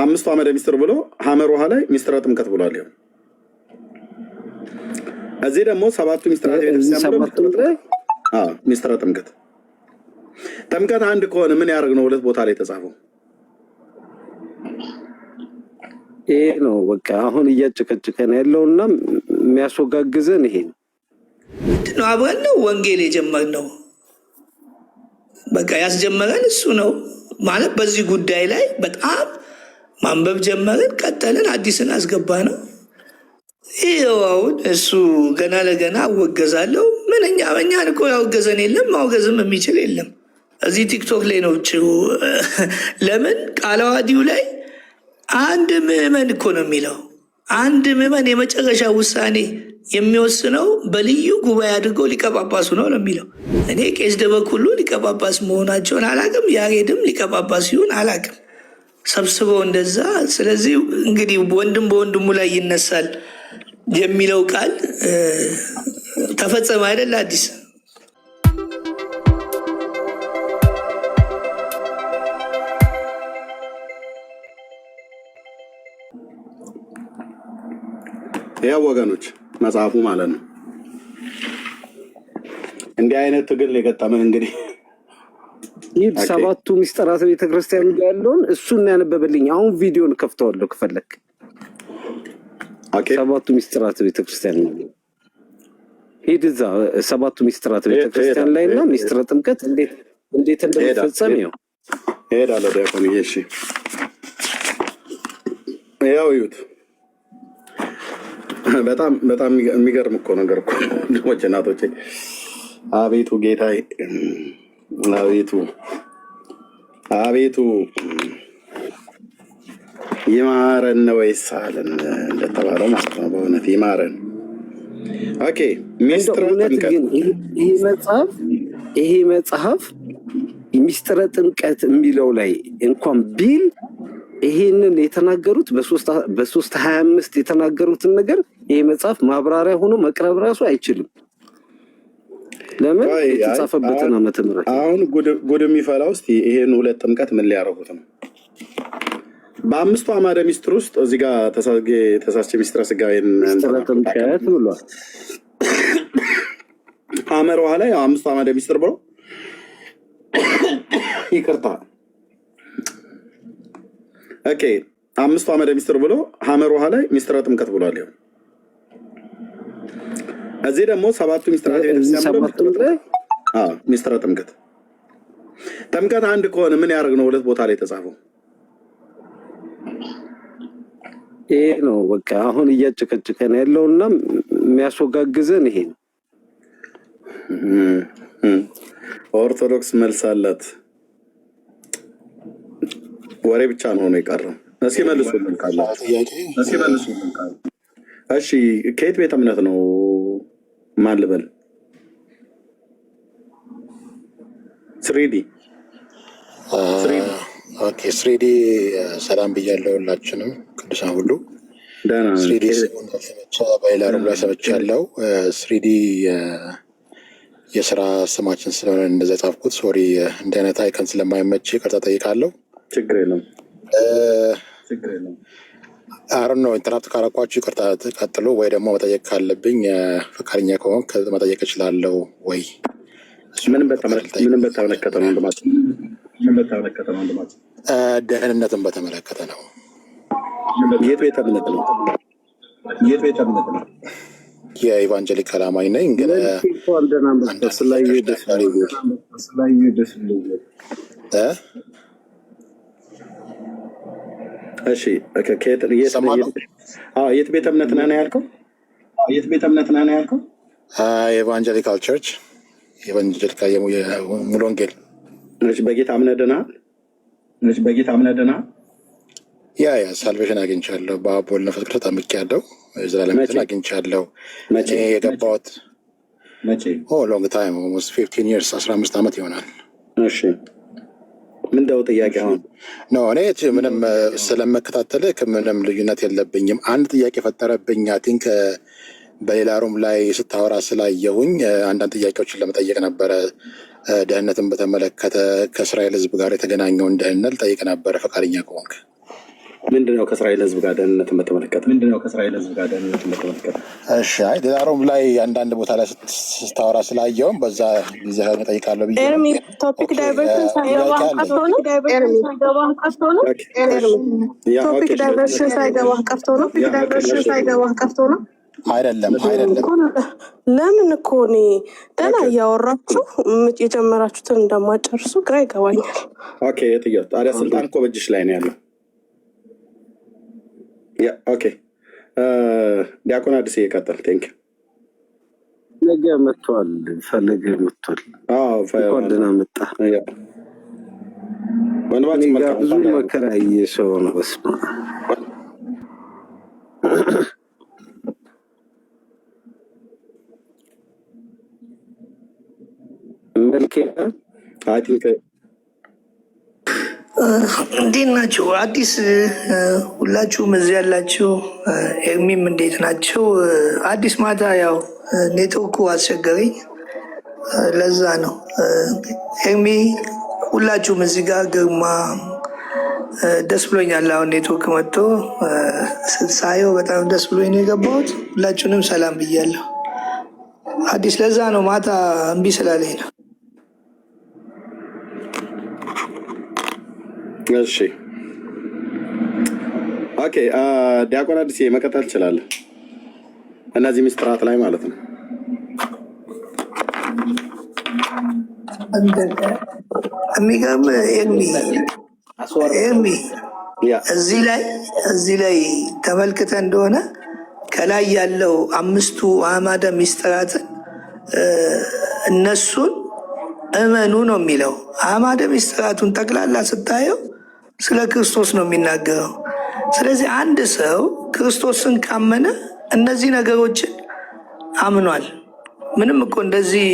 በአምስቱ አመደ ሚስጥር ብሎ ሐመር ውሃ ላይ ሚስጥረ ጥምቀት ብሏል። ይኸው እዚህ ደግሞ ሰባቱ ሚስጥራት ሚስጥረ ጥምቀት ጥምቀት አንድ ከሆነ ምን ያደርግ ነው? ሁለት ቦታ ላይ ተጻፈው ይሄ ነው። በቃ አሁን እያጨቀጨቀን ያለውና የሚያስወጋግዘን ይሄ ነው። አብረን ነው ወንጌል የጀመርነው። በቃ ያስጀመረን እሱ ነው ማለት በዚህ ጉዳይ ላይ በጣም ማንበብ ጀመርን፣ ቀጠልን፣ አዲስን አስገባ ነው። ይኸው አሁን እሱ ገና ለገና አወገዛለሁ። ምንኛ እኛን እኮ ያወገዘን የለም፣ ማውገዝም የሚችል የለም። እዚህ ቲክቶክ ላይ ነው ችው። ለምን ቃለ ዓዋዲው ላይ አንድ ምዕመን እኮ ነው የሚለው። አንድ ምዕመን የመጨረሻ ውሳኔ የሚወስነው በልዩ ጉባኤ አድርገው ሊቀ ጳጳሱ ነው የሚለው። እኔ ቄስ ደበኩሉ ሊቀ ጳጳስ መሆናቸውን አላቅም፣ ያሬድም ሊቀ ጳጳስ ይሁን አላቅም፣ ሰብስበው እንደዛ። ስለዚህ እንግዲህ ወንድም በወንድሙ ላይ ይነሳል የሚለው ቃል ተፈጸመ አይደል? አዲስ ያው ወገኖች መጽሐፉ ማለት ነው። እንዲህ አይነት ትግል የገጠመን እንግዲህ ሰባቱ ሚስጥራት ቤተክርስቲያን ያለውን እሱን ያነበበልኝ። አሁን ቪዲዮን ከፍተዋለሁ ከፈለክ። ሰባቱ ሚስጥራት ቤተክርስቲያን ሂድ እዛ ሰባቱ ሚስጥራት ቤተክርስቲያን ላይ እና ሚስጥረ ጥምቀት እንዴት እንደሚፈጸም ነው እሄዳለሁ። ዲያቆን እሺ፣ ያው ይሁት በጣም የሚገርም እኮ ነገር እኮ ወንድሞቼ እናቶቼ። አቤቱ ጌታዬ፣ አቤቱ ይማረን ነው ወይስ አለን እንደተባለው ማለት ነው። በእውነት ይማረን። ኦኬ ሚስጥረ ጥምቀት ይሄ መጽሐፍ ሚስጥረ ጥምቀት የሚለው ላይ እንኳን ቢል ይሄንን የተናገሩት በ325 የተናገሩትን ነገር ይሄ መጽሐፍ ማብራሪያ ሆኖ መቅረብ ራሱ አይችልም። ለምን የተጻፈበትን ዓመተ ምህረት አሁን ጉድ የሚፈላው እስቲ ይሄን ሁለት ጥምቀት ምን ሊያረጉት ነው? በአምስቱ አዕማደ ሚስጥር ውስጥ እዚህ ጋር ተሳስቼ ሚስጥረ ስጋዌን ሚስጥረ ጥምቀት ብሏል። ሐመር ውሃ ላይ አምስቱ አዕማደ ሚስጥር ብሎ ይቅርታ ኦኬ አምስቱ አዕማደ ሚስጥር ብሎ ሐመር ውሃ ላይ ሚስጥረ ጥምቀት ብሏል። ይኸው እዚህ ደግሞ ሰባቱ ሚስጥራት ሚስጥረ ጥምቀት ጥምቀት አንድ ከሆነ ምን ያደርግ ነው? ሁለት ቦታ ላይ ተጻፈው ይሄ ነው። በቃ አሁን እያጨቀጨቀን ያለውና የሚያስወጋግዘን ይሄ ነው። ኦርቶዶክስ መልስ አላት። ወሬ ብቻ ነው የቀረው። እስኪ መልሱልን ካላችሁ። እሺ ከየት ቤተ እምነት ነው? ማን ልበል? ስሪዲ ኦኬ ስሪዲ ሰላም ብያለሁ ሁላችንም ቅዱሳን ሁሉ። ስሪዲ በሌላ ሩም ላይ ሰምቻለሁ። ስሪዲ የስራ ስማችን ስለሆነ እንደዛ ጻፍኩት። ሶሪ እንደ አይነት አይከን ስለማይመች ይቅርታ ጠይቃለሁ። ችግር የለም። አሁን ነው ኢንተራፕት ካረኳችሁ ይቅርታ ቀጥሎ፣ ወይ ደግሞ መጠየቅ ካለብኝ ፈቃደኛ ከሆንክ መጠየቅ እችላለሁ ወይ? ምንም በተመለከተ ነው ወንድማችን? ደህንነትን በተመለከተ ነው። የት ቤተ እምነት ነው? የኢቫንጀሊካል አማኝ ነኝ። ግን እሺ የት ቤተ እምነት ነህ ያልከው? ኤቫንጀሊካል ቸርች፣ ኤቫንጀሊካል ሙሉ ወንጌል። በጌታ እምነት ድነሃል? ያ ሳልቬሽን አግኝቻለሁ። በአብ ወልድ መንፈስ ቅዱስ ተጠምቄያለሁ። የዘላለም ሕይወትን አግኝቻለሁ። የገባሁት ሎንግ ታይም ኦልሞስት 15 years 15 ዓመት ይሆናል። እሺ ምንድነው ጥያቄ? አሁን ነው እኔ ምንም ስለመከታተልህ ምንም ልዩነት የለብኝም። አንድ ጥያቄ ፈጠረብኝ። አይ ቲንክ በሌላ ሩም ላይ ስታወራ ስላየሁኝ አንዳንድ ጥያቄዎችን ለመጠየቅ ነበረ። ደህንነትን በተመለከተ ከእስራኤል ሕዝብ ጋር የተገናኘውን ደህንነት ጠይቅ ነበረ። ፈቃደኛ ከሆንክ ምንድነው ከእስራኤል ሕዝብ ጋር ደህንነትን በተመለከተ? እሺ፣ አይ ሌላሮም ላይ አንዳንድ ቦታ ላይ ስታወራ ስላየውም በዛ ጊዜ እጠይቃለሁ ብዬ ነው። ኤርሚ ቶፒክ ኦኬ፣ ዳይቨርሽን ጥያቄ ሳይገባህ አለኝ። ቀርቶ ነው። ኤርሚ ቶፒክ ዳይቨርሽን ሳይገባህ ቀርቶ ነው። አይደለም ለምን እኮ እኔ ደህና እያወራችሁ የጀመራችሁትን እንደማጨርሱ ግራ ይገባኛል። ኦኬ፣ የጥያቄ ታዲያ ስልጣን እኮ በእጅሽ ላይ ነው ያለው። ኦኬ፣ ዲያቆን አዲስ ይቀጥል። ቴንክ ፈለገ መጥቷል። እንኳን ደህና መጣ። እኔ ጋ ብዙ መከራ ሰው ነው። በስመ አብ መልኬ እንዴት ናቸው? አዲስ ሁላችሁም እዚህ ያላችሁ፣ ኤርሚም እንዴት ናቸው? አዲስ ማታ ያው ኔትወርኩ አስቸገረኝ፣ ለዛ ነው። ኤርሚ ሁላችሁም እዚህ ጋር ግርማ፣ ደስ ብሎኛል። አሁን ኔትወርክ መጥቶ ሳየው በጣም ደስ ብሎኝ ነው የገባሁት። ሁላችሁንም ሰላም ብያለሁ። አዲስ ለዛ ነው ማታ እምቢ ስላለኝ ነው። እሺ፣ ኦኬ፣ ዲያቆን አዲስ መቀጠል ትችላለህ። እነዚህ ምስጢራት ላይ ማለት ነው። የሚገርም ኤርሚ እዚህ ላይ ተመልክተ እንደሆነ ከላይ ያለው 5ቱ አዕማደ ምስጢራትን እነሱን እመኑ ነው የሚለው። አዕማደ ምስጢራቱን ጠቅላላ ስታየው ስለ ክርስቶስ ነው የሚናገረው። ስለዚህ አንድ ሰው ክርስቶስን ካመነ እነዚህ ነገሮችን አምኗል። ምንም እኮ እንደዚህ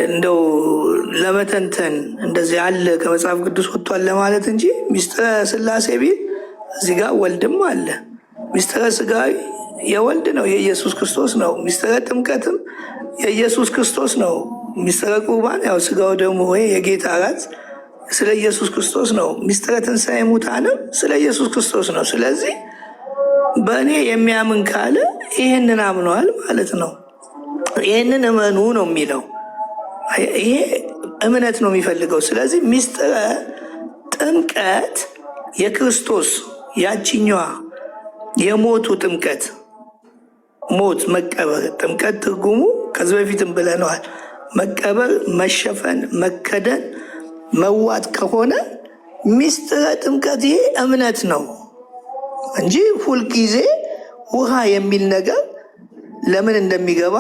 እንደው ለመተንተን እንደዚህ አለ ከመጽሐፍ ቅዱስ ወጥቷል ለማለት እንጂ ሚስጥረ ሥላሴ ቢል እዚህ ጋር ወልድም አለ። ሚስጥረ ሥጋዊ የወልድ ነው፣ የኢየሱስ ክርስቶስ ነው። ሚስጥረ ጥምቀትም የኢየሱስ ክርስቶስ ነው። ሚስጥረ ቁርባን ያው ሥጋው ደግሞ ወይ የጌታ እራት ስለ ኢየሱስ ክርስቶስ ነው። ሚስጥረ ትንሣኤ ሙታንም ስለ ኢየሱስ ክርስቶስ ነው። ስለዚህ በእኔ የሚያምን ካለ ይህንን አምኗል ማለት ነው። ይህንን እመኑ ነው የሚለው። ይሄ እምነት ነው የሚፈልገው። ስለዚህ ሚስጥረ ጥምቀት የክርስቶስ ያችኛዋ የሞቱ ጥምቀት፣ ሞት መቀበር፣ ጥምቀት ትርጉሙ ከዚህ በፊትም ብለነዋል። መቀበር፣ መሸፈን፣ መከደን፣ መዋጥ ከሆነ ሚስጥረ ጥምቀት ይሄ እምነት ነው እንጂ ሁልጊዜ ውሃ የሚል ነገር ለምን እንደሚገባ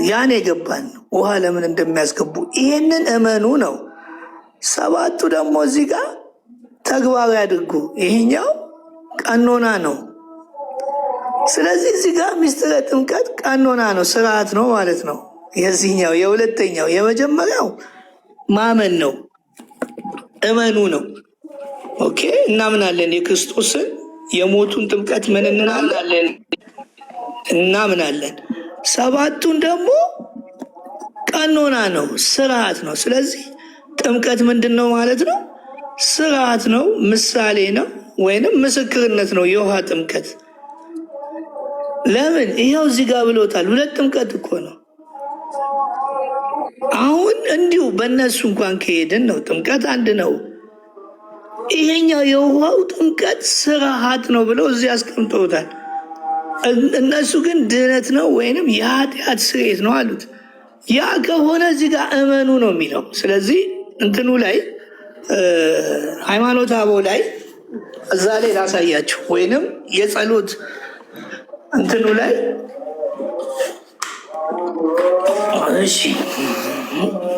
ያን የገባን ውሃ ለምን እንደሚያስገቡ ይሄንን እመኑ ነው። 7ቱ ደግሞ እዚህ ጋር ተግባራዊ አድርጉ። ይሄኛው ቀኖና ነው። ስለዚህ እዚህ ጋር ሚስጥረ ጥምቀት ቀኖና ነው፣ ስርዓት ነው ማለት ነው። የዚህኛው የሁለተኛው የመጀመሪያው ማመን ነው፣ እመኑ ነው። ኦኬ፣ እናምናለን። የክርስቶስን የሞቱን ጥምቀት ምን እንላለን? እናምናለን። 7ቱን ደግሞ ቀኖና ነው፣ ስርዓት ነው። ስለዚህ ጥምቀት ምንድን ነው ማለት ነው? ስርዓት ነው፣ ምሳሌ ነው፣ ወይንም ምስክርነት ነው። የውሃ ጥምቀት ለምን ይኸው እዚህ ጋር ብሎታል። 2 ጥምቀት እኮ ነው። አሁን እንዲሁ በእነሱ እንኳን ከሄድን ነው ጥምቀት አንድ ነው። ይሄኛው የውሃው ጥምቀት ስርዓት ነው ብለው እዚህ አስቀምጠውታል። እነሱ ግን ድህነት ነው ወይንም የኃጢአት ስርየት ነው አሉት። ያ ከሆነ እዚህ ጋር እመኑ ነው የሚለው። ስለዚህ እንትኑ ላይ ሃይማኖተ አበው ላይ እዛ ላይ ላሳያችሁ፣ ወይንም የጸሎት እንትኑ ላይ እሺ፣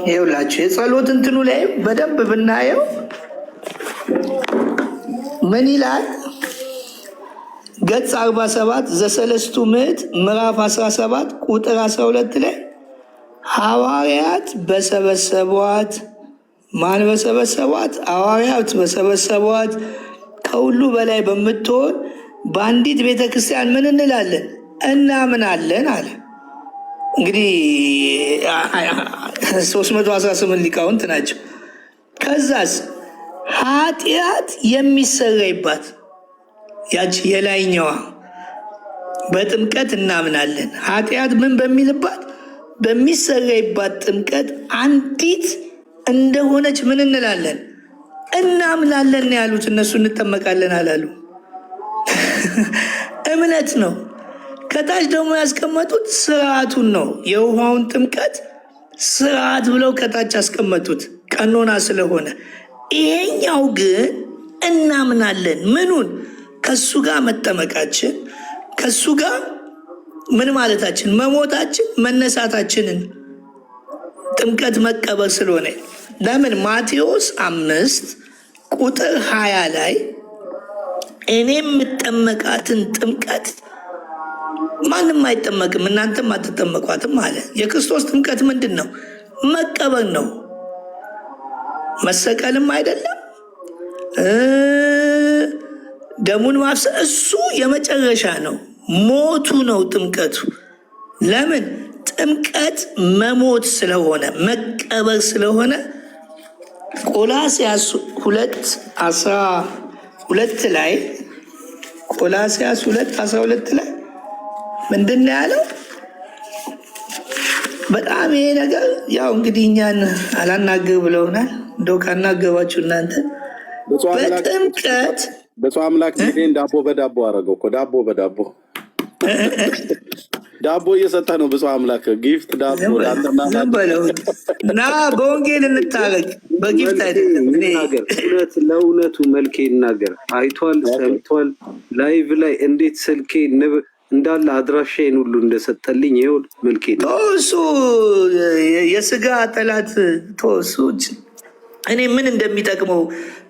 ይኸውላችሁ የጸሎት እንትኑ ላይ በደንብ ብናየው ምን ይላል? ገጽ 47 ዘሰለስቱ ምዕት ምዕራፍ 17 ቁጥር 12 ላይ ሐዋርያት በሰበሰቧት፣ ማን በሰበሰቧት? ሐዋርያት በሰበሰቧት ከሁሉ በላይ በምትሆን በአንዲት ቤተ ክርስቲያን ምን እንላለን? እናምናለን አለ። እንግዲህ 318 ሊቃውንት ናቸው። ከዛስ ኃጢአት የሚሰረይባት ያቺ የላይኛዋ በጥምቀት እናምናለን። ኃጢአት ምን በሚልባት በሚሰረይባት ጥምቀት አንዲት እንደሆነች ምን እንላለን? እናምናለን ያሉት እነሱ። እንጠመቃለን አላሉ። እምነት ነው። ከታች ደግሞ ያስቀመጡት ስርዓቱን ነው። የውሃውን ጥምቀት ስርዓት ብለው ከታች ያስቀመጡት ቀኖና ስለሆነ፣ ይሄኛው ግን እናምናለን። ምኑን? ከሱ ጋር መጠመቃችን፣ ከሱ ጋር ምን ማለታችን? መሞታችን፣ መነሳታችንን ጥምቀት መቀበር ስለሆነ ለምን ማቴዎስ 5:20 ላይ እኔ የምጠመቃትን ጥምቀት ማንም አይጠመቅም እናንተም አትጠመቋትም አለ። የክርስቶስ ጥምቀት ምንድን ነው? መቀበር ነው። መሰቀልም አይደለም፣ ደሙን ማፍሰስ እሱ የመጨረሻ ነው። ሞቱ ነው ጥምቀቱ። ለምን? ጥምቀት መሞት ስለሆነ መቀበር ስለሆነ ቆላስያስ 2:12 ላይ ቆላስያስ 2:12 ላይ ምንድን ነው ያለው? በጣም ይሄ ነገር ያው እንግዲህ እኛን አላናገር ብለውናል። እንደው ካናገባችሁ እናንተ በጥምቀት ብፁዕ አምላክ ጊዜን ዳቦ በዳቦ አደረገው እኮ። ዳቦ በዳቦ ዳቦ እየሰጠ ነው ብፁዕ አምላክ። ጊፍት ዳቦ በለው እና በወንጌል እንታረቅ፣ በጊፍት አይደለም። እውነት ለእውነቱ መልኬ ይናገር። አይቷል፣ ሰምቷል። ላይቭ ላይ እንዴት ስልኬ እንዳለ አድራሻዬን ሁሉ እንደሰጠልኝ ይኸውል መልኬ ነው። እሱ የስጋ ጠላት እሱ እኔ ምን እንደሚጠቅመው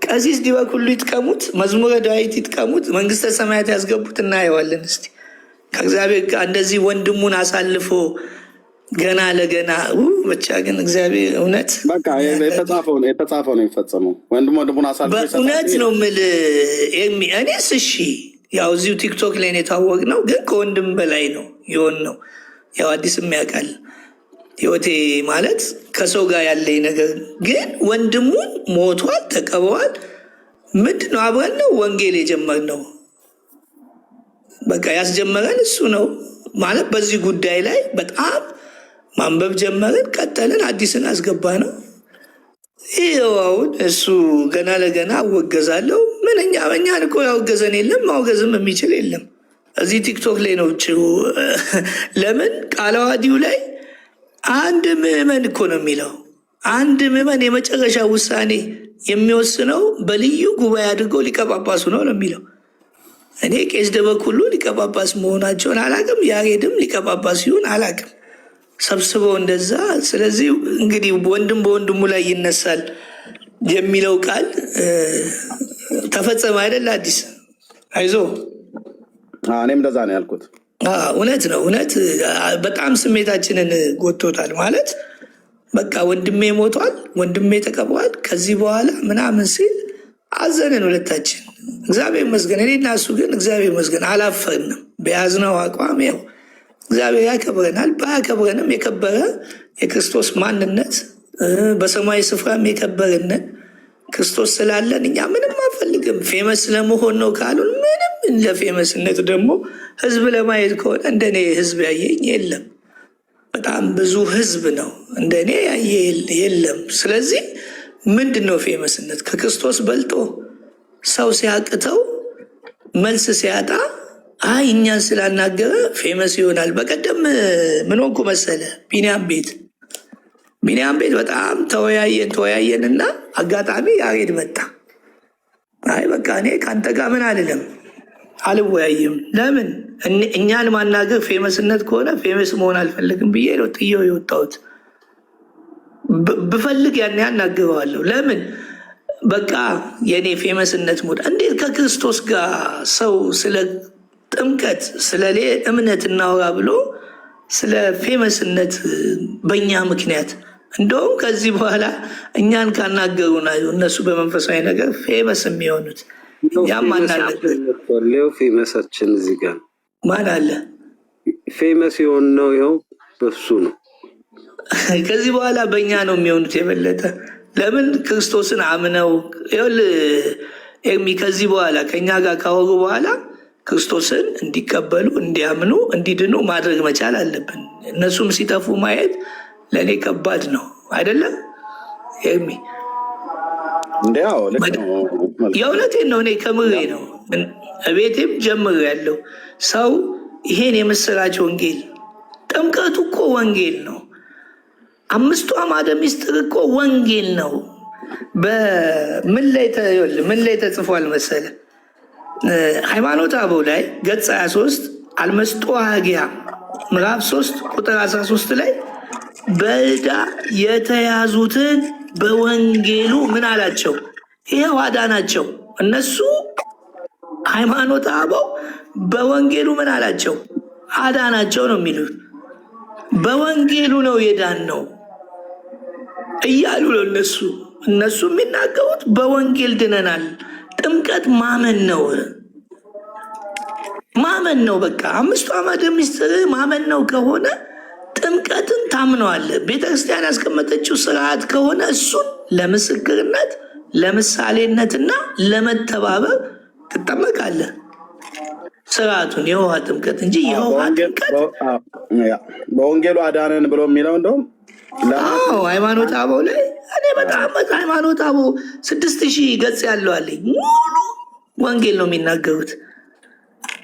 ቀሲስ ዲበኩሉ ይጥቀሙት፣ መዝሙረ ዳዊት ይጥቀሙት፣ መንግስተ ሰማያት ያስገቡት እናየዋለን። እስቲ ከእግዚአብሔር ጋር እንደዚህ ወንድሙን አሳልፎ ገና ለገና ብቻ ግን እግዚአብሔር እውነት በቃ የተጻፈው ነው የሚፈጸመው። ወንድሙን አሳልፎ በእውነት ነው የምልህ። እኔስ እሺ ያው እዚሁ ቲክቶክ ላይ የታወቅ ነው፣ ግን ከወንድም በላይ ነው የሆን ነው። ያው አዲስም ያውቃል ህይወቴ ማለት ከሰው ጋር ያለኝ ነገር። ግን ወንድሙን ሞቷል፣ ተቀብሯል። ምንድን ነው አብረን ነው ወንጌል የጀመርነው። በቃ ያስጀመረን እሱ ነው ማለት። በዚህ ጉዳይ ላይ በጣም ማንበብ ጀመርን፣ ቀጠልን፣ አዲስን አስገባ ነው። ይኸው አሁን እሱ ገና ለገና አወገዛለሁ። ምን እኛን እኮ ያወገዘን የለም፣ ማውገዝም የሚችል የለም። እዚህ ቲክቶክ ላይ ነው ችው። ለምን ቃለ ዓዋዲው ላይ አንድ ምዕመን እኮ ነው የሚለው። አንድ ምዕመን የመጨረሻ ውሳኔ የሚወስነው በልዩ ጉባኤ አድርገው ሊቀ ጳጳሱ ነው የሚለው። እኔ ቄስ ደበኩሉ ሊቀ ጳጳስ መሆናቸውን አላቅም፣ ያሬድም ሊቀ ጳጳስ ይሁን አላቅም፣ ሰብስበው እንደዛ። ስለዚህ እንግዲህ ወንድም በወንድሙ ላይ ይነሳል የሚለው ቃል ተፈጸመ አይደል? አዲስ አይዞ እኔም እንደዛ ነው ያልኩት። እውነት ነው። እውነት በጣም ስሜታችንን ጎቶታል። ማለት በቃ ወንድሜ ሞቷል፣ ወንድሜ ተቀብሯል፣ ከዚህ በኋላ ምናምን ሲል አዘንን ሁለታችን። እግዚአብሔር ይመስገን እኔ እና እሱ ግን እግዚአብሔር ይመስገን አላፈርንም። በያዝነው አቋም ያው እግዚአብሔር ያከብረናል። ባያከብረንም የከበረ የክርስቶስ ማንነት በሰማያዊ ስፍራም የከበርንን ክርስቶስ ስላለን እኛ ምንም አንፈልግም። ፌመስ ለመሆን ነው ካሉን ምንም። ለፌመስነት ደግሞ ህዝብ ለማየት ከሆነ እንደኔ ህዝብ ያየኝ የለም። በጣም ብዙ ህዝብ ነው እንደኔ ያየ የለም። ስለዚህ ምንድን ነው ፌመስነት? ከክርስቶስ በልጦ ሰው ሲያቅተው መልስ ሲያጣ እኛን ስላናገረ ፌመስ ይሆናል። በቀደም ምን ሆንኩ መሰለ? ቢኒያም ቤት በጣም ተወያየን እና አጋጣሚ ያሬድ መጣ። በቃ እኔ ከአንተ ጋር ምን አልልም አልወያይም። ለምን እኛን ማናገር ፌመስነት ከሆነ ፌመስ መሆን አልፈልግም ብዬ ነው ጥዬው የወጣሁት። ብፈልግ ያን ያናግረዋለሁ። ለምን በቃ የእኔ ፌመስነት ሙድ እንዴት ከክርስቶስ ጋር ሰው ስለ ጥምቀት ስለ እምነት እናወራ ብሎ ስለ ፌመስነት በእኛ ምክንያት እንደውም ከዚህ በኋላ እኛን ካናገሩ እነሱ በመንፈሳዊ ነገር ፌመስ የሚሆኑት። ያም አናለው ፌመሳችን እዚህ ጋር ማን አለ ፌመስ የሆን ነው። ይኸው በሱ ነው። ከዚህ በኋላ በእኛ ነው የሚሆኑት የበለጠ። ለምን ክርስቶስን አምነው ኤርሚ ከዚህ በኋላ ከኛ ጋር ካወሩ በኋላ ክርስቶስን እንዲቀበሉ እንዲያምኑ እንዲድኑ ማድረግ መቻል አለብን። እነሱም ሲጠፉ ማየት ለእኔ ከባድ ነው አይደለም ኤርሚ? የእውነቴን ነው። እኔ ከምሬ ነው። ቤቴም ጀምር ያለው ሰው ይሄን የምስራች ወንጌል ጥምቀቱ እኮ ወንጌል ነው። 5ቱ አዕማደ ምስጢር እኮ ወንጌል ነው። በምን ላይ ተጽፏል መሰለ? ሃይማኖተ አበው ላይ ገጽ 23 አልመስጦ ሀጊያ ምዕራፍ 3 ቁጥር 13 ላይ በዕዳ የተያዙትን በወንጌሉ ምን አላቸው? ይሄው አዳናቸው። እነሱ ሃይማኖተ አበው በወንጌሉ ምን አላቸው? አዳናቸው ነው የሚሉት። በወንጌሉ ነው የዳን ነው እያሉ ነው እነሱ የሚናገሩት። በወንጌል ድነናል። ጥምቀት ማመን ነው፣ ማመን ነው። በቃ 5ቱ አዕማደ ምስጢር ማመን ነው ከሆነ ጥምቀትን ታምነዋለህ። ቤተክርስቲያን ያስቀመጠችው ስርዓት ከሆነ እሱን ለምስክርነት ለምሳሌነትና ለመተባበር ትጠመቃለህ። ስርዓቱን የውሃ ጥምቀት እንጂ የውሃ ጥምቀት በወንጌሉ አዳነን ብሎ የሚለው እንደውም ሃይማኖተ አበው ላይ እኔ በጣም ሃይማኖተ አበው 6000 ገጽ ያለው አለኝ። ሙሉ ወንጌል ነው የሚናገሩት።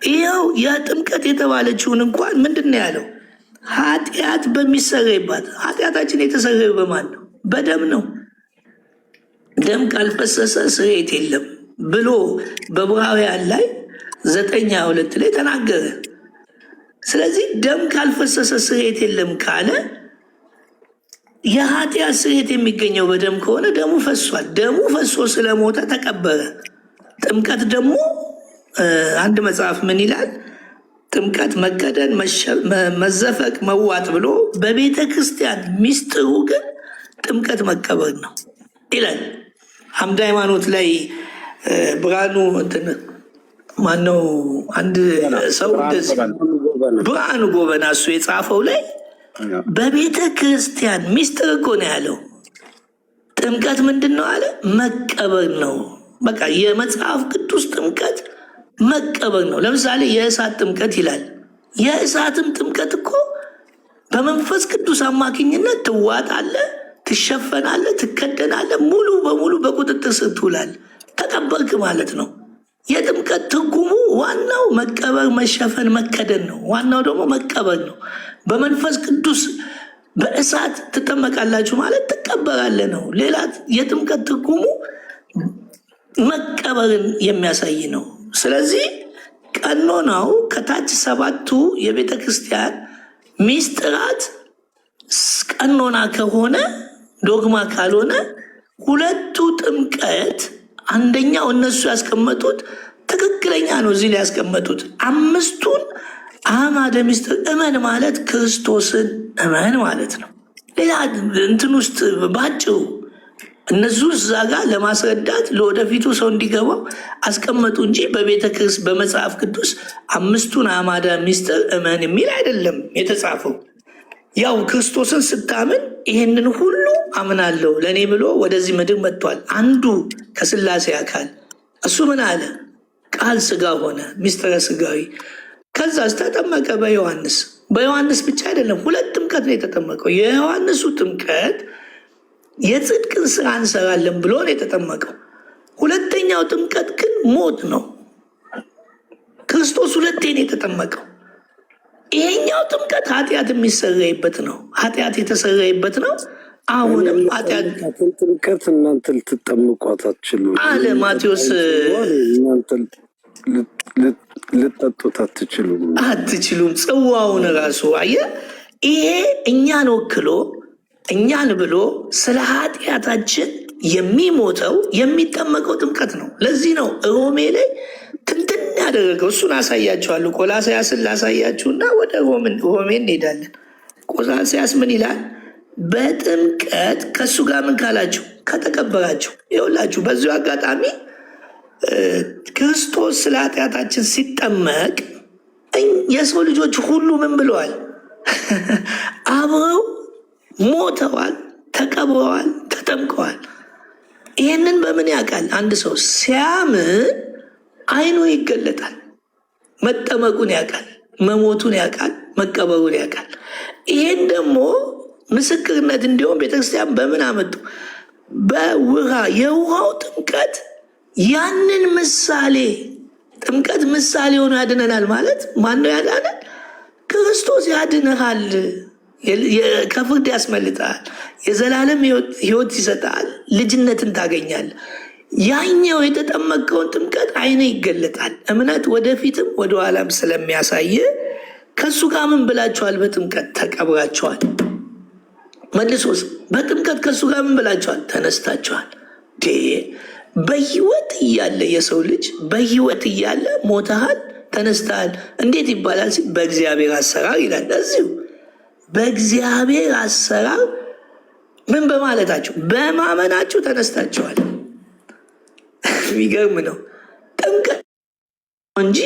ይኸው የጥምቀት የተባለችውን እንኳን ምንድን ነው ያለው? ኃጢአት በሚሰረይባት ኃጢአታችን የተሰረየው በማን ነው? በደም ነው። ደም ካልፈሰሰ ስርየት የለም ብሎ በዕብራውያን ላይ 9:22 ላይ ተናገረ። ስለዚህ ደም ካልፈሰሰ ስርየት የለም ካለ የኃጢአት ስርየት የሚገኘው በደም ከሆነ ደሙ ፈሷል። ደሙ ፈሶ ስለሞተ ተቀበረ። ጥምቀት ደግሞ አንድ መጽሐፍ ምን ይላል? ጥምቀት መቀደን፣ መዘፈቅ፣ መዋጥ ብሎ በቤተ ክርስቲያን ሚስጥሩ ግን ጥምቀት መቀበር ነው ይላል። አምደ ሃይማኖት ላይ ብርሃኑ ማነው አንድ ሰው እንደዚህ ብርሃኑ ጎበና እሱ የጻፈው ላይ በቤተ ክርስቲያን ሚስጥር እኮ ነው ያለው። ጥምቀት ምንድን ነው አለ? መቀበር ነው። በቃ የመጽሐፍ ቅዱስ ጥምቀት መቀበር ነው። ለምሳሌ የእሳት ጥምቀት ይላል። የእሳትም ጥምቀት እኮ በመንፈስ ቅዱስ አማካኝነት ትዋጣለህ፣ ትሸፈናለህ፣ ትከደናለህ፣ ሙሉ በሙሉ በቁጥጥር ስር ትውላለህ። ተቀበርክ ማለት ነው። የጥምቀት ትርጉሙ ዋናው መቀበር፣ መሸፈን፣ መከደን ነው። ዋናው ደግሞ መቀበር ነው። በመንፈስ ቅዱስ በእሳት ትጠመቃላችሁ ማለት ትቀበራለህ ነው። ሌላ የጥምቀት ትርጉሙ መቀበርን የሚያሳይ ነው። ስለዚህ ቀኖናው ከታች 7ቱ የቤተ ክርስቲያን ሚስጥራት ቀኖና ከሆነ ዶግማ ካልሆነ 2ቱ ጥምቀት አንደኛው እነሱ ያስቀመጡት ትክክለኛ ነው። እዚህ ላይ ያስቀመጡት 5ቱን አዕማደ ምስጢር እመን ማለት ክርስቶስን እመን ማለት ነው። ሌላ እንትን ውስጥ ባጭሩ እነሱ እዛ ጋር ለማስረዳት ለወደፊቱ ሰው እንዲገባው አስቀመጡ እንጂ በመጽሐፍ ቅዱስ 5ቱን አዕማደ ምስጢር እመን የሚል አይደለም የተጻፈው። ያው ክርስቶስን ስታምን ይህንን ሁሉ አምናለሁ ለእኔ ብሎ ወደዚህ ምድር መጥቷል። አንዱ ከስላሴ አካል እሱ ምን አለ? ቃል ስጋ ሆነ፣ ምስጢረ ስጋዊ። ከዛ ተጠመቀ በዮሐንስ። በዮሐንስ ብቻ አይደለም 2 ጥምቀት ነው የተጠመቀው። የዮሐንሱ ጥምቀት የጽድቅን ስራ እንሰራለን ብሎ ነው የተጠመቀው። 2ኛው ጥምቀት ግን ሞት ነው። ክርስቶስ 2 ነው የተጠመቀው። ይሄኛው ጥምቀት ኃጢአት የሚሰረይበት ነው። ኃጢአት የተሰረይበት ነው። አሁንም ኃጢአት ጥምቀት እናንተ ልትጠምቋት አትችሉም አለ ማቴዎስ። ልጠጡት አትችሉም። ጽዋውን ራሱ አየ። ይሄ እኛን ወክሎ እኛን ብሎ ስለ ኃጢአታችን የሚሞተው የሚጠመቀው ጥምቀት ነው። ለዚህ ነው ሮሜ ላይ ትንትን ያደረገው። እሱን አሳያችኋለሁ። ቆላስያስን ላሳያችሁና ወደ ሮሜ እንሄዳለን። ቆላስያስ ምን ይላል? በጥምቀት ከእሱ ጋር ምን ካላችሁ ከተቀበራችሁ። ይኸውላችሁ በዚሁ አጋጣሚ ክርስቶስ ስለ ኃጢአታችን ሲጠመቅ የሰው ልጆች ሁሉ ምን ብለዋል? አብረው ሞተዋል፣ ተቀብረዋል፣ ተጠምቀዋል። ይህንን በምን ያውቃል? አንድ ሰው ሲያምን አይኑ ይገለጣል። መጠመቁን ያውቃል፣ መሞቱን ያውቃል፣ መቀበሩን ያውቃል። ይሄን ደግሞ ምስክርነት እንዲሆን ቤተክርስቲያን በምን አመጡ? በውሃ የውሃው ጥምቀት ያንን ምሳሌ ጥምቀት ምሳሌ ሆኖ ያድነናል ማለት ማነው ያዳነን? ክርስቶስ ያድንሃል፣ ከፍርድ ያስመልጣል፣ የዘላለም ህይወት ይሰጣል፣ ልጅነትን ታገኛል። ያኛው የተጠመቀውን ጥምቀት አይነ ይገለጣል። እምነት ወደፊትም ወደኋላም ስለሚያሳይ ከሱ ጋር ምን ብላችኋል? በጥምቀት ተቀብራችኋል። መልሶስ በጥምቀት ከሱ ጋር ምን ብላችኋል? ተነስታችኋል። በህይወት እያለ የሰው ልጅ በህይወት እያለ ሞተሃል፣ ተነስተሃል እንዴት ይባላል? በእግዚአብሔር አሰራር ይላል። እዚሁ በእግዚአብሔር አሰራር ምን በማለታችሁ? በማመናችሁ ተነስታችኋል። የሚገርም ነው። ጥምቀት እንጂ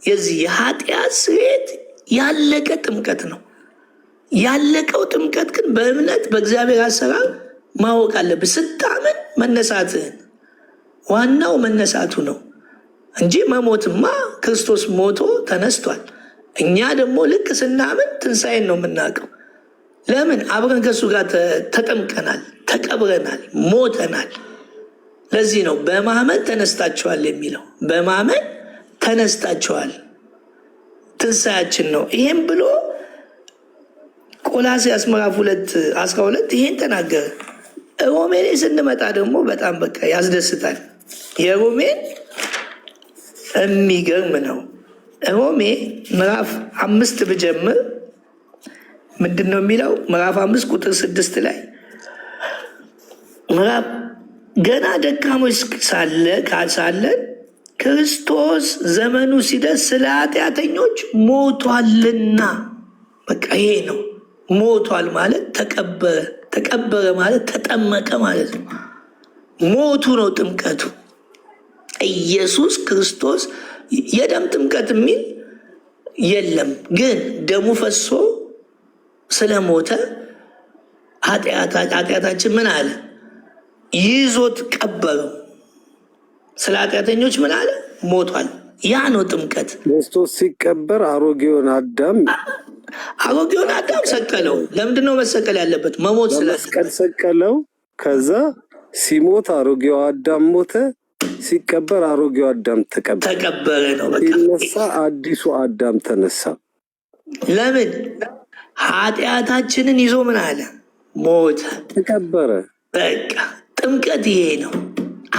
የዚህ የኃጢአት ስርየት ያለቀ ጥምቀት ነው። ያለቀው ጥምቀት ግን በእምነት በእግዚአብሔር አሰራር ማወቅ አለብህ። ስታምን መነሳትህን፣ ዋናው መነሳቱ ነው እንጂ መሞትማ ክርስቶስ ሞቶ ተነስቷል። እኛ ደግሞ ልክ ስናምን ትንሣኤን ነው የምናውቀው። ለምን? አብረን ከእሱ ጋር ተጠምቀናል፣ ተቀብረናል፣ ሞተናል። ለዚህ ነው በማመን ተነስታችኋል የሚለው። በማመን ተነስታችኋል፣ ትንሣኤያችን ነው። ይሄም ብሎ ቆላስይስ ምዕራፍ 2:12 ይሄን ተናገረ። ሮሜ ላይ ስንመጣ ደግሞ በጣም በቃ ያስደስታል። የሮሜን የሚገርም ነው። ሮሜ ምዕራፍ 5 ብጀምር ምንድን ነው የሚለው? ምዕራፍ 5 ቁጥር 6 ላይ ምዕራፍ ገና ደካሞች ሳለን ክርስቶስ ዘመኑ ሲደርስ ስለ ኃጢአተኞች ሞቷልና። በቃ ይሄ ነው። ሞቷል ማለት ተቀበረ፣ ተቀበረ ማለት ተጠመቀ ማለት ነው። ሞቱ ነው ጥምቀቱ። ኢየሱስ ክርስቶስ የደም ጥምቀት የሚል የለም፣ ግን ደሙ ፈሶ ስለሞተ ኃጢአታችን ምን አለ? ይዞት ቀበረው። ስለ ኃጢአተኞች ምን አለ? ሞቷል። ያ ነው ጥምቀት። ክርስቶስ ሲቀበር አሮጌውን አዳም ሰቀለው። ለምንድን ነው መሰቀል ያለበት? መሞት መስቀል ሰቀለው። ከዛ ሲሞት አሮጌው አዳም ሞተ፣ ሲቀበር አሮጌው አዳም ተቀበረ ነው። ሲነሳ አዲሱ አዳም ተነሳ። ለምን? ኃጢአታችንን ይዞ ምን አለ? ሞተ፣ ተቀበረ። በቃ ጥምቀት ይሄ ነው።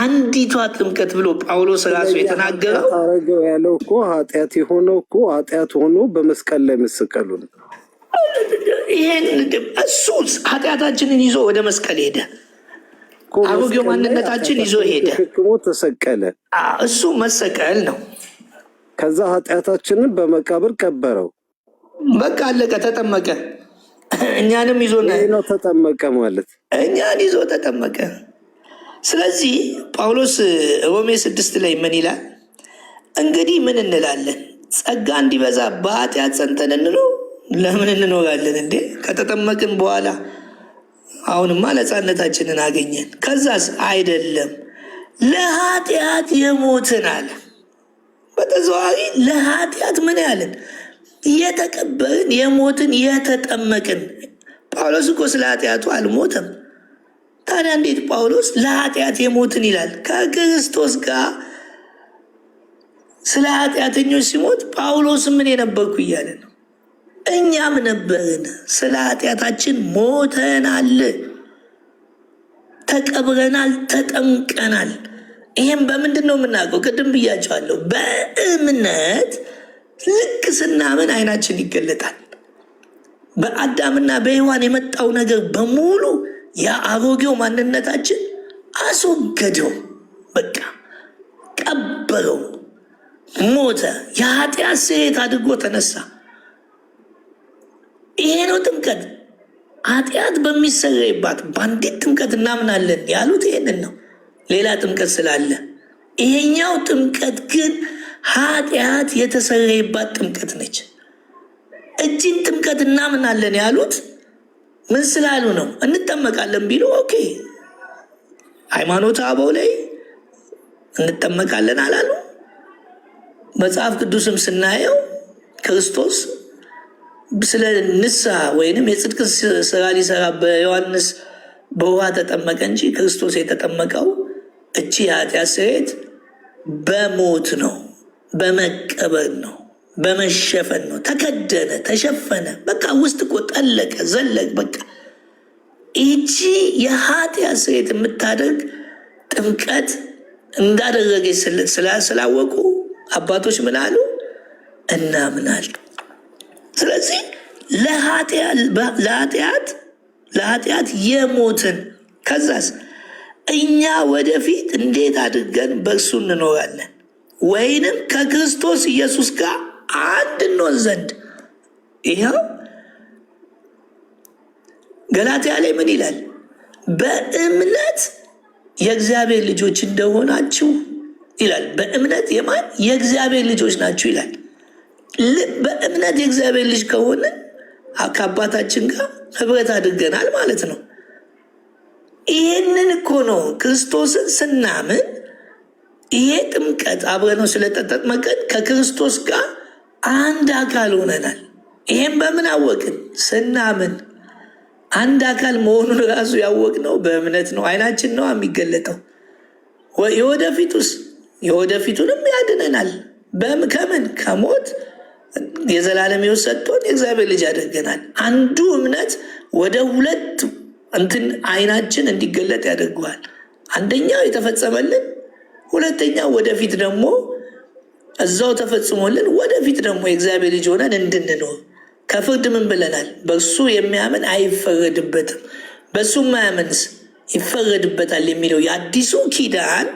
አንዲቷ ጥምቀት ብሎ ጳውሎስ ራሱ የተናገረው አረገው ያለው እኮ ኃጢአት የሆነው እኮ ኃጢአት ሆኖ በመስቀል ላይ መሰቀሉ ነው። ይሄን እሱ ኃጢአታችንን ይዞ ወደ መስቀል ሄደ። አሮጌው ማንነታችን ይዞ ሄደ፣ ተሸክሞ ተሰቀለ። እሱ መሰቀል ነው። ከዛ ኃጢአታችንን በመቃብር ቀበረው። በቃ አለቀ፣ ተጠመቀ። እኛንም ይዞ ነው ተጠመቀ ማለት እኛን ይዞ ተጠመቀ። ስለዚህ ጳውሎስ ሮሜ 6 ላይ ምን ይላል? እንግዲህ ምን እንላለን? ጸጋ እንዲበዛ በኃጢአት ጸንተን እንኖር? ለምን እንኖራለን እንዴ? ከተጠመቅን በኋላ አሁንማ ነፃነታችንን አገኘን። ከዛስ አይደለም ለኃጢአት የሞትን አለ። በተዘዋዋሪ ለኃጢአት ምን ያለን? የተቀበርን፣ የሞትን፣ የተጠመቅን። ጳውሎስ እኮ ስለ ኃጢአቱ አልሞተም። ታዲያ እንዴት ጳውሎስ ለኃጢአት የሞትን ይላል? ከክርስቶስ ጋር ስለ ኃጢአተኞች ሲሞት ጳውሎስ ምን የነበርኩ እያለ ነው። እኛም ነበርን፣ ስለ ኃጢአታችን ሞተናል፣ ተቀብረናል፣ ተጠምቀናል። ይህም በምንድን ነው የምናውቀው? ቅድም ብያቸዋለሁ። በእምነት ልክ ስናምን አይናችን ይገለጣል። በአዳምና በሔዋን የመጣው ነገር በሙሉ የአሮጌው ማንነታችን አስወገደው። በቃ ቀበረው፣ ሞተ፣ የኃጢአት ስርየት አድርጎ ተነሳ። ይሄ ነው ጥምቀት። ኃጢአት በሚሰረይባት በአንዲት ጥምቀት እናምናለን ያሉት ይሄንን ነው። ሌላ ጥምቀት ስላለ፣ ይሄኛው ጥምቀት ግን ኃጢአት የተሰረይባት ጥምቀት ነች። እጅን ጥምቀት እናምናለን ያሉት ምን ስላሉ ነው? እንጠመቃለን ቢሉ ኦኬ፣ ሃይማኖተ አበው ላይ እንጠመቃለን አላሉ? መጽሐፍ ቅዱስም ስናየው ክርስቶስ ስለ ንስሐ ወይንም የጽድቅ ስራ ሊሰራ በዮሐንስ በውሃ ተጠመቀ እንጂ ክርስቶስ የተጠመቀው እቺ የኃጢአት ስርየት በሞት ነው፣ በመቀበር ነው፣ በመሸፈን ነው። ተከደነ፣ ተሸፈነ። በቃ ውስጥ እኮ ጠለቀ፣ ዘለቅ። በቃ ይቺ የኃጢአት ስርየት የምታደርግ ጥምቀት እንዳደረገች ስላወቁ አባቶች ምን አሉ? እናምናል። ስለዚህ ለኃጢአት የሞትን ከዛስ እኛ ወደፊት እንዴት አድርገን በእርሱ እንኖራለን? ወይንም ከክርስቶስ ኢየሱስ ጋር አንድ እንሆን ዘንድ። ይኸው ገላትያ ላይ ምን ይላል? በእምነት የእግዚአብሔር ልጆች እንደሆናችሁ ይላል። በእምነት የማን የእግዚአብሔር ልጆች ናችሁ ይላል። በእምነት የእግዚአብሔር ልጅ ከሆነ ከአባታችን ጋር ህብረት አድርገናል ማለት ነው። ይህንን እኮ ነው ክርስቶስን ስናምን ይሄ ጥምቀት አብረነው ስለተጠመቀን ከክርስቶስ ጋር አንድ አካል ሆነናል። ይሄም በምን አወቅን? ስናምን። አንድ አካል መሆኑን ራሱ ያወቅነው በእምነት ነው። አይናችን ነው የሚገለጠው። የወደፊቱንም ያድነናል። ከምን? ከሞት የዘላለም ሕይወት ሰጥቶን የእግዚአብሔር ልጅ ያደርገናል። አንዱ እምነት ወደ ሁለት አይናችን እንዲገለጥ ያደርገዋል። አንደኛው የተፈጸመልን፣ ሁለተኛው ወደፊት ደግሞ እዛው ተፈጽሞልን ወደፊት ደግሞ የእግዚአብሔር ልጅ ሆነን እንድንኖር። ከፍርድ ምን ብለናል? በእሱ የሚያምን አይፈረድበትም፣ በእሱ ማያምንስ ይፈረድበታል የሚለው የአዲሱ ኪዳን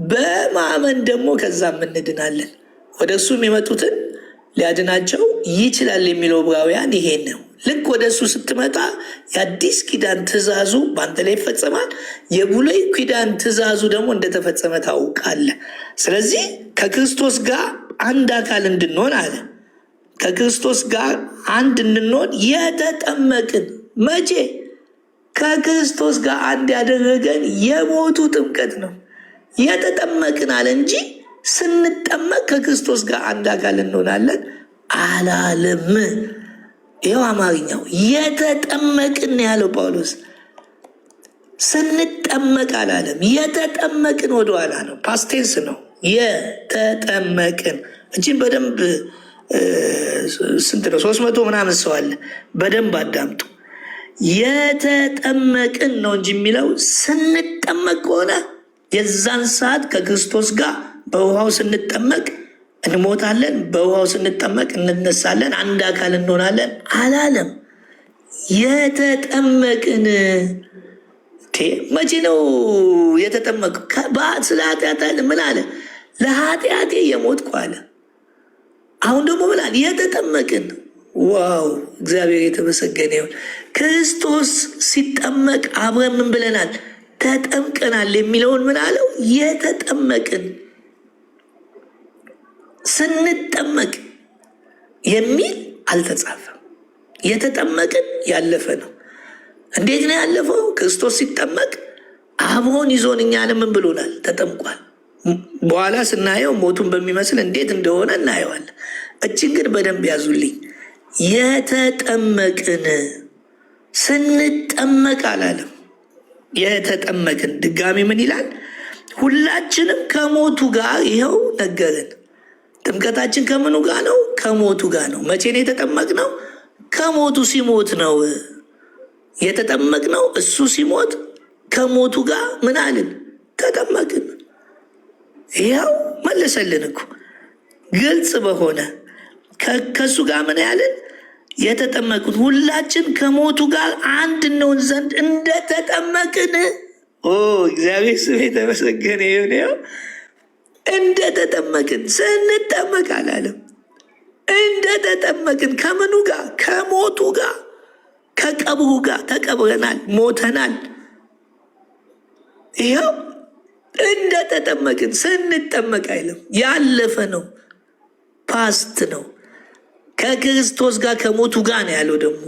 በማመን ደግሞ ከዛም እንድናለን። ወደ እሱ የሚመጡትን ሊያድናቸው ይችላል የሚለው ዕብራውያን ይሄን ነው። ልክ ወደ እሱ ስትመጣ የአዲስ ኪዳን ትእዛዙ በአንተ ላይ ይፈጸማል። የብሉይ ኪዳን ትእዛዙ ደግሞ እንደተፈጸመ ታውቃለህ። ስለዚህ ከክርስቶስ ጋር አንድ አካል እንድንሆን አለ። ከክርስቶስ ጋር አንድ እንድንሆን የተጠመቅን መቼ? ከክርስቶስ ጋር አንድ ያደረገን የሞቱ ጥምቀት ነው። የተጠመቅን አለ እንጂ ስንጠመቅ ከክርስቶስ ጋር አንድ አካል እንሆናለን አላለም። ይኸው አማርኛው የተጠመቅን ያለው ጳውሎስ። ስንጠመቅ አላለም። የተጠመቅን ወደኋላ ነው፣ ፓስቴንስ ነው። የተጠመቅን እጅን በደንብ ስንት ነው? 300 ምናምን ሰው አለ። በደንብ አዳምጡ። የተጠመቅን ነው እንጂ የሚለው ስንጠመቅ ከሆነ የዛን ሰዓት ከክርስቶስ ጋር በውሃው ስንጠመቅ እንሞታለን፣ በውሃው ስንጠመቅ እንነሳለን፣ አንድ አካል እንሆናለን አላለም። የተጠመቅን መቼ ነው የተጠመቅ? ስለ ኃጢአት አለ። ምን አለ? ለኃጢአቴ የሞትኩ አለ። አሁን ደግሞ ምን አለ? የተጠመቅን። ዋው! እግዚአብሔር የተመሰገነ ይሁን። ክርስቶስ ሲጠመቅ አብረን ምን ብለናል? ተጠምቀናል የሚለውን ምን አለው? የተጠመቅን። ስንጠመቅ የሚል አልተጻፈም። የተጠመቅን ያለፈ ነው። እንዴት ነው ያለፈው? ክርስቶስ ሲጠመቅ አብሮን ይዞን እኛንም ምን ብሎናል? ተጠምቋል። በኋላ ስናየው ሞቱን በሚመስል እንዴት እንደሆነ እናየዋለን። እችን ግን በደንብ ያዙልኝ። የተጠመቅን ስንጠመቅ አላለም። የተጠመቅን ድጋሚ ምን ይላል? ሁላችንም ከሞቱ ጋር ይኸው ነገርን። ጥምቀታችን ከምኑ ጋር ነው? ከሞቱ ጋር ነው። መቼ ነው የተጠመቅነው? ከሞቱ ሲሞት ነው የተጠመቅነው። እሱ ሲሞት ከሞቱ ጋር ምን አልን? ተጠመቅን። ይኸው መለሰልን እኮ ግልጽ በሆነ ከሱ ጋር ምን ያልን? የተጠመቁት ሁላችን ከሞቱ ጋር አንድ እንሆን ዘንድ እንደተጠመቅን። እግዚአብሔር ስም የተመሰገነ ይሁን። እንደተጠመቅን ስንጠመቅ አላለም። እንደተጠመቅን ከምኑ ጋር? ከሞቱ ጋር፣ ከቀብሩ ጋር ተቀብረናል፣ ሞተናል። ይኸው እንደተጠመቅን ስንጠመቅ አይልም። ያለፈ ነው፣ ፓስት ነው። ከክርስቶስ ጋር ከሞቱ ጋር ነው ያለው። ደግሞ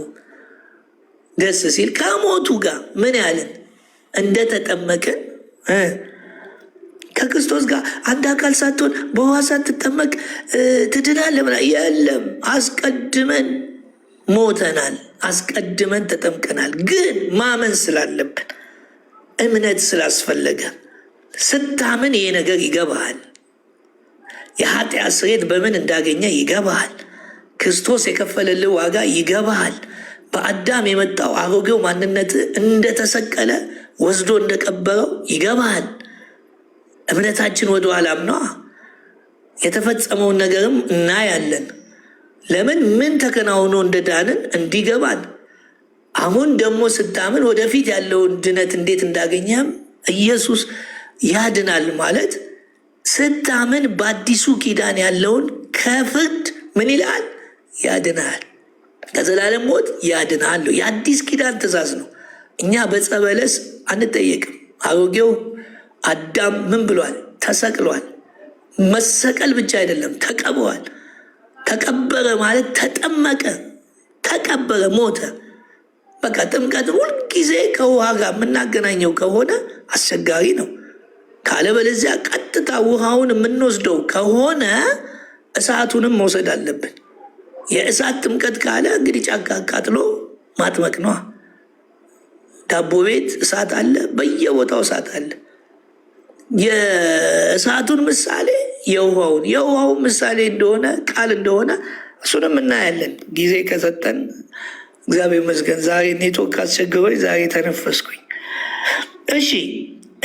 ደስ ሲል ከሞቱ ጋር ምን ያለን? እንደተጠመቅን ከክርስቶስ ጋር አንድ አካል ሳትሆን በውሃ ሳትጠመቅ ትድናለህ? የለም፣ አስቀድመን ሞተናል፣ አስቀድመን ተጠምቀናል። ግን ማመን ስላለብን እምነት ስላስፈለገ ስታምን ይሄ ነገር ይገባሃል። የኃጢአት ስርየት በምን እንዳገኘ ይገባሃል። ክርስቶስ የከፈለልህ ዋጋ ይገባሃል። በአዳም የመጣው አሮጌው ማንነት እንደተሰቀለ ወስዶ እንደቀበረው ይገባሃል። እምነታችን ወደ ኋላም ነዋ። የተፈጸመውን ነገርም እናያለን። ለምን ምን ተከናውኖ እንደዳንን እንዲገባን። አሁን ደግሞ ስታምን ወደፊት ያለውን ድነት እንዴት እንዳገኘም ኢየሱስ ያድናል ማለት ስታምን በአዲሱ ኪዳን ያለውን ከፍርድ ምን ይላል? ያድናል። ከዘላለም ሞት ያድናል። የአዲስ ኪዳን ትእዛዝ ነው። እኛ በጸበለስ አንጠየቅም። አሮጌው አዳም ምን ብሏል? ተሰቅሏል። መሰቀል ብቻ አይደለም፣ ተቀብሯል። ተቀበረ ማለት ተጠመቀ፣ ተቀበረ፣ ሞተ። በቃ ጥምቀት ሁልጊዜ ከውሃ ጋር የምናገናኘው ከሆነ አስቸጋሪ ነው። ካለበለዚያ ቀጥታ ውሃውን የምንወስደው ከሆነ እሳቱንም መውሰድ አለብን። የእሳት ጥምቀት ካለ እንግዲህ ጫካ አቃጥሎ ማጥመቅ ነዋ። ዳቦ ቤት እሳት አለ፣ በየቦታው እሳት አለ። የእሳቱን ምሳሌ የውሃውን ምሳሌ እንደሆነ ቃል እንደሆነ እሱንም እናያለን ጊዜ ከሰጠን። እግዚአብሔር ይመስገን ዛሬ ኔትወርክ አስቸግሮኝ ዛሬ ተነፈስኩኝ። እሺ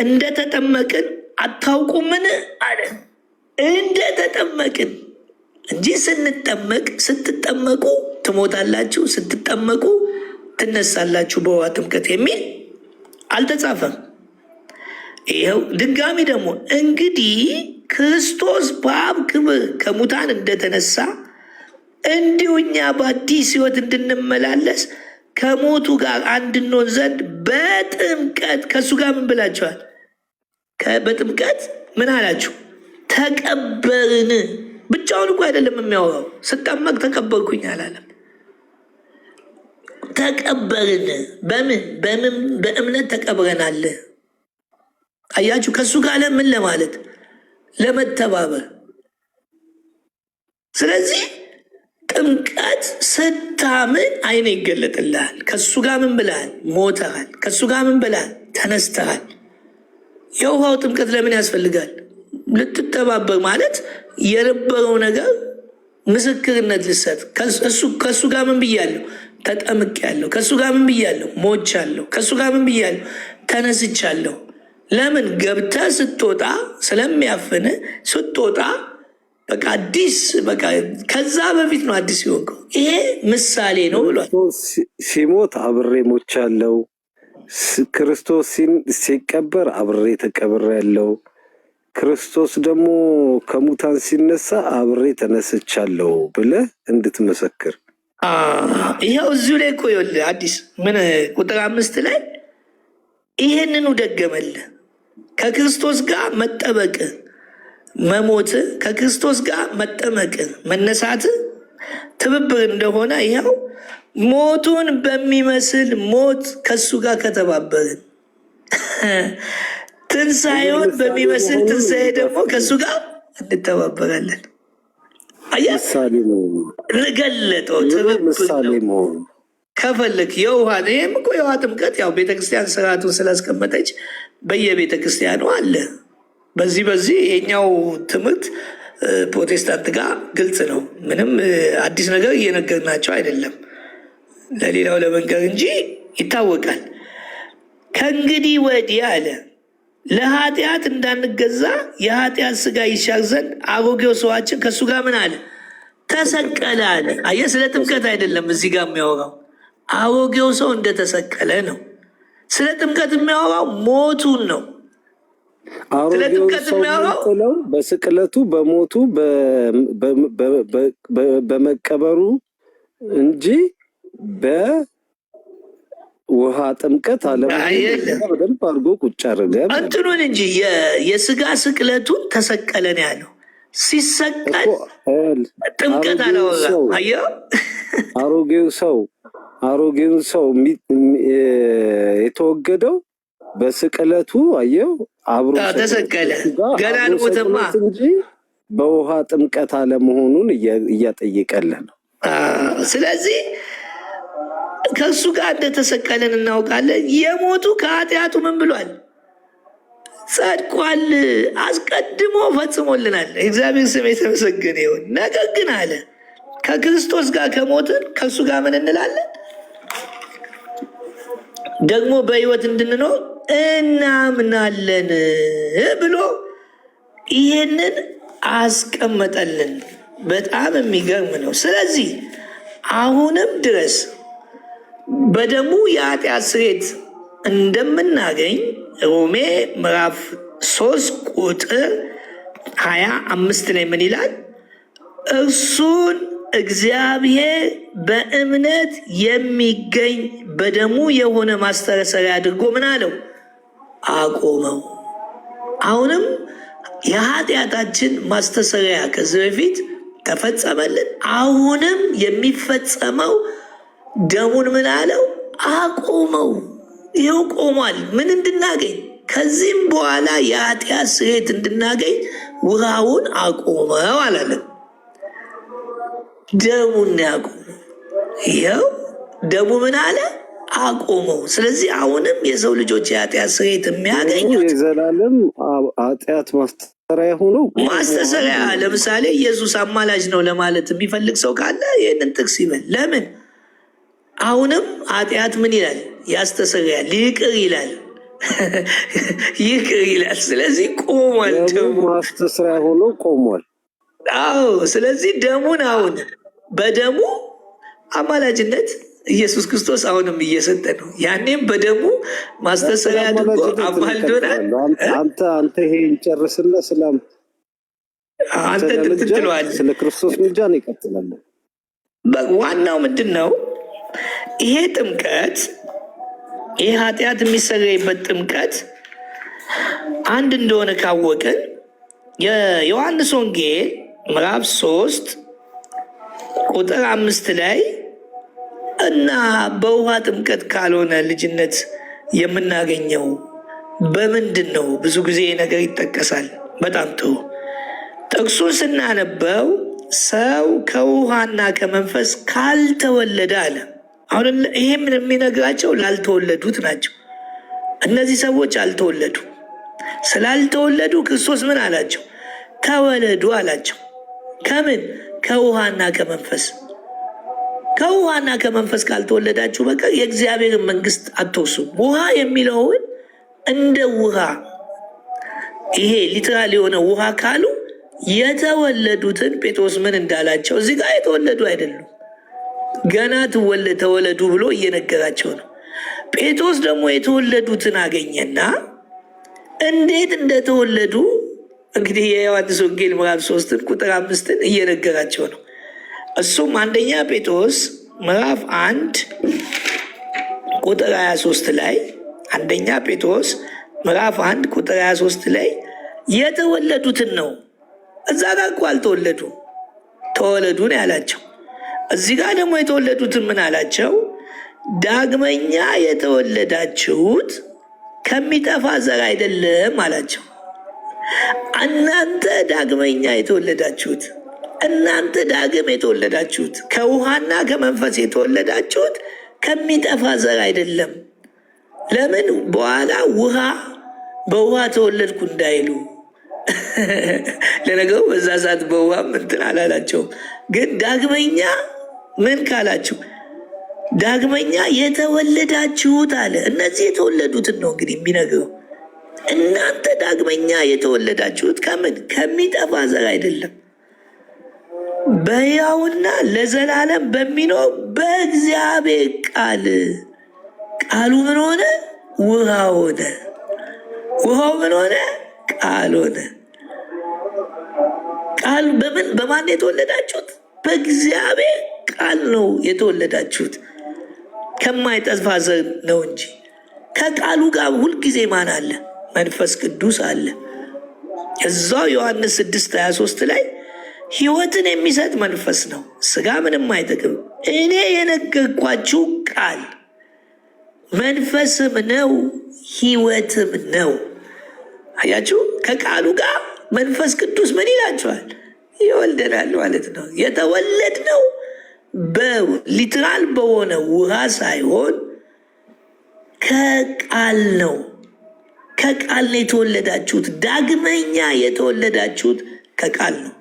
እንደተጠመቅን አታውቁምን አለ። እንደተጠመቅን እንጂ ስትጠመቁ ትሞታላችሁ፣ ስትጠመቁ ትነሳላችሁ በውሃ ጥምቀት የሚል አልተጻፈም። ይኸው ድጋሚ ደግሞ እንግዲህ ክርስቶስ በአብ ክብር ከሙታን እንደተነሳ እንዲሁ እኛ በአዲስ ሕይወት እንድንመላለስ ከሞቱ ጋር አንድ እንሆን ዘንድ በጥምቀት ከእሱ ጋር ምን ብላችኋል? በጥምቀት ምን አላችሁ? ተቀበርን። ብቻውን እኮ አይደለም የሚያወራው። ስጠመቅ ተቀበርኩኝ አላለም። ተቀበርን። በምን በእምነት ተቀብረናል። አያችሁ፣ ከእሱ ጋር ለምን ለማለት ለመተባበር። ስለዚህ ጥምቀት ስታምን አይነ ይገለጥልሃል። ከእሱ ጋር ምን ብለሃል? ሞተሃል። ከእሱ ጋር ምን ብለሃል? ተነስተሃል። የውሃው ጥምቀት ለምን ያስፈልጋል? ልትተባበር ማለት የነበረው ነገር ምስክርነት ልሰጥ። ከእሱ ጋር ምን ብያለሁ? ተጠምቄያለሁ። ከእሱ ጋር ምን ብያለሁ? ሞቻለሁ። ከእሱ ጋር ምን ብያለሁ? ተነስቻለሁ። ለምን ገብተህ ስትወጣ ስለሚያፍን ስትወጣ በቃ አዲስ በቃ ከዛ በፊት ነው አዲስ ይሆንከው። ይሄ ምሳሌ ነው ብሏል። ሲሞት አብሬ ሞቻለሁ፣ ክርስቶስ ሲቀበር አብሬ ተቀብሬያለሁ፣ ክርስቶስ ደግሞ ከሙታን ሲነሳ አብሬ ተነስቻለሁ ብለህ እንድትመሰክር። ይኸው እዚሁ ላይ እኮ ይኸውልህ አዲስ ምን ቁጥር 5 ላይ ይሄንኑ ደገመልህ። ከክርስቶስ ጋር መጠበቅ መሞት፣ ከክርስቶስ ጋር መጠመቅ መነሳት ትብብር እንደሆነ ይኸው ሞቱን በሚመስል ሞት ከሱ ጋር ከተባበርን፣ ትንሣኤውን በሚመስል ትንሣኤ ደግሞ ከሱ ጋር እንተባበራለን። ምሳሌ ገለጠው። ትብብር ከፈለክ የውሃ ይህም እኮ የውሃ ጥምቀት ያው ቤተክርስቲያን ስርዓቱን ስላስቀመጠች በየቤተክርስቲያኑ አለ። በዚህ የኛው ትምህርት ፕሮቴስታንት ጋር ግልጽ ነው። ምንም አዲስ ነገር እየነገርናቸው አይደለም፣ ለሌላው ለመንገር እንጂ ይታወቃል። ከእንግዲህ ወዲህ አለ ለኃጢአት እንዳንገዛ የኃጢአት ስጋ ይሻር ዘንድ አሮጌው ሰዋችን ከእሱ ጋር ምን አለ? ተሰቀለ አለ። አየህ፣ ስለ ጥምቀት አይደለም እዚህ ጋር የሚያወራው፣ አሮጌው ሰው እንደተሰቀለ ነው። ስለ ጥምቀት የሚያወራው ሞቱን ነው። አሮጌው ሰው የሚጥለው በስቅለቱ በሞቱ በመቀበሩ እንጂ በውሃ ጥምቀት አለ። በደንብ አድርጎ ቁጭ አድርገ እንትኑን እንጂ የስጋ ስቅለቱን ተሰቀለ ነው ያለው። ሲሰቀል ጥምቀት አላወራም። አየኸው፣ አሮጌውን ሰው የተወገደው በስቅለቱ አየው። አብሮ ተሰቀለ። ገና አብሮ አልሞተማ። ሰቅሎት እንጂ በውሃ ጥምቀት አለመሆኑን እያጠየቀልን ነው። ስለዚህ ከእሱ ጋር እንደተሰቀለን እናውቃለን። የሞቱ ከኃጢአቱ ምን ብሏል? ጸድቋል። አስቀድሞ ፈጽሞልናል። እግዚአብሔር ስም የተመሰገነ ይሁን። ነገር ግን አለ ከክርስቶስ ጋር ከሞትን ከእሱ ጋር ምን እንላለን? ደግሞ በሕይወት እንድንኖር እናምናለን ብሎ ይሄንን አስቀመጠልን። በጣም የሚገርም ነው። ስለዚህ አሁንም ድረስ በደሙ የኃጢአት ስርየት እንደምናገኝ ሮሜ ምዕራፍ 3 ቁጥር 25 ላይ ምን ይላል? እርሱን እግዚአብሔር በእምነት የሚገኝ በደሙ የሆነ ማስተሰሪያ አድርጎ ምን አለው? አቆመው። አሁንም የኃጢአታችን ማስተሰሪያ ከዚህ በፊት ተፈጸመልን። አሁንም የሚፈጸመው ደሙን ምን አለው? አቆመው። ይኸው ቆሟል። ምን እንድናገኝ? ከዚህም በኋላ የኃጢአት ስርየት እንድናገኝ ውሃውን አቆመው አላለም። ደሙን ያቆመው። ይኸው ደሙ ምን አለ? አቆመው። ስለዚህ አሁንም የሰው ልጆች የኃጢአት ስርየት የሚያገኙት የዘላለም ኃጢአት ማስተሰሪያ ሆነው ማስተሰሪያ። ለምሳሌ ኢየሱስ አማላጅ ነው ለማለት የሚፈልግ ሰው ካለ ይህንን ጥቅስ ይበል። ለምን? አሁንም ኃጢአት ምን ይላል? ያስተሰርያል፣ ይቅር ይላል፣ ይቅር ይላል። ስለዚህ ቆሟል። ደሙ ማስተሰሪያ ሆኖ ቆሟል። አዎ። ስለዚህ ደሙን አሁን በደሙ አማላጅነት ኢየሱስ ክርስቶስ አሁንም እየሰጠ ነው። ያኔም በደሙ ማስተሰሪያ አድርጎ አማልዶናል። አንተ ይሄን ጨርስና ስላም አንተ ትትለዋለህ። ስለ ክርስቶስ ምልጃ ነው ይቀጥላለን። ዋናው ምንድን ነው? ይሄ ጥምቀት፣ ይህ ኃጢአት የሚሰረይበት ጥምቀት አንድ እንደሆነ ካወቅን የዮሐንስ ወንጌል ምዕራፍ 3 ቁጥር 5 ላይ እና በውሃ ጥምቀት ካልሆነ ልጅነት የምናገኘው በምንድን ነው? ብዙ ጊዜ ነገር ይጠቀሳል። በጣም ጥሩ። ጥቅሱን ስናነበው ሰው ከውሃና ከመንፈስ ካልተወለደ አለ። አሁን ይሄ ምን የሚነግራቸው ላልተወለዱት ናቸው። እነዚህ ሰዎች አልተወለዱ። ስላልተወለዱ ክርስቶስ ምን አላቸው? ተወለዱ አላቸው። ከምን? ከውሃና ከመንፈስ። ከውሃና ከመንፈስ ካልተወለዳችሁ በቀር የእግዚአብሔርን መንግስት አትወርሱም። ውሃ የሚለውን እንደ ውሃ ይሄ ሊትራል የሆነ ውሃ ካሉ የተወለዱትን ጴጥሮስ ምን እንዳላቸው እዚህ ጋር የተወለዱ አይደሉም፣ ገና ተወለዱ ብሎ እየነገራቸው ነው። ጴጥሮስ ደግሞ የተወለዱትን አገኘና እንዴት እንደተወለዱ እንግዲህ የዮሐንስ ወንጌል ምዕራፍ 3 ቁጥር 5 እየነገራቸው ነው። እሱም አንደኛ ጴጥሮስ ምዕራፍ 1 ቁጥር 23 ላይ አንደኛ ጴጥሮስ ምዕራፍ 1 ቁጥር 23 ላይ የተወለዱትን ነው። እዛ ጋር እኮ አልተወለዱ፣ ተወለዱ ነው ያላቸው። እዚህ ጋር ደግሞ የተወለዱትን ምን አላቸው? ዳግመኛ የተወለዳችሁት ከሚጠፋ ዘር አይደለም አላቸው። እናንተ ዳግመኛ የተወለዳችሁት፣ እናንተ ዳግም የተወለዳችሁት ከውሃና ከመንፈስ የተወለዳችሁት ከሚጠፋ ዘር አይደለም። ለምን? በኋላ በውሃ ተወለድኩ እንዳይሉ። ለነገሩ በዛ ሰዓት በውሃ እንትን አላላቸውም። ግን ዳግመኛ ምን ካላችሁ ዳግመኛ የተወለዳችሁት አለ። እነዚህ የተወለዱትን ነው እንግዲህ የሚነግረው። እናንተ ዳግመኛ የተወለዳችሁት ከምን? ከሚጠፋ ዘር አይደለም፣ በሕያውና ለዘላለም በሚኖር በእግዚአብሔር ቃል። ቃሉ ምን ሆነ? ውሃ ሆነ። ውሃው ምን ሆነ? ቃል ሆነ። ቃል በማን የተወለዳችሁት? በእግዚአብሔር ቃል ነው የተወለዳችሁት። ከማይጠፋ ዘር ነው እንጂ። ከቃሉ ጋር ሁልጊዜ ማን አለ? መንፈስ ቅዱስ አለ። እዛው ዮሐንስ 6:23 ላይ ሕይወትን የሚሰጥ መንፈስ ነው፣ ስጋ ምንም አይጠቅም። እኔ የነገርኳችሁ ቃል መንፈስም ነው ሕይወትም ነው አያችሁ፣ ከቃሉ ጋር መንፈስ ቅዱስ ምን ይላቸዋል? ይወልደናል ማለት ነው። የተወለድነው በሊትራል በሆነ ውሃ ሳይሆን ከቃል ነው። ከቃል ነው የተወለዳችሁት። ዳግመኛ የተወለዳችሁት ከቃል ነው።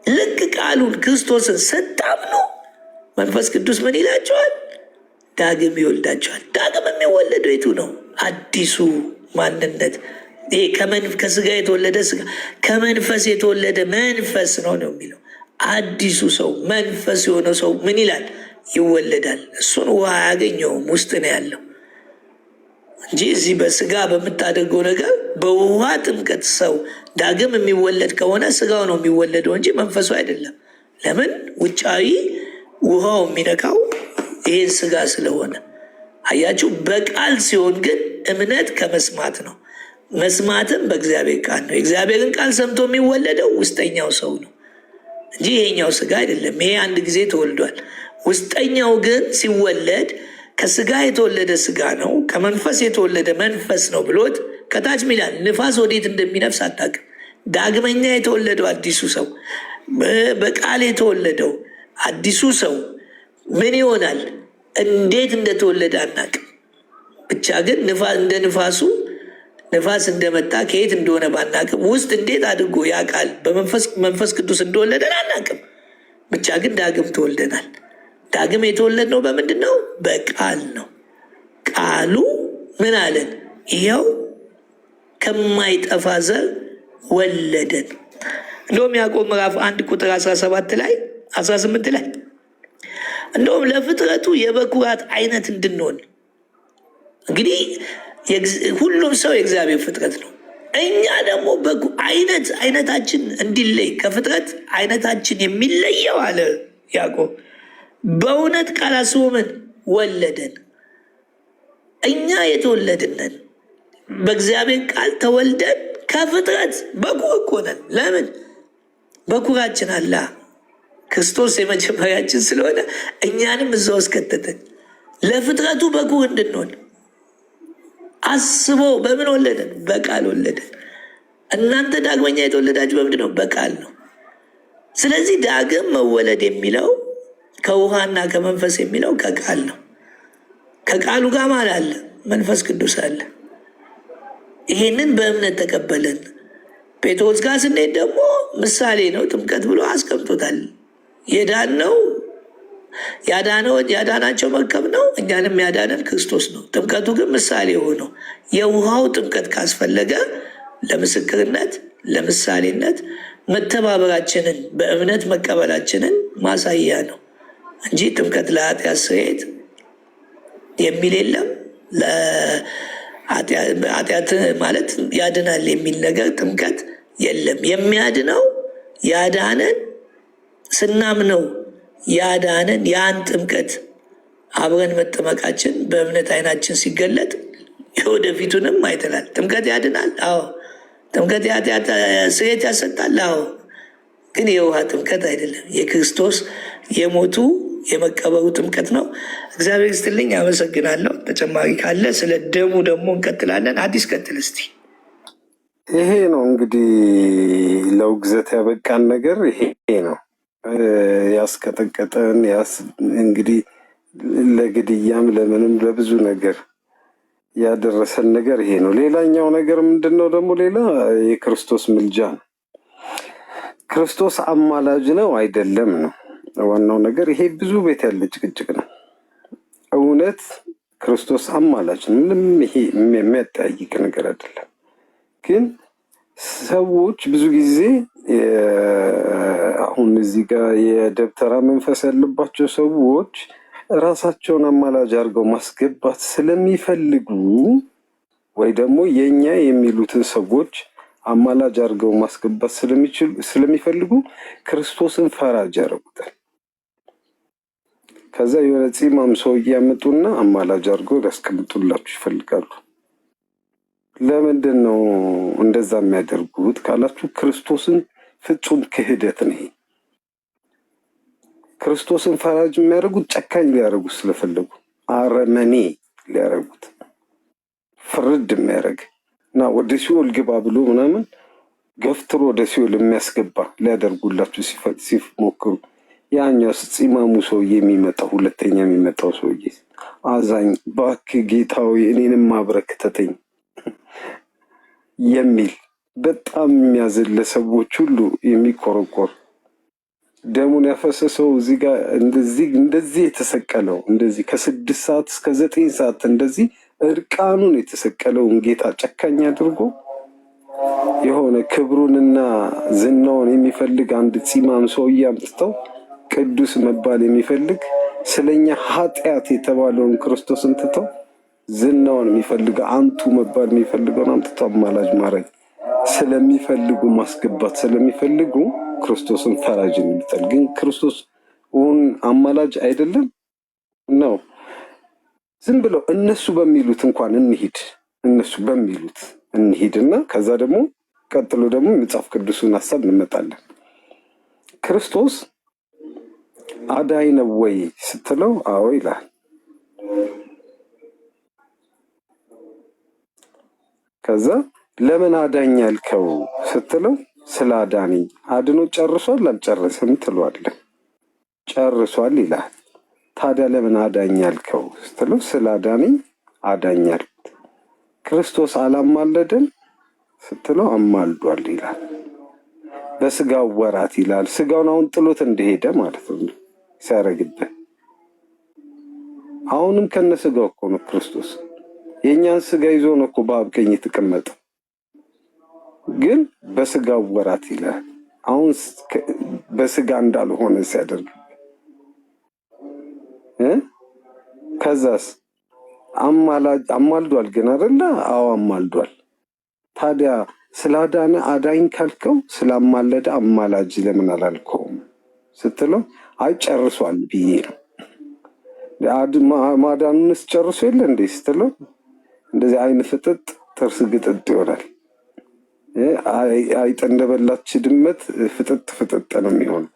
ልክ ቃሉን ክርስቶስን ስታምኑ መንፈስ ቅዱስ ምን ይላቸዋል? ዳግም ይወልዳቸዋል። ዳግም የሚወለደው የቱ ነው? አዲሱ ማንነት። ይሄ ከስጋ የተወለደ ስጋ፣ ከመንፈስ የተወለደ መንፈስ ነው የሚለው። አዲሱ ሰው መንፈስ የሆነው ሰው ምን ይላል? ይወለዳል። እሱን ውሃ አያገኘውም፣ ውስጥ ነው ያለው እንጂ እዚህ በስጋ በምታደርገው ነገር በውሃ ጥምቀት ሰው ዳግም የሚወለድ ከሆነ ስጋው ነው የሚወለደው እንጂ መንፈሱ አይደለም። ለምን? ውጫዊ ውሃው የሚነካው ይህን ስጋ ስለሆነ። አያችሁ። በቃል ሲሆን ግን እምነት ከመስማት ነው፣ መስማትም በእግዚአብሔር ቃል ነው። የእግዚአብሔርን ቃል ሰምቶ የሚወለደው ውስጠኛው ሰው ነው እንጂ ይሄኛው ስጋ አይደለም። ይሄ አንድ ጊዜ ተወልዷል። ውስጠኛው ግን ሲወለድ ከስጋ የተወለደ ስጋ ነው፣ ከመንፈስ የተወለደ መንፈስ ነው ብሎት ከታች ሚላል ንፋስ ወዴት እንደሚነፍስ አታውቅም። ዳግመኛ የተወለደው አዲሱ ሰው፣ በቃል የተወለደው አዲሱ ሰው ምን ይሆናል? እንዴት እንደተወለደ አናውቅም። ብቻ ግን እንደ ንፋሱ ንፋስ እንደመጣ ከየት እንደሆነ ባናቅም ውስጥ እንዴት አድርጎ ያውቃል በመንፈስ ቅዱስ እንደወለደን አናቅም። ብቻ ግን ዳግም ተወልደናል። ዳግም የተወለድነው በምንድን ነው? በቃል ነው። ቃሉ ምን አለን? ይኸው ከማይጠፋ ዘር ወለደን። እንደውም ያዕቆብ ምዕራፍ 1 ቁጥር 17 ላይ 18 ላይ እንደውም ለፍጥረቱ የበኩራት አይነት እንድንሆን። እንግዲህ ሁሉም ሰው የእግዚአብሔር ፍጥረት ነው። እኛ ደግሞ አይነታችን እንዲለይ ከፍጥረት አይነታችን የሚለየው አለ ያዕቆብ በእውነት ቃል አስቦ ምን ወለደን። እኛ የተወለድነን በእግዚአብሔር ቃል ተወልደን ከፍጥረት በኩር እኮ ነን። ለምን? በኩራችን አላ ክርስቶስ የመጀመሪያችን ስለሆነ እኛንም እዛ ውስጥ ከተተን ለፍጥረቱ በኩር እንድንሆን አስቦ በምን ወለደን? በቃል ወለደን። እናንተ ዳግመኛ የተወለዳችሁ በምንድን ነው? በቃል ነው። ስለዚህ ዳግም መወለድ የሚለው ከውሃና ከመንፈስ የሚለው ከቃል ነው። ከቃሉ ጋር ማን አለ? መንፈስ ቅዱስ አለ። ይሄንን በእምነት ተቀበለን። ጴጥሮስ ጋር ስንሄድ ደግሞ ምሳሌ ነው ጥምቀት ብሎ አስቀምጦታል። ያዳናቸው መርከብ ነው፣ እኛንም ያዳነን ክርስቶስ ነው። ጥምቀቱ ግን ምሳሌ ሆነው የውሃው ጥምቀት ካስፈለገ ለምስክርነት ለምሳሌነት መተባበራችንን በእምነት መቀበላችንን ማሳያ ነው እንጂ ጥምቀት ለኃጢአት ስርየት የሚል የለም። ኃጢአት ማለት ያድናል የሚል ነገር ጥምቀት የለም። የሚያድነው ያዳነን ስናምነው ያዳነን ያን ጥምቀት አብረን መጠመቃችን በእምነት አይናችን ሲገለጥ የወደፊቱንም አይተናል። ጥምቀት ያድናል። አዎ። ጥምቀት የኃጢአት ስርየት ያሰጣል። አዎ። ግን የውሃ ጥምቀት አይደለም። የክርስቶስ የሞቱ የመቀበሩ ጥምቀት ነው። እግዚአብሔር ይስጥልኝ። አመሰግናለሁ። ተጨማሪ ካለ ስለ ደሙ ደግሞ እንቀጥላለን። አዲስ ቀጥል እስቲ። ይሄ ነው እንግዲህ ለውግዘት ያበቃን ነገር ይሄ ነው። ያስቀጠቀጠን እንግዲህ ለግድያም ለምንም ለብዙ ነገር ያደረሰን ነገር ይሄ ነው። ሌላኛው ነገር ምንድን ነው ደግሞ? ሌላ የክርስቶስ ምልጃ ነው። ክርስቶስ አማላጅ ነው አይደለም ነው ዋናው ነገር። ይሄ ብዙ ቤት ያለ ጭቅጭቅ ነው። እውነት ክርስቶስ አማላጅ ነው፣ ምንም ይሄ የሚያጠያይቅ ነገር አይደለም። ግን ሰዎች ብዙ ጊዜ አሁን እዚህ ጋር የደብተራ መንፈስ ያለባቸው ሰዎች ራሳቸውን አማላጅ አድርገው ማስገባት ስለሚፈልጉ ወይ ደግሞ የኛ የሚሉትን ሰዎች አማላጅ አድርገው ማስገባት ስለሚፈልጉ ክርስቶስን ፈራጅ ያደርጉታል። ከዛ የሆነ ፂማም ሰውዬ ያመጡና አማላጅ አድርገው ሊያስቀምጡላችሁ ይፈልጋሉ። ለምንድን ነው እንደዛ የሚያደርጉት ካላችሁ፣ ክርስቶስን ፍጹም ክህደት ነው። ክርስቶስን ፈራጅ የሚያደርጉት ጨካኝ ሊያደርጉት ስለፈለጉ፣ አረመኔ ሊያደርጉት፣ ፍርድ የሚያደርግ እና ወደ ሲኦል ግባ ብሎ ምናምን ገፍትሮ ወደ ሲኦል የሚያስገባ ሊያደርጉላችሁ ሲሞክሩ ያኛው ፂማሙ ሰውዬ የሚመጣው ሁለተኛ የሚመጣው ሰውዬ አዛኝ እባክህ ጌታዊ እኔንም ማብረክተተኝ የሚል በጣም የሚያዝን ለሰዎች ሁሉ የሚቆረቆር ደሙን ያፈሰሰው እዚህ ጋር እንደዚህ የተሰቀለው እንደዚህ ከ6 ሰዓት እስከ 9 ሰዓት እንደዚህ እርቃኑን የተሰቀለውን ጌታ ጨካኝ አድርጎ የሆነ ክብሩንና ዝናውን የሚፈልግ አንድ ፂማም ሰውዬ አምጥተው ቅዱስ መባል የሚፈልግ ስለኛ ኃጢአት የተባለውን ክርስቶስን ትተው ዝናውን የሚፈልግ አንቱ መባል የሚፈልገውን አምጥተው አማላጅ ማድረግ ስለሚፈልጉ ማስገባት ስለሚፈልጉ ክርስቶስን ፈራጅን ይሉታል። ግን ክርስቶስ አማላጅ አይደለም ነው። ዝም ብለው እነሱ በሚሉት እንኳን እነሱ በሚሉት እንሂድና ከዛ ደግሞ ቀጥሎ ደግሞ መጽሐፍ ቅዱስን ሀሳብ እንመጣለን። ክርስቶስ አዳኝ ነው ወይ ስትለው አዎ ይላል። ከዛ ለምን አዳኝ ያልከው ስትለው ስለ አዳነኝ። አድኖ ጨርሷል አልጨረሰም ትለዋለህ። ጨርሷል ይላል። ታዲያ ለምን አዳኝ ያልከው ስትለው ስለ አዳነኝ አዳኛል። ክርስቶስ አላማለደን ስትለው አማልዷል ይላል። በስጋው ወራት ይላል። ስጋውን አሁን ጥሎት እንደሄደ ማለት ነው ሲያረግብህ። አሁንም ከነ ስጋው እኮ ነው ክርስቶስ የእኛን ስጋ ይዞ ነው እኮ በአብ ቀኝ የተቀመጠ። ግን በስጋው ወራት ይላል። አሁን በስጋ እንዳልሆነ ሲያደርግ ከዛስ አማልዷል። ግን አይደለ? አዎ አማልዷል። ታዲያ ስላዳነ አዳኝ ካልከው ስላማለደ አማላጅ ለምን አላልከውም ስትለው አይ ጨርሷል ብዬ ነው። ማዳኑንስ ጨርሶ የለ እንዴ ስትለው እንደዚህ አይን ፍጥጥ ጥርስ ግጥጥ ይሆናል። አይጥ እንደበላች ድመት ፍጥጥ ፍጥጥ ነው የሚሆነው።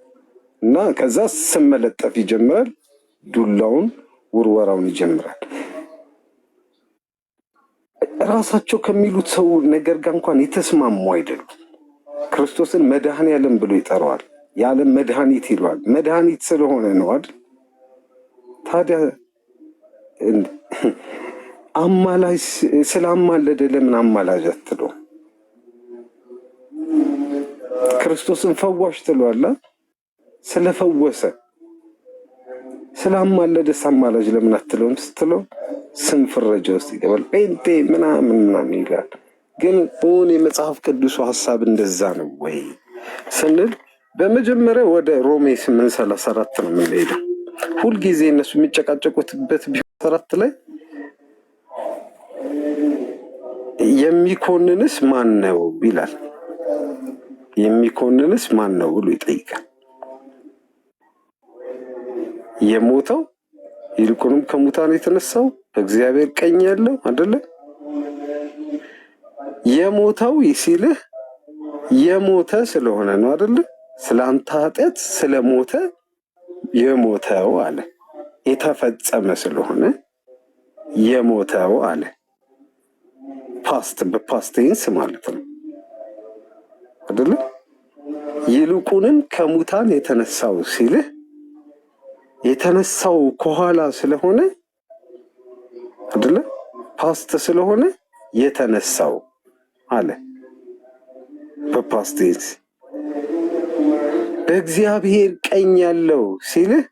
እና ከዛ ስም መለጠፍ ይጀምራል። ዱላውን ውርወራውን ይጀምራል። ራሳቸው ከሚሉት ሰው ነገር ጋር እንኳን የተስማሙ አይደሉም። ክርስቶስን መድኃኔዓለም ብሎ ይጠራዋል። የዓለም መድኃኒት ይለዋል። መድኃኒት ስለሆነ ነው አይደል? ታዲያ አማላጅ ስላማለደ ለምን አማላጅ አትለው? ክርስቶስን ፈዋሽ ትለዋላ። ስለፈወሰ ስላማለደስ አማላጅ ለምን አትለውም ስትለው ስም ፍረጃ ውስጥ ይገባል። ጴንጤ ምናምን ይላል። ግን እውን የመጽሐፍ ቅዱሱ ሀሳብ እንደዛ ነው ወይ ስንል በመጀመሪያ ወደ ሮሜ 8:34 ነው የምንሄደው። ሁልጊዜ እነሱ የሚጨቃጨቁትበት ቢሆን ላይ የሚኮንንስ ማን ነው ይላል። የሚኮንንስ ማን ነው ብሎ ይጠይቃል። የሞተው ይልቁንም ከሙታን የተነሳው በእግዚአብሔር ቀኝ ያለው አይደለ? የሞተው ሲልህ የሞተ ስለሆነ ነው አይደለ? ስለ አንተ ኃጢአት ስለሞተ የሞተው አለ። የተፈጸመ ስለሆነ የሞተው አለ። በፓስት ቴንስ ማለት ነው አይደለ? ይልቁንም ከሙታን የተነሳው ሲልህ የተነሳው ከኋላ ስለሆነ አይደለ? ፓስት ስለሆነ የተነሳው አለ በፓስት ቴንስ። በእግዚአብሔር ቀኝ ያለው ሲልህ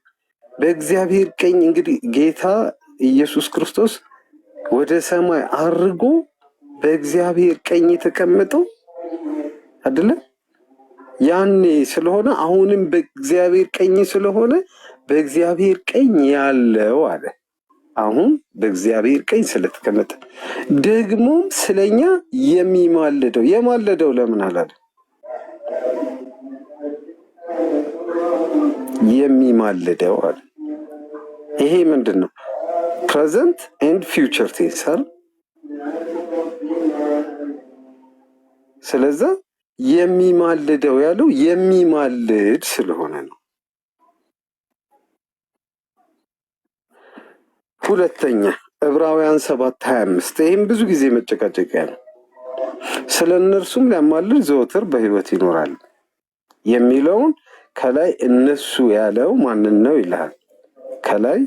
በእግዚአብሔር ቀኝ እንግዲህ ጌታ ኢየሱስ ክርስቶስ ወደ ሰማይ አርጎ በእግዚአብሔር ቀኝ የተቀመጠው አይደለ? ያኔ ስለሆነ አሁንም በእግዚአብሔር ቀኝ ስለሆነ በእግዚአብሔር ቀኝ ያለው አለ። አሁን በእግዚአብሔር ቀኝ ስለተቀመጠ ደግሞም ስለኛ የሚማልደው የማለደው ለምን አላለ? የሚማልደው አለ። ይሄ ምንድን ነው? ፕሬዘንት ኤንድ ፊውቸር ቴንስ አይደል? ስለዛ የሚማልደው ያለው የሚማልድ ስለሆነ ነው። ሁለተኛ ዕብራውያን 7:25 ይህም ብዙ ጊዜ መጨቃጨቂያ ነው። ስለ እነርሱም ሊያማልድ ዘወትር በሕይወት ይኖራል የሚለውን ከላይ እነሱ ያለው ማንን ነው ይልሃል። ከላይ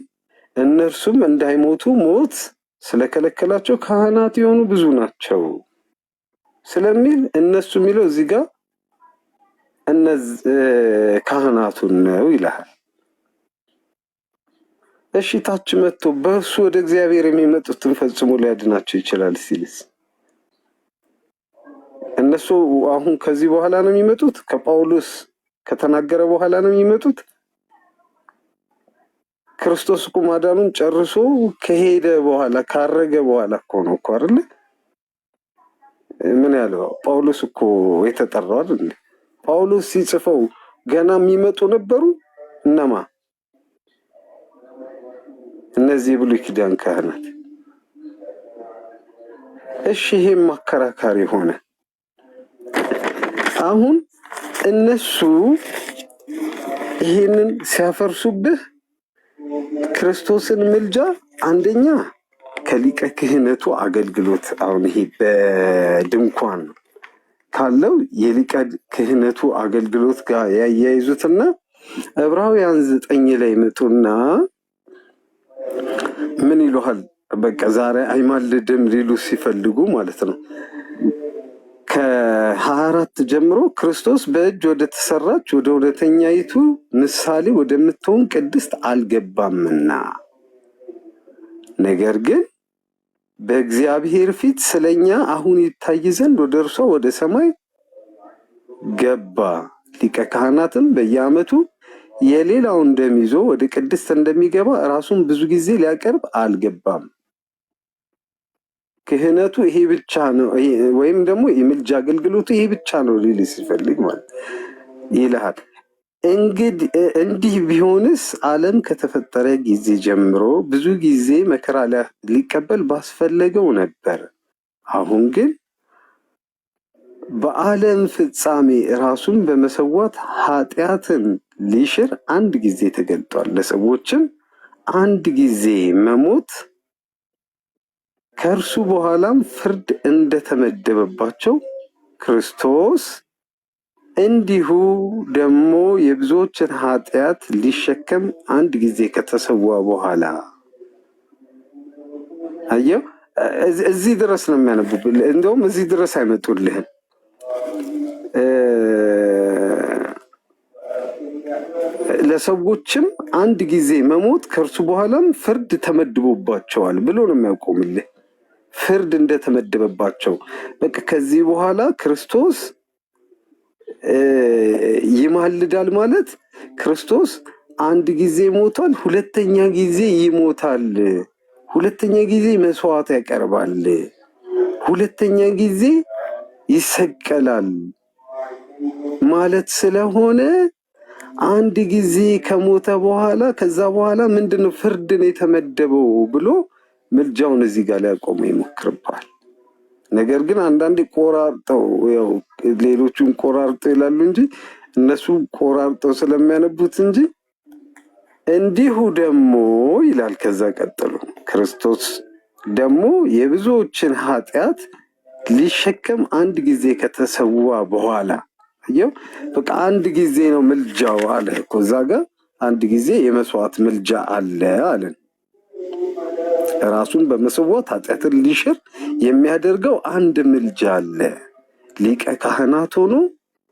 እነርሱም እንዳይሞቱ ሞት ስለከለከላቸው ካህናት የሆኑ ብዙ ናቸው ስለሚል እነሱ የሚለው እዚህ ጋር ካህናቱን ነው ይልሃል። እሺ ታች መጥቶ በእሱ ወደ እግዚአብሔር የሚመጡትን ፈጽሞ ሊያድናቸው ይችላል ሲልስ እነሱ አሁን ከዚህ በኋላ ነው የሚመጡት? ከጳውሎስ ከተናገረ በኋላ ነው የሚመጡት? ክርስቶስ እኮ ማዳኑን ጨርሶ ከሄደ በኋላ ካረገ በኋላ እኮ ነው እኮ አይደል? ምን ያለው ጳውሎስ እኮ የተጠራው አይደል? ጳውሎስ ሲጽፈው ገና የሚመጡ ነበሩ እነማ? እነዚህ የብሉይ ኪዳን ካህናት። እሺ ይሄም ማከራካሪ ሆነ። አሁን እነሱ ይሄንን ሲያፈርሱብህ ክርስቶስን ምልጃ አንደኛ ከሊቀ ክህነቱ አገልግሎት አሁን ይሄ በድንኳን ካለው የሊቀ ክህነቱ አገልግሎት ጋር ያያይዙትና ዕብራውያን 9 ላይ መጡና ምን ይሉሃል? በቃ ዛሬ አይማልድም ሊሉ ሲፈልጉ ማለት ነው። ከ24 ጀምሮ ክርስቶስ በእጅ ወደ ተሰራች ወደ እውነተኛይቱ ምሳሌ ወደምትሆን ቅድስት አልገባምና ነገር ግን በእግዚአብሔር ፊት ስለኛ አሁን ይታይ ዘንድ ወደ እርሷ ወደ ሰማይ ገባ። ሊቀ ካህናትም በየዓመቱ የሌላውን ደም ይዞ ወደ ቅድስት እንደሚገባ ራሱን ብዙ ጊዜ ሊያቀርብ አልገባም። ክህነቱ ይሄ ብቻ ነው ወይም ደግሞ የምልጃ አገልግሎቱ ይሄ ብቻ ነው ሊል ሲፈልግ ማለት ይልሃል። እንዲህ ቢሆንስ ዓለም ከተፈጠረ ጊዜ ጀምሮ ብዙ ጊዜ መከራ ሊቀበል ባስፈለገው ነበር። አሁን ግን በዓለም ፍጻሜ ራሱን በመሰዋት ኃጢአትን ሊሽር አንድ ጊዜ ተገልጧል። ለሰዎችም አንድ ጊዜ መሞት ከእርሱ በኋላም ፍርድ እንደተመደበባቸው ክርስቶስ እንዲሁ ደግሞ የብዙዎችን ኃጢአት ሊሸከም አንድ ጊዜ ከተሰዋ በኋላ አየው። እዚህ ድረስ ነው የሚያነቡብህ። እንደውም እዚህ ድረስ አይመጡልህም። ለሰዎችም አንድ ጊዜ መሞት ከእርሱ በኋላም ፍርድ ተመድቦባቸዋል ብሎ ነው የሚያቆምልህ። ፍርድ እንደተመደበባቸው በቃ ከዚህ በኋላ ክርስቶስ ይማልዳል ማለት ክርስቶስ አንድ ጊዜ ሞቷል፣ ሁለተኛ ጊዜ ይሞታል፣ ሁለተኛ ጊዜ መስዋዕት ያቀርባል፣ ሁለተኛ ጊዜ ይሰቀላል ማለት ስለሆነ አንድ ጊዜ ከሞተ በኋላ ከዛ በኋላ ምንድነው ፍርድን የተመደበው ብሎ ምልጃውን እዚህ ጋር ሊያቆሙ ይሞክርባል። ነገር ግን አንዳንዴ ቆራርጠው ያው ሌሎቹን ቆራርጠው ይላሉ እንጂ እነሱ ቆራርጠው ስለሚያነቡት እንጂ እንዲሁ ደግሞ ይላል። ከዛ ቀጥሎ ክርስቶስ ደግሞ የብዙዎችን ኃጢአት ሊሸከም አንድ ጊዜ ከተሰዋ በኋላ አየው። በቃ አንድ ጊዜ ነው ምልጃው አለ እኮ እዛ ጋር አንድ ጊዜ የመስዋዕት ምልጃ አለ አለን። ራሱን በመሰዋት ኃጢአትን ሊሽር የሚያደርገው አንድ ምልጃ አለ። ሊቀ ካህናት ሆኖ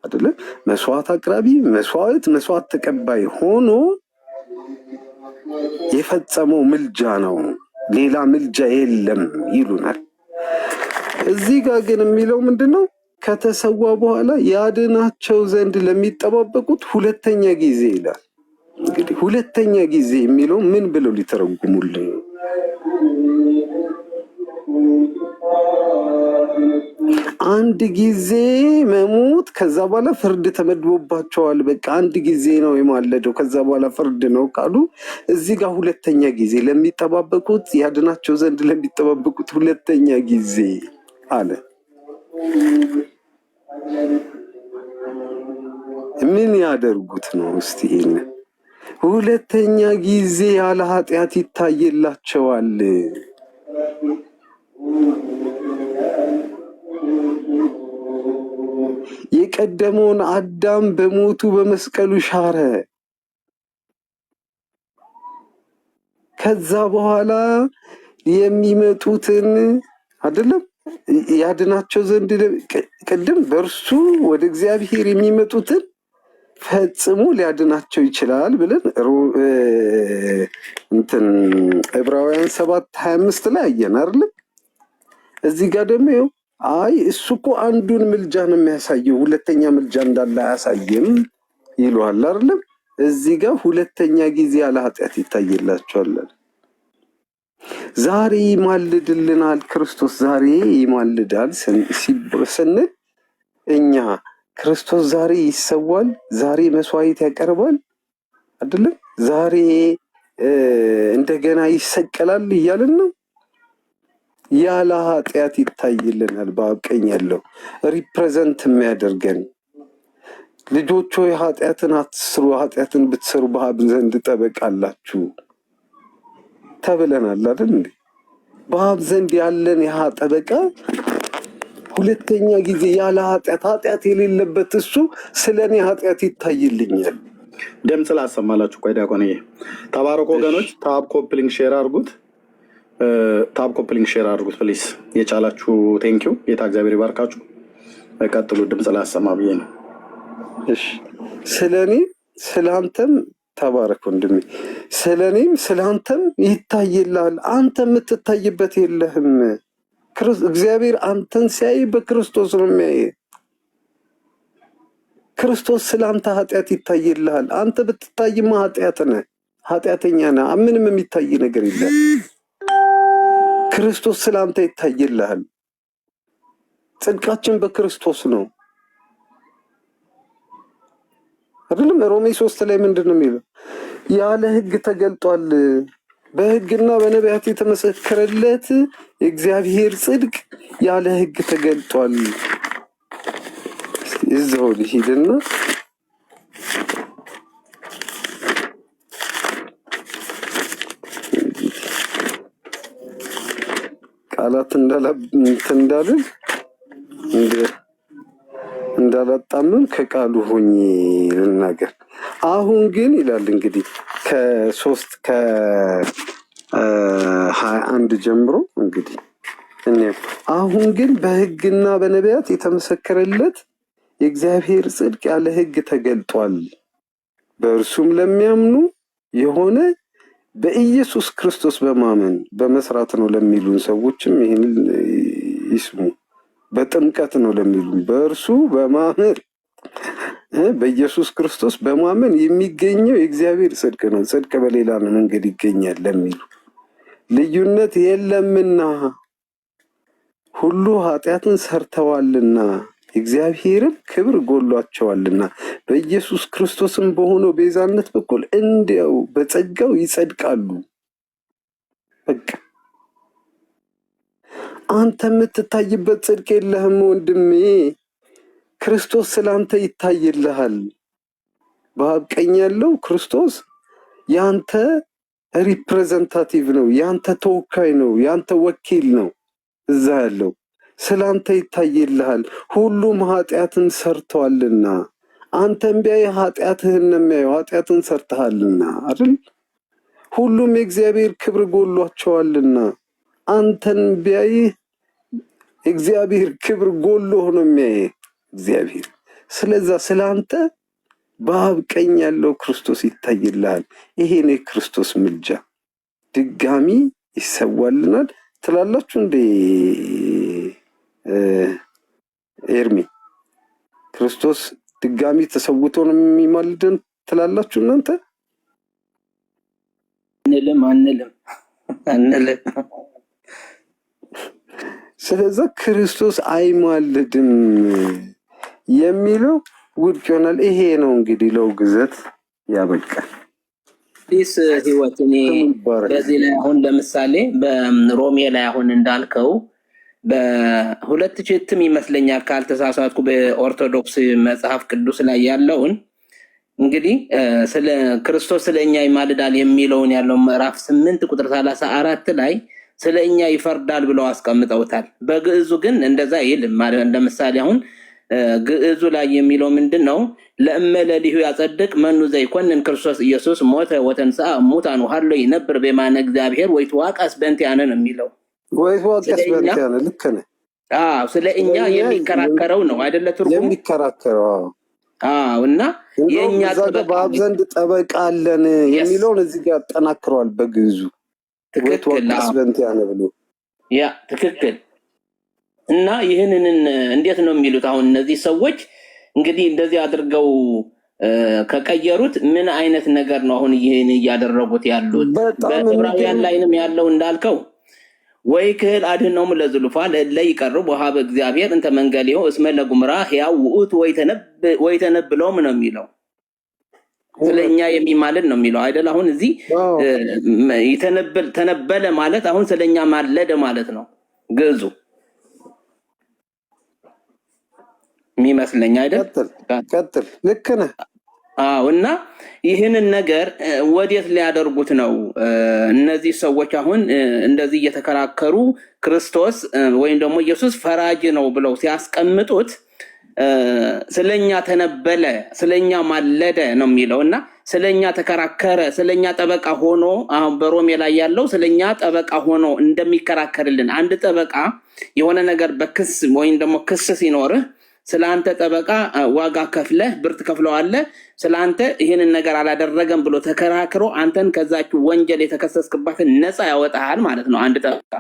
አይደለ መስዋዕት አቅራቢ፣ መስዋዕት ተቀባይ ሆኖ የፈጸመው ምልጃ ነው። ሌላ ምልጃ የለም ይሉናል። እዚህ ጋር ግን የሚለው ምንድነው? ከተሰዋ በኋላ ያድናቸው ዘንድ ለሚጠባበቁት ሁለተኛ ጊዜ ይላል። እንግዲህ ሁለተኛ ጊዜ የሚለው ምን ብለው ሊተረጉሙልን? አንድ ጊዜ መሞት ከዛ በኋላ ፍርድ ተመድቦባቸዋል። በቃ አንድ ጊዜ ነው የማለደው ከዛ በኋላ ፍርድ ነው ካሉ እዚህ ጋር ሁለተኛ ጊዜ ለሚጠባበቁት ያድናቸው ዘንድ ለሚጠባበቁት ሁለተኛ ጊዜ አለ። ምን ያደርጉት ነው እስቲ? ይሄንን ሁለተኛ ጊዜ ያለ ኃጢአት ይታየላቸዋል። የቀደመውን አዳም በሞቱ በመስቀሉ ሻረ። ከዛ በኋላ የሚመጡትን አይደለም ያድናቸው ዘንድ ቅድም በእርሱ ወደ እግዚአብሔር የሚመጡትን ፈጽሞ ሊያድናቸው ይችላል ብለን እንትን ዕብራውያን 7:25 ላይ አየን አይደለም። እዚህ ጋር ደግሞ አይ እሱ እኮ አንዱን ምልጃ ነው የሚያሳየው ሁለተኛ ምልጃ እንዳለ አያሳይም ይሏል አይደለም። እዚህ ጋር ሁለተኛ ጊዜ ያለ ኃጢአት ይታይላቸዋል። ዛሬ ይማልድልናል ክርስቶስ ዛሬ ይማልዳል ስንል እኛ ክርስቶስ ዛሬ ይሰዋል፣ ዛሬ መስዋዕት ያቀርባል አይደለም፣ ዛሬ እንደገና ይሰቀላል እያልን ነው። ያለ ኃጢአት ይታይልናል። በአብ ቀኝ ያለው ሪፕሬዘንት የሚያደርገን ልጆች ሆይ ኃጢአትን አትስሩ፣ ኃጢአትን ብትሰሩ በአብ ዘንድ ጠበቃ አላችሁ ተብለናል አይደል እንዴ? በአብ ዘንድ ያለን ያ ጠበቃ ሁለተኛ ጊዜ ያለ ኃጢአት የሌለበት እሱ ስለኔ ኃጢአት ይታይልኛል። ድምፅ ላሰማላችሁ። ቆይ ዲያቆንዬ ተባረክ ወገኖች። ታብ ኮፕሊንግ ሼር አድርጉት። ታብ ኮፕሊንግ ሼር አድርጉት ፕሊስ የቻላችሁ። ቴንኪው። ጌታ እግዚአብሔር ይባርካችሁ። ቀጥሉ። ድምፅ ላሰማ ብዬ ነው። እሺ ስለኔ ስለአንተም ተባረክ ወንድሜ። ስለኔም ስለአንተም ይታይልሃል። አንተ የምትታይበት የለህም። እግዚአብሔር አንተን ሲያይ በክርስቶስ ነው የሚያይ። ክርስቶስ ስለአንተ ኃጢአት ይታይልሃል። አንተ ብትታይማ ኃጢአት ነህ፣ ኃጢአተኛ ነህ። ምንም የሚታይ ነገር የለም። ክርስቶስ ስለአንተ ይታይልሃል። ጽድቃችን በክርስቶስ ነው አይደለም? ሮሜ 3 ላይ ምንድን ነው የሚለው? ያለ ሕግ ተገልጧል፣ በሕግና በነቢያት የተመሰከረለት የእግዚአብሔር ጽድቅ ያለ ሕግ ተገልጧል። እዛው ልሂድና ቃላት እንዳላጣምም ከቃሉ ሆኜ ልናገር። አሁን ግን ይላል እንግዲህ ከ21 ጀምሮ እንግዲህ አሁን ግን በሕግና በነቢያት የተመሰከረለት የእግዚአብሔር ጽድቅ ያለ ሕግ ተገልጧል፣ በእርሱም ለሚያምኑ የሆነ በኢየሱስ ክርስቶስ በማመን በመስራት ነው ለሚሉን ሰዎችም ይህን ይስሙ። በጥምቀት ነው ለሚሉን በእርሱ በማመን በኢየሱስ ክርስቶስ በማመን የሚገኘው የእግዚአብሔር ጽድቅ ነው። ጽድቅ በሌላ መንገድ ይገኛል ለሚሉ ልዩነት የለምና ሁሉ ኃጢአትን ሰርተዋልና እግዚአብሔርም ክብር ጎሏቸዋልና በኢየሱስ ክርስቶስም በሆነው ቤዛነት በኩል እንዲያው በጸጋው ይጸድቃሉ። በቃ አንተ የምትታይበት ጽድቅ የለህም ወንድሜ። ክርስቶስ ስለአንተ ይታይልሃል። በአብ ቀኝ ያለው ክርስቶስ ያንተ ሪፕሬዘንታቲቭ ነው፣ ያንተ ተወካይ ነው፣ ያንተ ወኪል ነው። እዛ ያለው ስለአንተ ይታይልሃል። ሁሉም ኃጢአትን ሰርተዋልና አንተም ቢያይ ኃጢአትህን ነው የሚያየው፣ ኃጢአትን ሰርተሃልና አይደል? ሁሉም የእግዚአብሔር ክብር ጎሏቸዋልና አንተን ቢያይ እግዚአብሔር ክብር ጎሎ ነው የሚያይ እግዚአብሔር። ስለዛ ስለአንተ በአብ ቀኝ ያለው ክርስቶስ ይታይልሃል። ይሄን የክርስቶስ ምልጃ ድጋሚ ይሰዋልናል ትላላችሁ እንዴ? ኤርሚ ክርስቶስ ድጋሚ ተሰውቶ ነው የሚማልደን ትላላችሁ እናንተ? አንልም። ስለዛ ክርስቶስ አይማልድም የሚለው ውድቅ ይሆናል። ይሄ ነው እንግዲህ ለውግዘት ያበቃል። አዲስ ህይወት እኔ በዚህ ላይ አሁን ለምሳሌ በሮሜ ላይ አሁን እንዳልከው በሁለት ችትም ይመስለኛል ካልተሳሳትኩ በኦርቶዶክስ መጽሐፍ ቅዱስ ላይ ያለውን እንግዲህ ስለ ክርስቶስ ስለኛ ይማልዳል የሚለውን ያለው ምዕራፍ 8 ቁጥር 34 ላይ ስለ እኛ ይፈርዳል ብለው አስቀምጠውታል። በግዕዙ ግን እንደዛ ይልም ማለት ለምሳሌ አሁን ግዕዙ ላይ የሚለው ምንድን ነው? ለእመለሊሁ ያጸድቅ መኑ ዘይኮንን ክርስቶስ ኢየሱስ ሞተ ወተንሥአ እሙታን ወሀሎ ይነብር በየማነ እግዚአብሔር ወይትዋቀስ በእንቲአነ ነው የሚለው። ወይትዋቀስ በእንቲአነ ልክ ነህ። ስለ እኛ የሚከራከረው ነው አይደለ? ትርጉሙ የሚከራከረው እና የእኛ በአብ ዘንድ ጠበቃ አለን የሚለውን እዚህ ጋር ያጠናክረዋል በግዕዙ ወይትዋቀስ በእንቲአነ ብሎ ያ ትክክል። እና ይህንን እንዴት ነው የሚሉት? አሁን እነዚህ ሰዎች እንግዲህ እንደዚህ አድርገው ከቀየሩት ምን አይነት ነገር ነው አሁን ይህን እያደረጉት ያሉት? በዕብራውያን ላይንም ያለው እንዳልከው ወይ ክህል አድኅኖሙ ለዝሉፋ ለእለ ይቀርቡ ወሀበ እግዚአብሔር እንተ መንገሌሁ እስመ ለጉምራ ሕያው ውእቱ ወይተነብሎም ነው የሚለው። ስለኛ የሚማልድ ነው የሚለው አይደል? አሁን እዚህ ተነበለ ማለት አሁን ስለኛ ማለደ ማለት ነው ግዕዙ የሚመስለኝ አይደል? ቀጥል። ልክ ነህ። እና ይህንን ነገር ወዴት ሊያደርጉት ነው እነዚህ ሰዎች? አሁን እንደዚህ እየተከራከሩ ክርስቶስ ወይም ደግሞ ኢየሱስ ፈራጅ ነው ብለው ሲያስቀምጡት ስለኛ ተነበለ፣ ስለኛ ማለደ ነው የሚለው እና ስለኛ ተከራከረ፣ ስለኛ ጠበቃ ሆኖ አሁን በሮሜ ላይ ያለው ስለኛ ጠበቃ ሆኖ እንደሚከራከርልን አንድ ጠበቃ የሆነ ነገር በክስ ወይም ደግሞ ክስ ሲኖርህ ስለአንተ ጠበቃ ዋጋ ከፍለህ ብር ትከፍለዋለህ። ስለአንተ ይህንን ነገር አላደረገም ብሎ ተከራክሮ አንተን ከዛች ወንጀል የተከሰስክባትን ነፃ ያወጣሃል ማለት ነው አንድ ጠበቃ።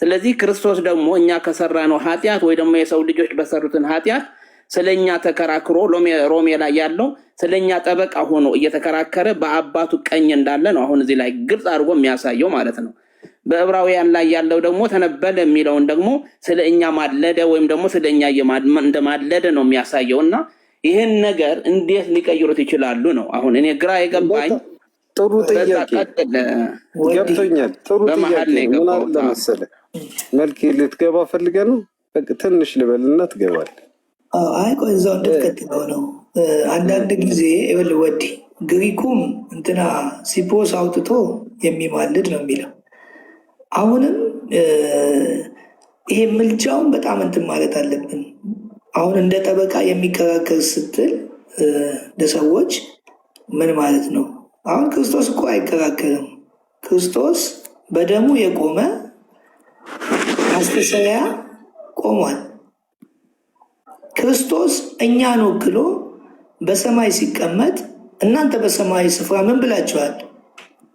ስለዚህ ክርስቶስ ደግሞ እኛ ከሰራነው ኃጢአት ወይ ደግሞ የሰው ልጆች በሰሩትን ኃጢአት ስለኛ ተከራክሮ ሮሜ ላይ ያለው ስለኛ ጠበቃ ሆኖ እየተከራከረ በአባቱ ቀኝ እንዳለ ነው አሁን እዚህ ላይ ግልጽ አድርጎ የሚያሳየው ማለት ነው። በዕብራውያን ላይ ያለው ደግሞ ተነበለ የሚለውን ደግሞ ስለኛ ማለደ ወይም ደግሞ ስለኛ እንደማለደ ነው የሚያሳየው። እና ይህን ነገር እንዴት ሊቀይሩት ይችላሉ ነው አሁን እኔ ግራ የገባኝ። ጥሩ ጥያቄ ገብቶኛል። ጥሩ ጥያቄ ምን አለ መሰለህ መልክ ልትገባ ፈልገህ ነው? ትንሽ ልበልና ትገባለህ። አይ ቆይ እዛው እንድትቀጥለው ነው። አንዳንድ ጊዜ ይኸውልህ ወዲ ግሪኩም እንትና ሲፖስ አውጥቶ የሚማልድ ነው የሚለው። አሁንም ይሄ ምልጃውን በጣም እንትን ማለት አለብን። አሁን እንደ ጠበቃ የሚከራከር ስትል ለሰዎች ምን ማለት ነው? አሁን ክርስቶስ እኮ አይከራከርም። ክርስቶስ በደሙ የቆመ ማስተሰሪያ ቆሟል። ክርስቶስ እኛን ወክሎ በሰማይ ሲቀመጥ እናንተ በሰማይ ስፍራ ምን ብላችኋል?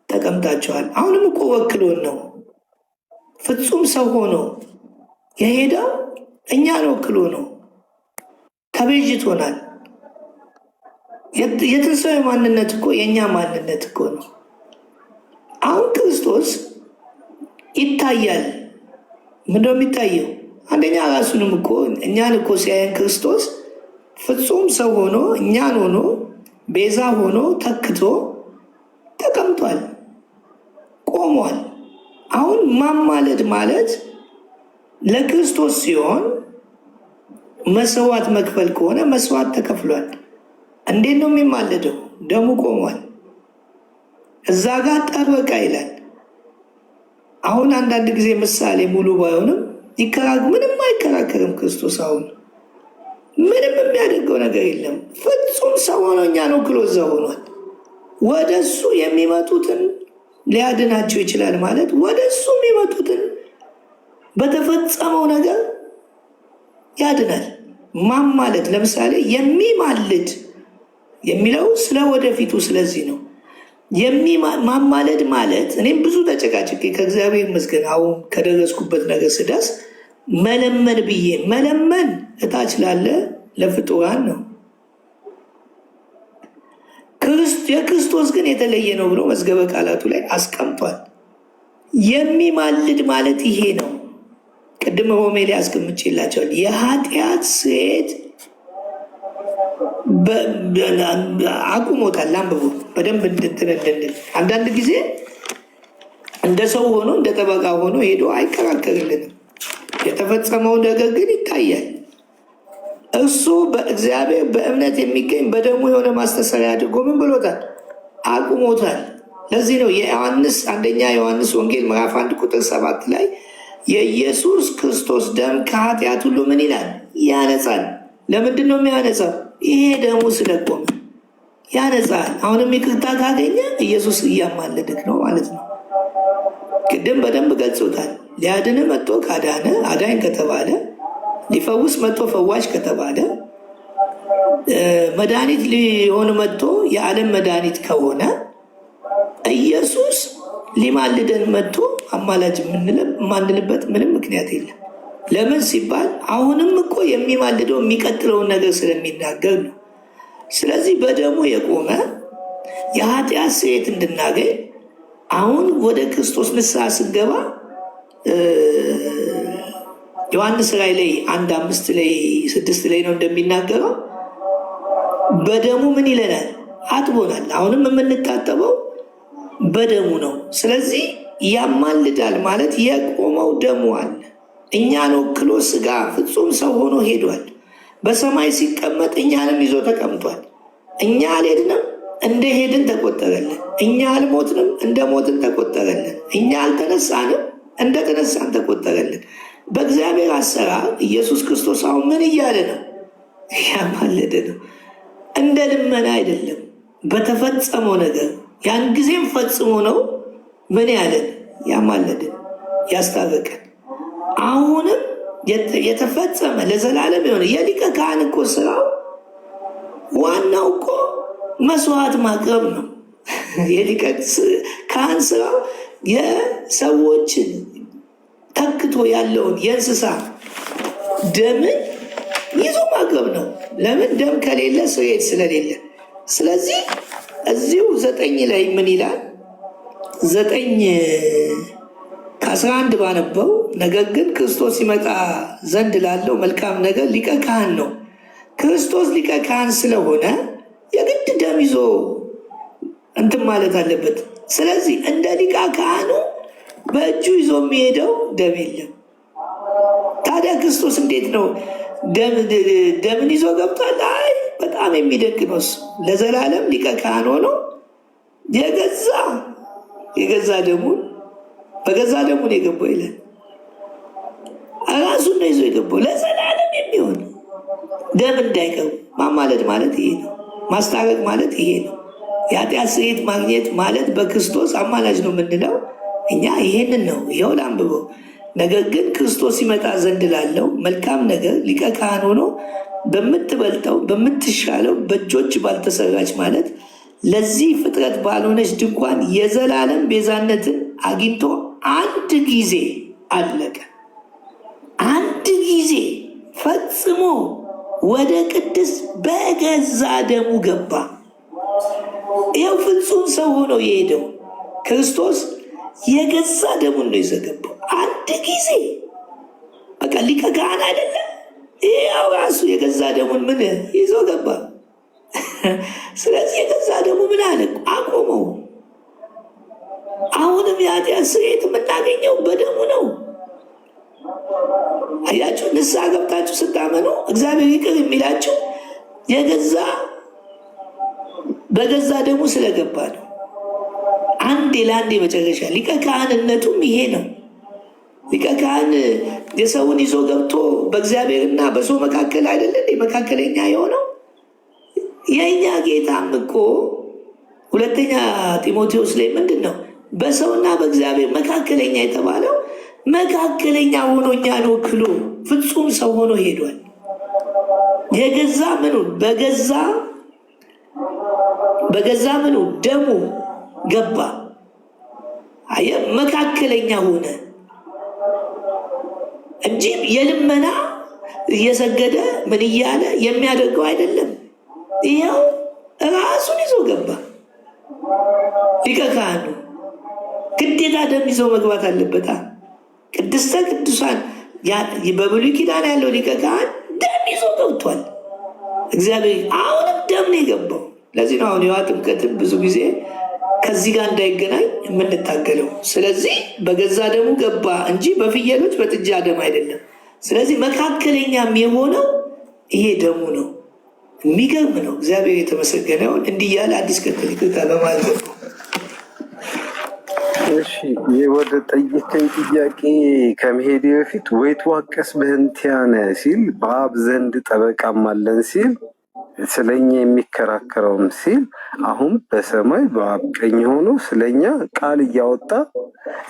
ተቀምጣችኋል። አሁንም እኮ ወክሎን ነው ፍጹም ሰው ሆኖ የሄደው እኛን ወክሎ ነው። ተቤዥቶናል። የትንሣኤ ማንነት እኮ የእኛ ማንነት እኮ ነው። አሁን ክርስቶስ ይታያል። ምንድነው የሚታየው? አንደኛ ራሱንም እኮ እኛን እኮ ሲያየን ክርስቶስ ፍጹም ሰው ሆኖ እኛን ሆኖ ቤዛ ሆኖ ተክቶ ተቀምጧል፣ ቆሟል። አሁን ማማለድ ማለት ለክርስቶስ ሲሆን መስዋዕት መክፈል ከሆነ መስዋዕት ተከፍሏል። እንዴት ነው የሚማለደው? ደሙ ቆሟል። እዛ ጋር ጠበቃ ይላል። አሁን አንዳንድ ጊዜ ምሳሌ ሙሉ ባይሆንም ምንም አይከራከርም ክርስቶስ። አሁን ምንም የሚያደርገው ነገር የለም። ፍጹም ሰው ሆኖ እኛን ወክሎ እዛ ሆኗል። ወደ እሱ የሚመጡትን ሊያድናቸው ይችላል ማለት ወደ እሱ የሚመጡትን በተፈጸመው ነገር ያድናል። ማማለድ ለምሳሌ የሚማልድ የሚለው ስለ ወደፊቱ ስለዚህ ነው። ማማለድ ማለት እኔም ብዙ ተጨቃጭቄ ከእግዚአብሔር ይመስገን አሁን ከደረስኩበት ነገር ስደርስ መለመን ብዬ መለመን እታች ላለ ለፍጡራን ነው። የክርስቶስ ግን የተለየ ነው ብሎ መዝገበ ቃላቱ ላይ አስቀምጧል። የሚማልድ ማለት ይሄ ነው። ቅድም ሮሜ ላይ አስቀምጬላቸዋል። የኃጢአት ስርየት አቁሞታል። አንብቡ በደንብ እንድንል። አንዳንድ ጊዜ እንደ ሰው ሆኖ እንደ ጠበቃ ሆኖ ሄዶ አይከራከርልንም። የተፈጸመው ነገር ግን ይታያል። እሱ በእግዚአብሔር በእምነት የሚገኝ በደሙ የሆነ ማስተሰሪያ አድርጎ ምን ብሎታል? አቁሞታል። ለዚህ ነው አንደኛ ዮሐንስ ወንጌል ምዕራፍ 1 ቁጥር 7 ላይ የኢየሱስ ክርስቶስ ደም ከኃጢአት ሁሉ ምን ይላል? ያነጻል። ለምንድን ነው የሚያነጻው? ይሄ ደሙ ስለቆመ ያነጻል። አሁንም ይቅርታ ካገኘ ኢየሱስ እያማለድክ ነው ማለት ነው። ቅድም በደንብ ገልጾታል። ሊያድን መጥቶ ካዳነ አዳኝ ከተባለ፣ ሊፈውስ መጥቶ ፈዋሽ ከተባለ፣ መድኃኒት ሊሆን መጥቶ የዓለም መድኃኒት ከሆነ ኢየሱስ ሊማልደን መጥቶ አማላጅ የማንልበት ምንም ምክንያት የለም። ለምን ሲባል አሁንም እኮ የሚማልደው የሚቀጥለውን ነገር ስለሚናገር ነው። ስለዚህ በደሙ የቆመ የኃጢአት ስርየት እንድናገኝ አሁን ወደ ክርስቶስ ንስሐ ስንገባ ዮሐንስ ራዕይ ላይ 1:5 ላይ 6 ላይ ነው እንደሚናገረው በደሙ ምን ይለናል? አጥቦናል። አሁንም የምንታጠበው በደሙ ነው። ስለዚህ ያማልዳል ማለት የቆመው ደሙ አለ። እኛን ወክሎ ስጋ ፍጹም ሰው ሆኖ ሄዷል። በሰማይ ሲቀመጥ እኛንም ይዞ ተቀምጧል። እኛ አልሄድንም፣ እንደ ሄድን ተቆጠረልን። እኛ አልሞትንም፣ እንደ ሞትን ተቆጠረልን። እኛ አልተነሳንም፣ እንደ ተነሳን ተቆጠረልን። በእግዚአብሔር አሰራር ኢየሱስ ክርስቶስ አሁን ምን እያለ ነው? ያማለደ ነው። እንደ ልመና አይደለም፣ በተፈጸመው ነገር ያን ጊዜም ፈጽሞ ነው ምን ያለን? ያማለድን፣ ያስታረቀን። አሁንም የተፈጸመ ለዘላለም የሆነ የሊቀ ካህን እኮ ስራው ዋናው እኮ መስዋዕት ማቅረብ ነው። የሊቀ ካህን ስራው የሰዎችን ተክቶ ያለውን የእንስሳ ደምን ይዞ ማቅረብ ነው። ለምን? ደም ከሌለ ስርየት ስለሌለ። ስለዚህ እዚሁ 9 ላይ ምን ይላል? 9:11 ባነበው፣ ነገር ግን ክርስቶስ ሲመጣ ዘንድ ላለው መልካም ነገር ሊቀ ካህን ነው። ክርስቶስ ሊቀ ካህን ስለሆነ የግድ ደም ይዞ እንትን ማለት አለበት። ስለዚህ እንደ ሊቀ ካህኑ በእጁ ይዞ የሚሄደው ደም የለም። ታዲያ ክርስቶስ እንዴት ነው ደምን ይዞ ገብቷል? አይ በጣም የሚደንቅ ነው። ለዘላለም ሊቀ ካህን ሆኖ የገዛ ደሙን በገዛ ደሙን የገባው ይላል። ራሱን ነው ይዞ የገባው ለዘላለም የሚሆን ደም እንዳይቀሩ። ማማለድ ማለት ይሄ ነው። ማስታረቅ ማለት ይሄ ነው። የኃጢአት ስርየት ማግኘት ማለት በክርስቶስ አማላጅ ነው የምንለው እኛ ይሄንን ነው። ይኸው ላንብበው። ነገር ግን ክርስቶስ ሲመጣ ዘንድ ላለው መልካም ነገር ሊቀ ካህን ሆኖ በምትበልጠው በምትሻለው በእጆች ባልተሰራች ማለት ለዚህ ፍጥረት ባልሆነች ድንኳን የዘላለም ቤዛነትን አግኝቶ አንድ ጊዜ አለቀ። አንድ ጊዜ ፈጽሞ ወደ ቅድስ በገዛ ደሙ ገባ። ይኸው ፍጹም ሰው ሆኖ የሄደው ክርስቶስ የገዛ ደሙን ነው ይዘገባው። አንድ ጊዜ በቃ ሊቀ ካህን አይደለም። ይኸው ራሱ የገዛ ደሙን ምን ይዞ ገባ። ስለዚህ የገዛ ደሙ ምን አለ? አቆመው። አሁንም የኃጢአት ስርየት የምናገኘው በደሙ ነው። አያችሁ፣ ንስሐ ገብታችሁ ስታመኑ እግዚአብሔር ይቅር የሚላችሁ በገዛ ደሙ ስለገባ ነው። አንዴ ለአንዴ መጨረሻ ሊቀ ካህንነቱም ይሄ ነው። ሊቀ ካህን የሰውን ይዞ ገብቶ በእግዚአብሔርና በሰው መካከል አይደለም መካከለኛ የሆነው። የእኛ ጌታም እኮ 2 ጢሞቴዎስ ላይ ምንድን ነው በሰውና በእግዚአብሔር መካከለኛ የተባለው? መካከለኛ ሆኖ እኛን ወክሎ ፍጹም ሰው ሆኖ ሄዷል። የገዛ ምኑን በገዛ ምኑ ደሙ ገባ። መካከለኛ ሆነ እንጂ የልመና እየሰገደ ምን እያለ የሚያደርገው አይደለም። ይኸው ራሱን ይዞ ገባ። ሊቀ ካህኑ ግዴታ ደም ይዞ መግባት አለበታ። ቅድስተ ቅዱሳን በብሉይ ኪዳን ያለው ሊቀ ካህን ደም ይዞ ገብቷል። እግዚአብሔር አሁንም ደም ነው የገባው። ለዚህ ነው አሁን የውሃ ጥምቀትን ብዙ ጊዜ ከዚህ ጋር እንዳይገናኝ የምንታገለው። ስለዚህ በገዛ ደሙ ገባ እንጂ በፍየሎች በጥጃ ደም አይደለም። ስለዚህ መካከለኛም የሆነው ይሄ ደሙ ነው። የሚገርም ነው። እግዚአብሔር የተመሰገነውን እንዲህ ያለ አዲስ ከተል በማለት ነው። እሺ ወደ ጠየቀኝ ጥያቄ ከመሄድ በፊት ወይ ተዋቀስ በህንቲያነ ሲል በአብ ዘንድ ጠበቃም አለን ሲል ስለኛ የሚከራከረውም ሲል አሁን በሰማይ በአብ ቀኝ ሆኖ ስለኛ ቃል እያወጣ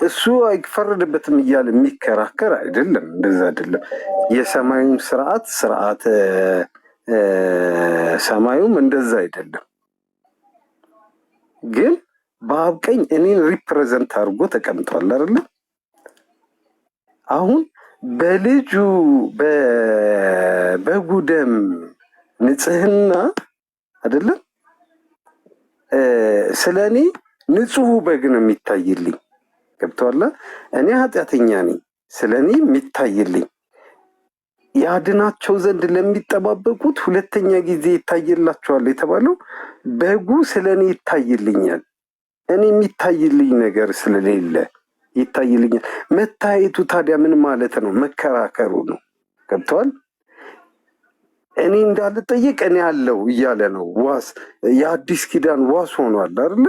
እሱ አይፈረድበትም እያለ የሚከራከር አይደለም። እንደዛ አይደለም። የሰማዩም ስርዓተ ሰማዩም እንደዛ አይደለም። ግን በአብ ቀኝ እኔን ሪፕሬዘንት አድርጎ ተቀምጧል አይደለ? አሁን በልጁ በበጉ ደም ንጽህና አይደለም ስለ እኔ ንጹሕ በግ ነው የሚታይልኝ። ገብቶሃል? እኔ ኃጢአተኛ ነኝ፣ ስለ እኔ የሚታይልኝ ያድናቸው ዘንድ ለሚጠባበቁት ሁለተኛ ጊዜ ይታይላቸዋል የተባለው በጉ ስለ እኔ ይታይልኛል። እኔ የሚታይልኝ ነገር ስለሌለ ይታይልኛል። መታየቱ ታዲያ ምን ማለት ነው? መከራከሩ ነው። ገብተዋል? እኔ እንዳልጠየቅ እኔ አለው እያለ ነው። ዋስ የአዲስ ኪዳን ዋስ ሆኗል አይደለ?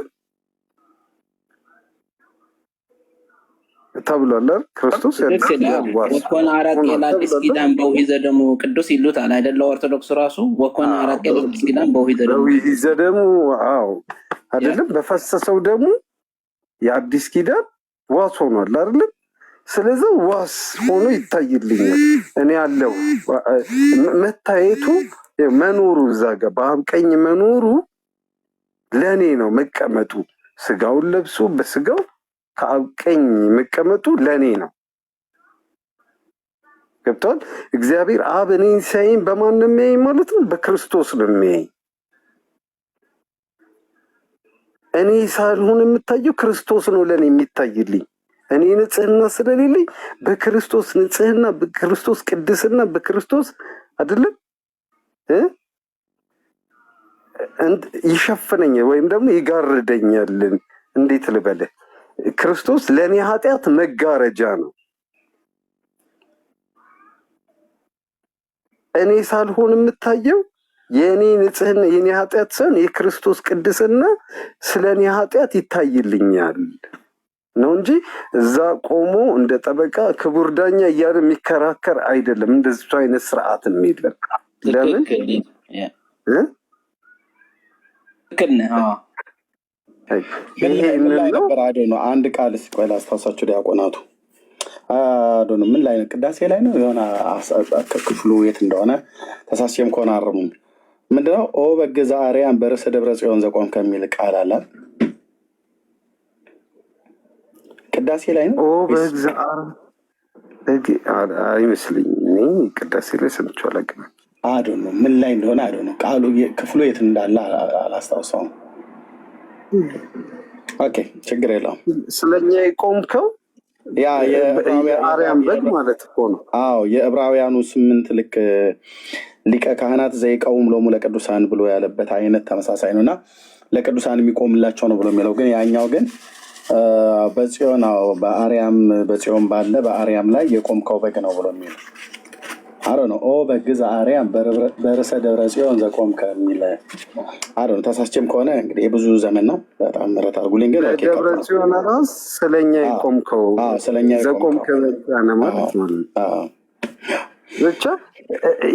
ተብሏል። ክርስቶስ ወኮነ አረቄ ለአዲስ ኪዳን በውሂዘ ደሙ ቅዱስ ይሉታል አይደለ? ኦርቶዶክስ ራሱ ወኮነ አረቄ ለአዲስ ኪዳን በውሂዘ ደሙ አዎ አይደለም? በፈሰሰው ደግሞ የአዲስ ኪዳን ዋስ ሆኗል አይደለም? ስለዚህ ዋስ ሆኖ ይታይልኛል። እኔ ያለው መታየቱ መኖሩ እዛ ጋ በአብ ቀኝ መኖሩ ለእኔ ነው መቀመጡ። ስጋውን ለብሶ በስጋው ከአብ ቀኝ መቀመጡ ለእኔ ነው። ገብቷል? እግዚአብሔር አብ እኔን ሲያይኝ በማን ነው የሚያይ ማለት ነው? በክርስቶስ ነው የሚያይ። እኔ ሳልሆን የምታየው ክርስቶስ ነው ለእኔ የሚታይልኝ። እኔ ንጽህና ስለሌለኝ በክርስቶስ ንጽህና፣ በክርስቶስ ቅድስና፣ በክርስቶስ አይደለም ይሸፍነኛል ወይም ደግሞ ይጋርደኛልን። እንዴት ልበልህ? ክርስቶስ ለእኔ ኃጢአት መጋረጃ ነው። እኔ ሳልሆን የምታየው የእኔ ንጽህና የእኔ ኃጢአት ሳይሆን የክርስቶስ ቅድስና ስለ እኔ ኃጢአት ይታይልኛል ነው እንጂ እዛ ቆሞ እንደ ጠበቃ ክቡር ዳኛ እያለ የሚከራከር አይደለም። እንደዚህ አይነት ስርዓት የለም። ለምን ነው አንድ ቃል ቆይ ላስታውሳችሁ። ዲያቆናቱ ነው ምን ላይ ነው? ቅዳሴ ላይ ነው የሆነ ክፍሉ የት እንደሆነ ተሳስቼም ከሆነ አርሙም። ምንድነው? ኦ በገዛ አርያም በርዕሰ ደብረ ጽዮን ዘቆም ከሚል ቃል አለ። ቅዳሴ ላይ ነው። ኦ በገዛ አይመስልኝም። ቅዳሴ ላይ ሰምቼው አላውቅም። ነው ምን ላይ እንደሆነ ነው ቃሉ ክፍሉ የት እንዳለ አላስታውሰውም። ኦኬ ችግር የለውም። ስለኛ የቆምከው ያ የአርያም በግ ማለት እኮ ነው። አዎ የዕብራውያኑ 8 ልክ ሊቀ ካህናት ዘይቀውም ሎሙ ለቅዱሳን ብሎ ያለበት አይነት ተመሳሳይ ነው እና ለቅዱሳን የሚቆምላቸው ነው ብሎ የሚለው ግን ያኛው ግን በጽዮን በአርያም በጽዮን ባለ በአርያም ላይ የቆምከው በግ ነው ብሎ የሚለው ነው። ኦ በግዛ አርያም በርዕሰ ደብረ ጽዮን ዘቆም ከሚል ነው። ተሳስቼም ከሆነ እንግዲህ የብዙ ዘመን ነው። በጣም ምሕረት አድርጉልኝ። ግን ደብረ ጽዮን ራስ ስለኛ የቆምከው ስለኛ ዘቆም ከበጋነ ማለት ነው። ብቻ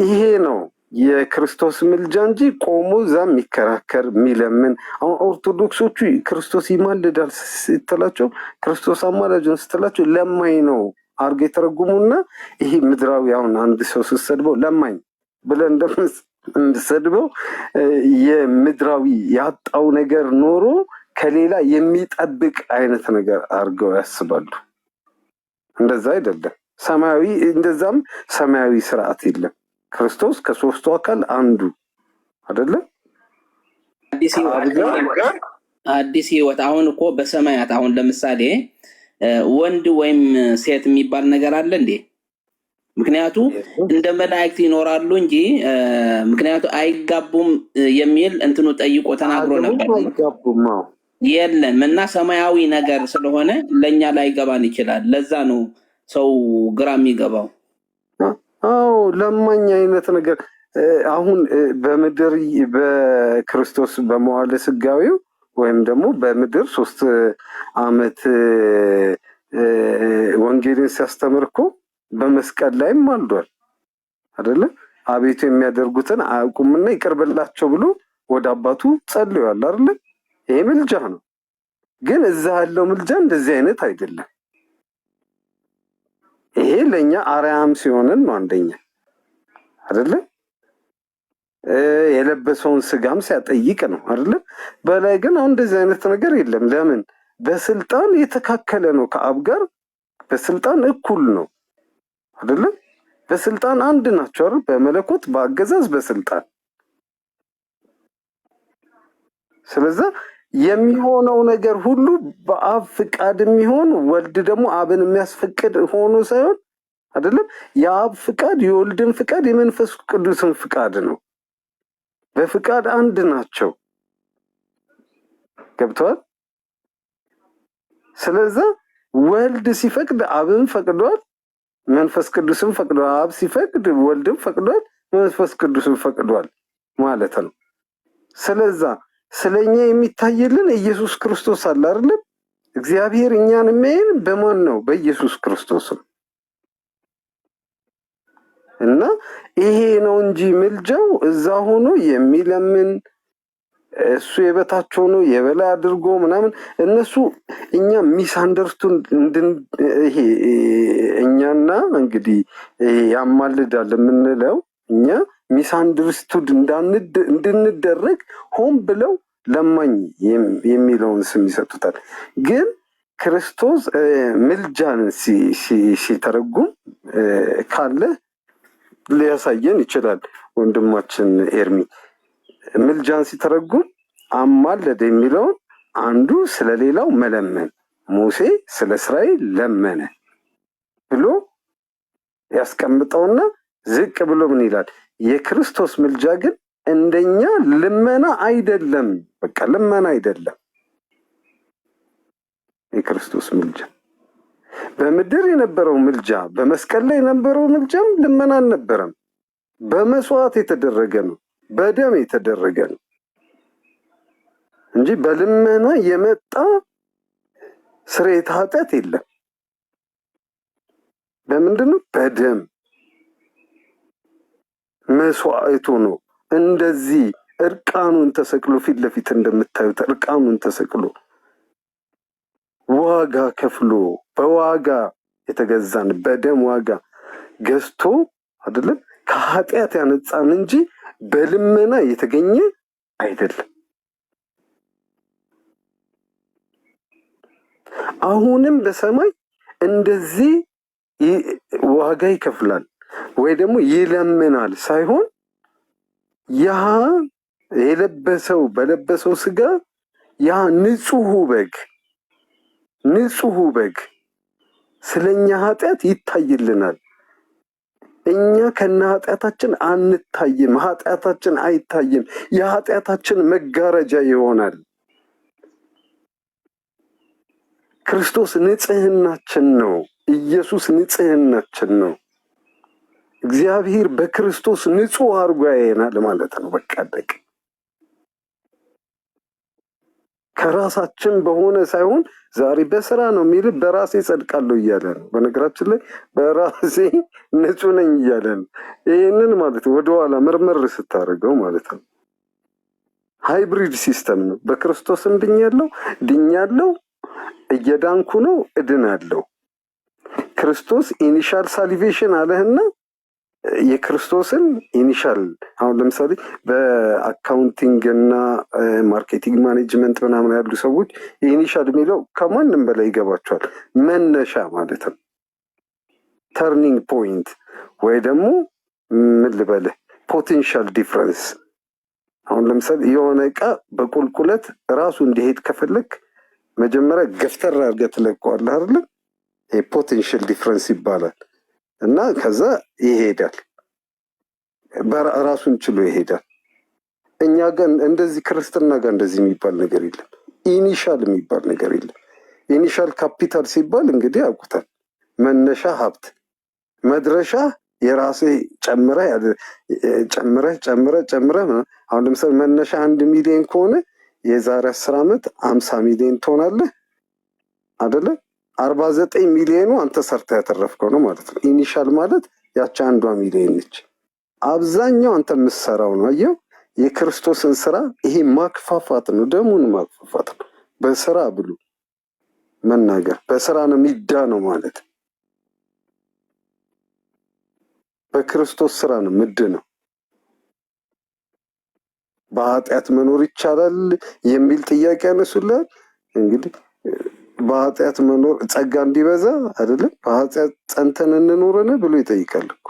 ይሄ ነው የክርስቶስ ምልጃ እንጂ ቆሞ እዛ የሚከራከር የሚለምን። አሁን ኦርቶዶክሶቹ ክርስቶስ ይማልዳል ስትላቸው፣ ክርስቶስ አማላጅን ስትላቸው ለማኝ ነው አርገ የተረጉሙና ይሄ ምድራዊ አሁን አንድ ሰው ስትሰድበው ለማኝ ብለን እንደምንሰድበው የምድራዊ ያጣው ነገር ኖሮ ከሌላ የሚጠብቅ አይነት ነገር አርገው ያስባሉ። እንደዛ አይደለም። ሰማያዊ እንደዛም ሰማያዊ ስርዓት የለም። ክርስቶስ ከሶስቱ አካል አንዱ አይደለም። አዲስ ህይወት አሁን እኮ በሰማያት አሁን ለምሳሌ ወንድ ወይም ሴት የሚባል ነገር አለ እንዴ? ምክንያቱ እንደ መላእክት ይኖራሉ እንጂ ምክንያቱ አይጋቡም የሚል እንትኑ ጠይቆ ተናግሮ ነበር። የለም እና ሰማያዊ ነገር ስለሆነ ለኛ ላይገባን ይችላል። ለዛ ነው ሰው ግራ የሚገባው። አዎ ለማኝ አይነት ነገር አሁን በምድር በክርስቶስ በመዋዕለ ሥጋዌው ወይም ደግሞ በምድር 3 ዓመት ወንጌልን ሲያስተምር እኮ በመስቀል ላይም ማልዷል አይደለ? አቤቱ የሚያደርጉትን አያውቁምና ይቅር በላቸው ብሎ ወደ አባቱ ጸልዮአል አይደለ? ይሄ ምልጃ ነው። ግን እዛ ያለው ምልጃ እንደዚህ አይነት አይደለም። ይሄ ለኛ አርያም ሲሆንን ነው አንደኛ አይደለ? የለበሰውን ስጋም ሲያጠይቅ ነው አይደለ? በላይ ግን አሁን እንደዚህ አይነት ነገር የለም። ለምን? በስልጣን የተካከለ ነው ከአብ ጋር በስልጣን እኩል ነው አይደለ? በስልጣን አንድ ናቸው አይደል? በመለኮት በአገዛዝ በስልጣን። ስለዚህ የሚሆነው ነገር ሁሉ በአብ ፍቃድ የሚሆን ወልድ ደግሞ አብን የሚያስፈቅድ ሆኖ ሳይሆን አይደለም። የአብ ፍቃድ የወልድን ፍቃድ የመንፈስ ቅዱስን ፍቃድ ነው። በፍቃድ አንድ ናቸው። ገብተዋል? ስለዚህ ወልድ ሲፈቅድ አብን ፈቅዷል፣ መንፈስ ቅዱስን ፈቅዷል። አብ ሲፈቅድ ወልድን ፈቅዷል፣ መንፈስ ቅዱስን ፈቅዷል ማለት ነው። ስለዚህ ስለኛ የሚታይልን ኢየሱስ ክርስቶስ አለ አይደል? እግዚአብሔር እኛን የሚያየን በማን ነው? በኢየሱስ ክርስቶስ ነው። እና ይሄ ነው እንጂ ምልጃው እዛ ሆኖ የሚለምን እሱ የበታች ሆኖ የበላይ አድርጎ ምናምን እነሱ እኛ ሚስ አንደርስቱንድ ይሄ እኛና እንግዲህ ያማልዳል የምንለው እኛ ሚስ አንደርስቱድ እንድንደረግ ሆን ብለው ለማኝ የሚለውን ስም ይሰጡታል። ግን ክርስቶስ ምልጃን ሲተረጉም ካለ ሊያሳየን ይችላል። ወንድማችን ኤርሚ ምልጃን ሲተረጉም አማለደ የሚለውን አንዱ ስለሌላው መለመን፣ ሙሴ ስለ እስራኤል ለመነ ብሎ ያስቀምጠውና ዝቅ ብሎ ምን ይላል? የክርስቶስ ምልጃ ግን እንደኛ ልመና አይደለም። በቃ ልመና አይደለም የክርስቶስ ምልጃ። በምድር የነበረው ምልጃ፣ በመስቀል ላይ የነበረው ምልጃም ልመና አልነበረም። በመስዋዕት የተደረገ ነው፣ በደም የተደረገ ነው እንጂ በልመና የመጣ ስርየተ ኃጢአት የለም። በምንድን ነው? በደም መስዋዕቱ ነው። እንደዚህ እርቃኑን ተሰቅሎ ፊት ለፊት እንደምታዩት እርቃኑን ተሰቅሎ ዋጋ ከፍሎ በዋጋ የተገዛን በደም ዋጋ ገዝቶ አይደለም ከኃጢአት ያነጻን እንጂ በልመና የተገኘ አይደለም። አሁንም በሰማይ እንደዚህ ዋጋ ይከፍላል ወይ ደግሞ ይለምናል ሳይሆን ያ የለበሰው በለበሰው ስጋ ያ ንጹሑ በግ ስለኛ ኃጢአት ይታይልናል። እኛ ከነ ኃጢአታችን አንታይም፣ ኃጢአታችን አይታይም። የኃጢአታችን መጋረጃ ይሆናል። ክርስቶስ ንጽህናችን ነው። ኢየሱስ ንጽህናችን ነው። እግዚአብሔር በክርስቶስ ንጹሕ አድርጎ ያየናል ማለት ነው። በቃ ደቅ ከራሳችን በሆነ ሳይሆን ዛሬ በስራ ነው የሚል በራሴ ጸድቃለሁ እያለ ነው። በነገራችን ላይ በራሴ ንጹሕ ነኝ እያለ ነው። ይህንን ማለት ወደኋላ ምርምር ስታደርገው ማለት ነው ሃይብሪድ ሲስተም ነው። በክርስቶስም ድኛለሁ፣ እየዳንኩ ነው፣ እድናለሁ። ክርስቶስ ኢኒሻል ሳሊቬሽን አለህና የክርስቶስን ኢኒሻል አሁን ለምሳሌ በአካውንቲንግ እና ማርኬቲንግ ማኔጅመንት ምናምን ያሉ ሰዎች ኢኒሻል የሚለው ከማንም በላይ ይገባቸዋል። መነሻ ማለት ነው። ተርኒንግ ፖይንት ወይ ደግሞ ምን ልበልህ ፖቴንሻል ዲፍረንስ። አሁን ለምሳሌ የሆነ እቃ በቁልቁለት ራሱ እንዲሄድ ከፈለግ መጀመሪያ ገፍተር አድርገህ ትለቀዋለህ አይደለም? ፖቴንሻል ዲፍረንስ ይባላል። እና ከዛ ይሄዳል፣ ራሱን ችሎ ይሄዳል። እኛ ጋር እንደዚህ ክርስትና ጋር እንደዚህ የሚባል ነገር የለም። ኢኒሻል የሚባል ነገር የለም። ኢኒሻል ካፒታል ሲባል እንግዲህ ያውቁታል። መነሻ ሀብት፣ መድረሻ የራስህ ጨምረህ። አሁን ለምሳሌ መነሻ 1 ሚሊዮን ከሆነ የዛሬ 10 ዓመት 50 ሚሊዮን ትሆናለህ አይደለ? 49 ሚሊዮኑ አንተ ሰርተ ያተረፍከው ነው ማለት ነው። ኢኒሻል ማለት ያቺ 1 ሚሊዮን ነች። አብዛኛው አንተ የምትሰራው ነው። አየው፣ የክርስቶስን ስራ ይሄ ማክፋፋት ነው፣ ደሙን ማክፋፋት ነው። በስራ ብሉ መናገር በስራ ነው የሚዳ ነው ማለት በክርስቶስ ስራ ነው ምድ ነው። በኃጢአት መኖር ይቻላል የሚል ጥያቄ ያነሱልሃል። እንግዲህ በኃጢአት መኖር ጸጋ እንዲበዛ አይደለም በኃጢአት ጸንተን እንኖረን ብሎ ይጠይቃል እኮ።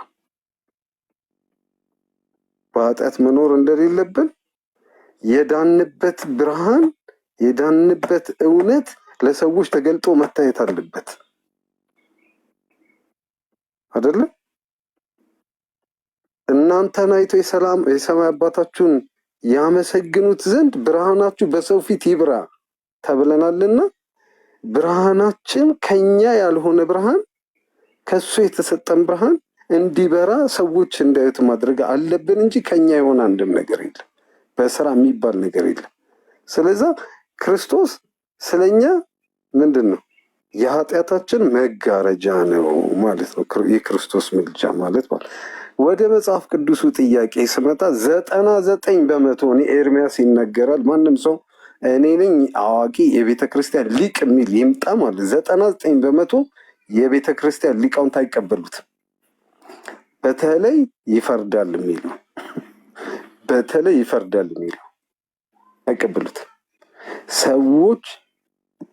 በኃጢአት መኖር እንደሌለብን የዳንበት ብርሃን የዳንበት እውነት ለሰዎች ተገልጦ መታየት አለበት አይደለ? እናንተን አይቶ የሰማይ አባታችሁን ያመሰግኑት ዘንድ ብርሃናችሁ በሰው ፊት ይብራ ተብለናልና ብርሃናችን ከኛ ያልሆነ ብርሃን ከሱ የተሰጠን ብርሃን እንዲበራ ሰዎች እንዳዩት ማድረግ አለብን እንጂ ከኛ የሆነ አንድም ነገር የለም። በስራ የሚባል ነገር የለም። ስለዛ ክርስቶስ ስለኛ ምንድን ነው? የኃጢአታችን መጋረጃ ነው ማለት ነው። የክርስቶስ ምልጃ ማለት ወደ መጽሐፍ ቅዱሱ ጥያቄ ስመጣ 99% ኤርሚያስ ይነገራል። ማንም ሰው እኔ ነኝ አዋቂ የቤተ ክርስቲያን ሊቅ የሚል ይምጣ ማለት 99% የቤተ ክርስቲያን ሊቃውንት አይቀበሉትም። በተለይ ይፈርዳል የሚለው አይቀበሉትም። ሰዎች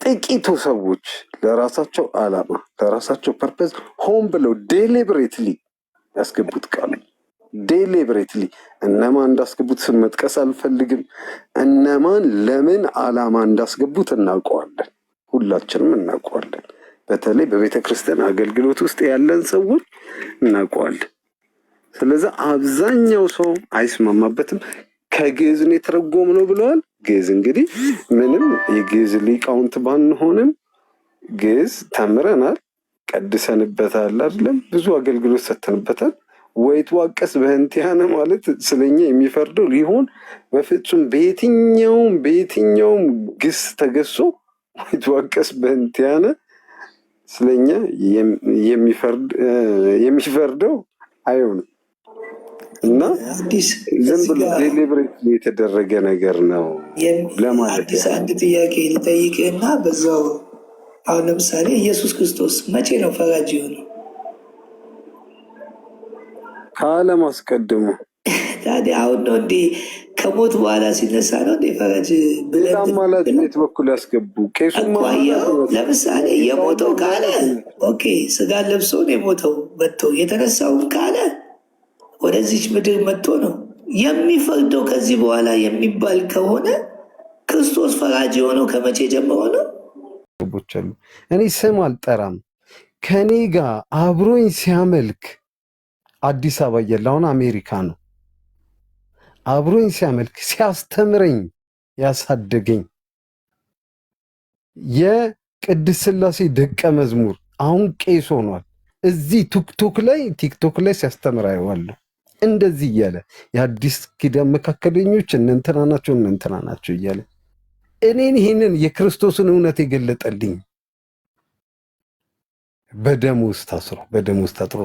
ጥቂቱ ሰዎች ለራሳቸው ዓላማ ለራሳቸው ፐርፐዝ ሆን ብለው ዴሊብሬትሊ ያስገቡት ቃሉ ዴሊብሬትሊ እነማን እንዳስገቡት ስም መጥቀስ አልፈልግም። እነማን ለምን ዓላማ እንዳስገቡት እናውቀዋለን፣ ሁላችንም እናውቀዋለን። በተለይ በቤተ ክርስቲያን አገልግሎት ውስጥ ያለን ሰዎች እናውቀዋለን። ስለዚህ አብዛኛው ሰው አይስማማበትም። ከግዕዝ ነው የተረጎም ነው ብለዋል። ግዕዝ እንግዲህ ምንም የግዕዝ ሊቃውንት ባንሆንም ግዕዝ ተምረናል፣ ቀድሰንበታል፣ አይደለም ብዙ አገልግሎት ሰተንበታል። ወይትዋቀስ በእንቲአነ ማለት ስለኛ የሚፈርደው ሊሆን በፍጹም በየትኛውም ግስ ተገሶ ወይትዋቀስ በእንቲአነ ስለኛ የሚፈርደው አይሆንም እና ዝም ብሎ ዴሊብሬት የተደረገ ነገር ነው ለማለት። አዲስ አንድ ጥያቄ ልጠይቅህ እና በዛው አሁን ለምሳሌ ኢየሱስ ክርስቶስ መቼ ነው ፈራጅ የሆነው? ከዓለም አስቀድሞ። ታዲያ አሁን ነው እንዴ ከሞት በኋላ ሲነሳ ነው እንዴ ፈራጅ ብለን ማለት ቤት በኩል ያስገቡ ቄሱ ለምሳሌ የሞተው ካለ ኦኬ ስጋ ለብሶ ነው የሞተው መጥቶ የተነሳውን ካለ ወደዚች ምድር መጥቶ ነው የሚፈርደው ከዚህ በኋላ የሚባል ከሆነ ክርስቶስ ፈራጅ የሆነው ከመቼ ጀምሮ ነው? እኔ ስም አልጠራም። ከኔ ጋር አብሮኝ ሲያመልክ አዲስ አበባ እያለ አሁን አሜሪካ ነው። አብሮኝ ሲያመልክ ሲያስተምረኝ ያሳደገኝ የቅድስት ሥላሴ ደቀ መዝሙር አሁን ቄስ ሆኗል። እዚህ ቲክቶክ ላይ ሲያስተምር አየዋለሁ። እንደዚህ እያለ የአዲስ ኪዳን መካከለኞች እነንትና ናቸው እያለ እኔን ይህንን የክርስቶስን እውነት የገለጠልኝ በደም ውስጥ ታስሮ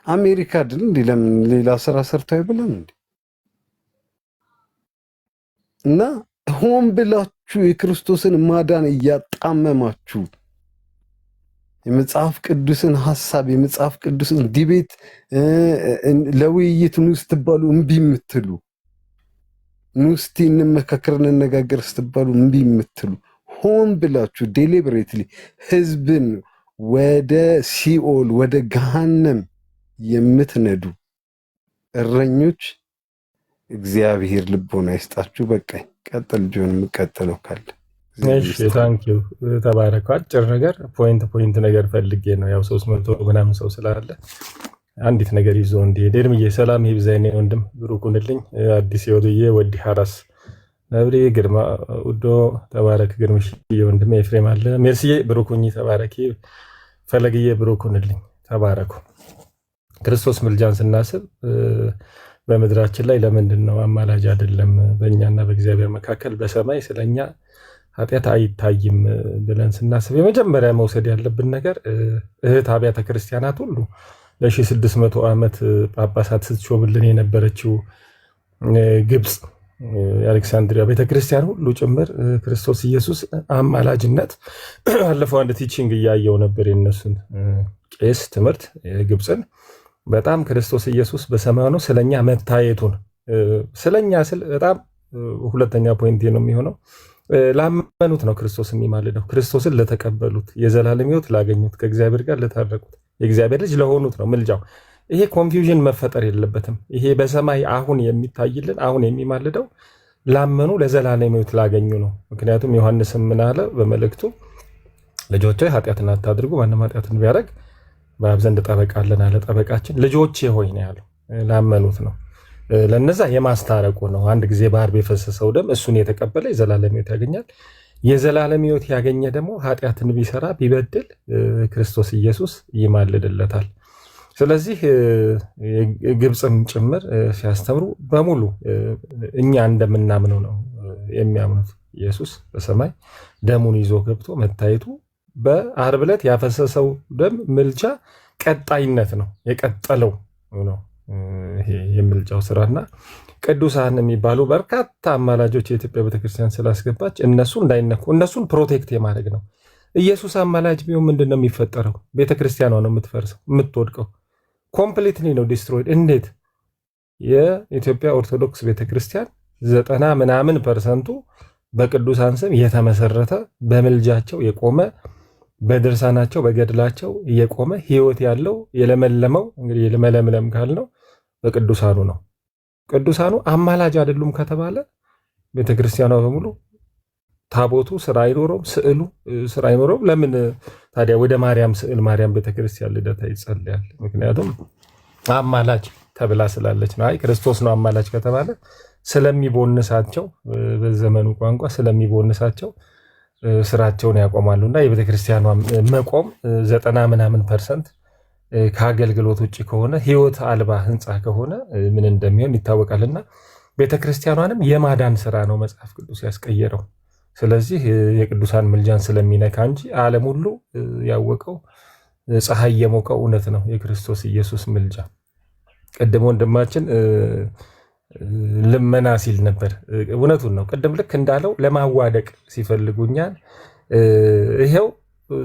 አሜሪካ ድል ለምን ሌላ ስራ ሰርቶ አይብለም እንዴ? እና ሆን ብላችሁ የክርስቶስን ማዳን እያጣመማችሁ የመጽሐፍ ቅዱስን ሐሳብ የመጽሐፍ ቅዱስን ዲቤት ለውይይት ኑ ስትባሉ እምቢ የምትሉ ኑስቲ እንመካከር እንነጋገር ስትባሉ እምቢ የምትሉ ሆን ብላችሁ ዴሊብሬትሊ ህዝብን ወደ ሲኦል ወደ ገሃነም የምትነዱ እረኞች እግዚአብሔር ልቦና ይስጣችሁ። በቃኝ። ቀጥል ጆን፣ የምቀጥለው ካለ እሺ። ታንኪዩ ተባረከ። አጭር ነገር ፖይንት ነገር ፈልጌ ነው። ያው 300 ምናምን ሰው ስላለ አንዲት ነገር ይዞ እንዲሄድ። ኤርምዬ ሰላም ይብዛኝ ወንድም፣ ብሩኩንልኝ። አዲስ የወልዬ ወዲ ሐራስ ነብሬ ግርማ ውዶ ተባረክ። ግርምሽዬ ወንድም ኤፍሬም አለ። ሜርሲዬ ብሩኩኝ ተባረኪ። ፈለግዬ ብሩኩንልኝ ተባረኩ። ክርስቶስ ምልጃን ስናስብ በምድራችን ላይ ለምንድን ነው አማላጅ አይደለም በእኛና በእግዚአብሔር መካከል በሰማይ ስለኛ ኃጢአት አይታይም ብለን ስናስብ የመጀመሪያ መውሰድ ያለብን ነገር እህት አብያተ ክርስቲያናት ሁሉ ለ1600 ዓመት ጳጳሳት ስትሾምልን የነበረችው ግብፅ የአሌክሳንድሪያ ቤተክርስቲያን ሁሉ ጭምር ክርስቶስ ኢየሱስ አማላጅነት አለፈው አንድ ቲቺንግ እያየው ነበር የነሱን ቄስ ትምህርት ግብፅን በጣም ክርስቶስ ኢየሱስ በሰማይ ሆኖ ስለኛ መታየቱን ስለኛ ስል በጣም ሁለተኛ ፖይንት ነው የሚሆነው ላመኑት ነው ክርስቶስ የሚማልደው ክርስቶስን ለተቀበሉት የዘላለም ሕይወት ላገኙት ከእግዚአብሔር ጋር ለታረቁት የእግዚአብሔር ልጅ ለሆኑት ነው ምልጃው። ይሄ ኮንፊውዥን መፈጠር የለበትም። ይሄ በሰማይ አሁን የሚታይልን አሁን የሚማልደው ላመኑ ለዘላለም ሕይወት ላገኙ ነው። ምክንያቱም ዮሐንስም ምን አለ በመልእክቱ ልጆቼ ኃጢአትን አታድርጉ ማንም ኃጢአትን ቢያደርግ በአብ ዘንድ ጠበቃ አለን አለ። ጠበቃችን ልጆቼ ሆይ ነው ያለው ላመኑት ነው። ለነዛ የማስታረቁ ነው። አንድ ጊዜ በአርብ የፈሰሰው ደም እሱን የተቀበለ የዘላለም ሕይወት ያገኛል። የዘላለም ሕይወት ያገኘ ደግሞ ኃጢአትን ቢሰራ ቢበድል ክርስቶስ ኢየሱስ ይማልድለታል። ስለዚህ ግብፅም ጭምር ሲያስተምሩ በሙሉ እኛ እንደምናምነው ነው የሚያምኑት። ኢየሱስ በሰማይ ደሙን ይዞ ገብቶ መታየቱ በአርብ ዕለት ያፈሰሰው ደም ምልጃ ቀጣይነት ነው የቀጠለው ነው ይሄ የምልጃው ስራና ቅዱሳን የሚባሉ በርካታ አማላጆች የኢትዮጵያ ቤተክርስቲያን ስላስገባች እነሱ እንዳይነኩ እነሱን ፕሮቴክት የማድረግ ነው። ኢየሱስ አማላጅ ቢሆን ምንድን ነው የሚፈጠረው? ቤተክርስቲያኗ ነው የምትፈርሰው የምትወድቀው። ኮምፕሊትሊ ነው ዲስትሮይድ። እንዴት? የኢትዮጵያ ኦርቶዶክስ ቤተክርስቲያን 90% በቅዱሳን ስም የተመሰረተ በምልጃቸው የቆመ በድርሳናቸው በገድላቸው የቆመ ህይወት ያለው የለመለመው እንግዲህ የለመለምለም ካልነው በቅዱሳኑ ነው። ቅዱሳኑ አማላጅ አይደሉም ከተባለ ቤተክርስቲያኗ በሙሉ ታቦቱ ስራ አይኖረውም፣ ስዕሉ ስራ አይኖረውም። ለምን ታዲያ ወደ ማርያም ስዕል ማርያም ቤተክርስቲያን ልደታ ይጸልያል? ምክንያቱም አማላጅ ተብላ ስላለች ነው። አይ ክርስቶስ ነው አማላጅ ከተባለ ስለሚቦንሳቸው፣ በዘመኑ ቋንቋ ስለሚቦንሳቸው ስራቸውን ያቆማሉና የቤተክርስቲያኗ መቆም 90% ከአገልግሎት ውጭ ከሆነ ህይወት አልባ ህንፃ ከሆነ ምን እንደሚሆን ይታወቃልና ቤተክርስቲያኗንም የማዳን ስራ ነው መጽሐፍ ቅዱስ ያስቀየረው። ስለዚህ የቅዱሳን ምልጃን ስለሚነካ እንጂ ዓለም ሁሉ ያወቀው ፀሐይ የሞቀው እውነት ነው የክርስቶስ ኢየሱስ ምልጃ። ቅድም ወንድማችን ልመና ሲል ነበር። እውነቱን ነው። ቅድም ልክ እንዳለው ለማዋደቅ ሲፈልጉኛል ይሄው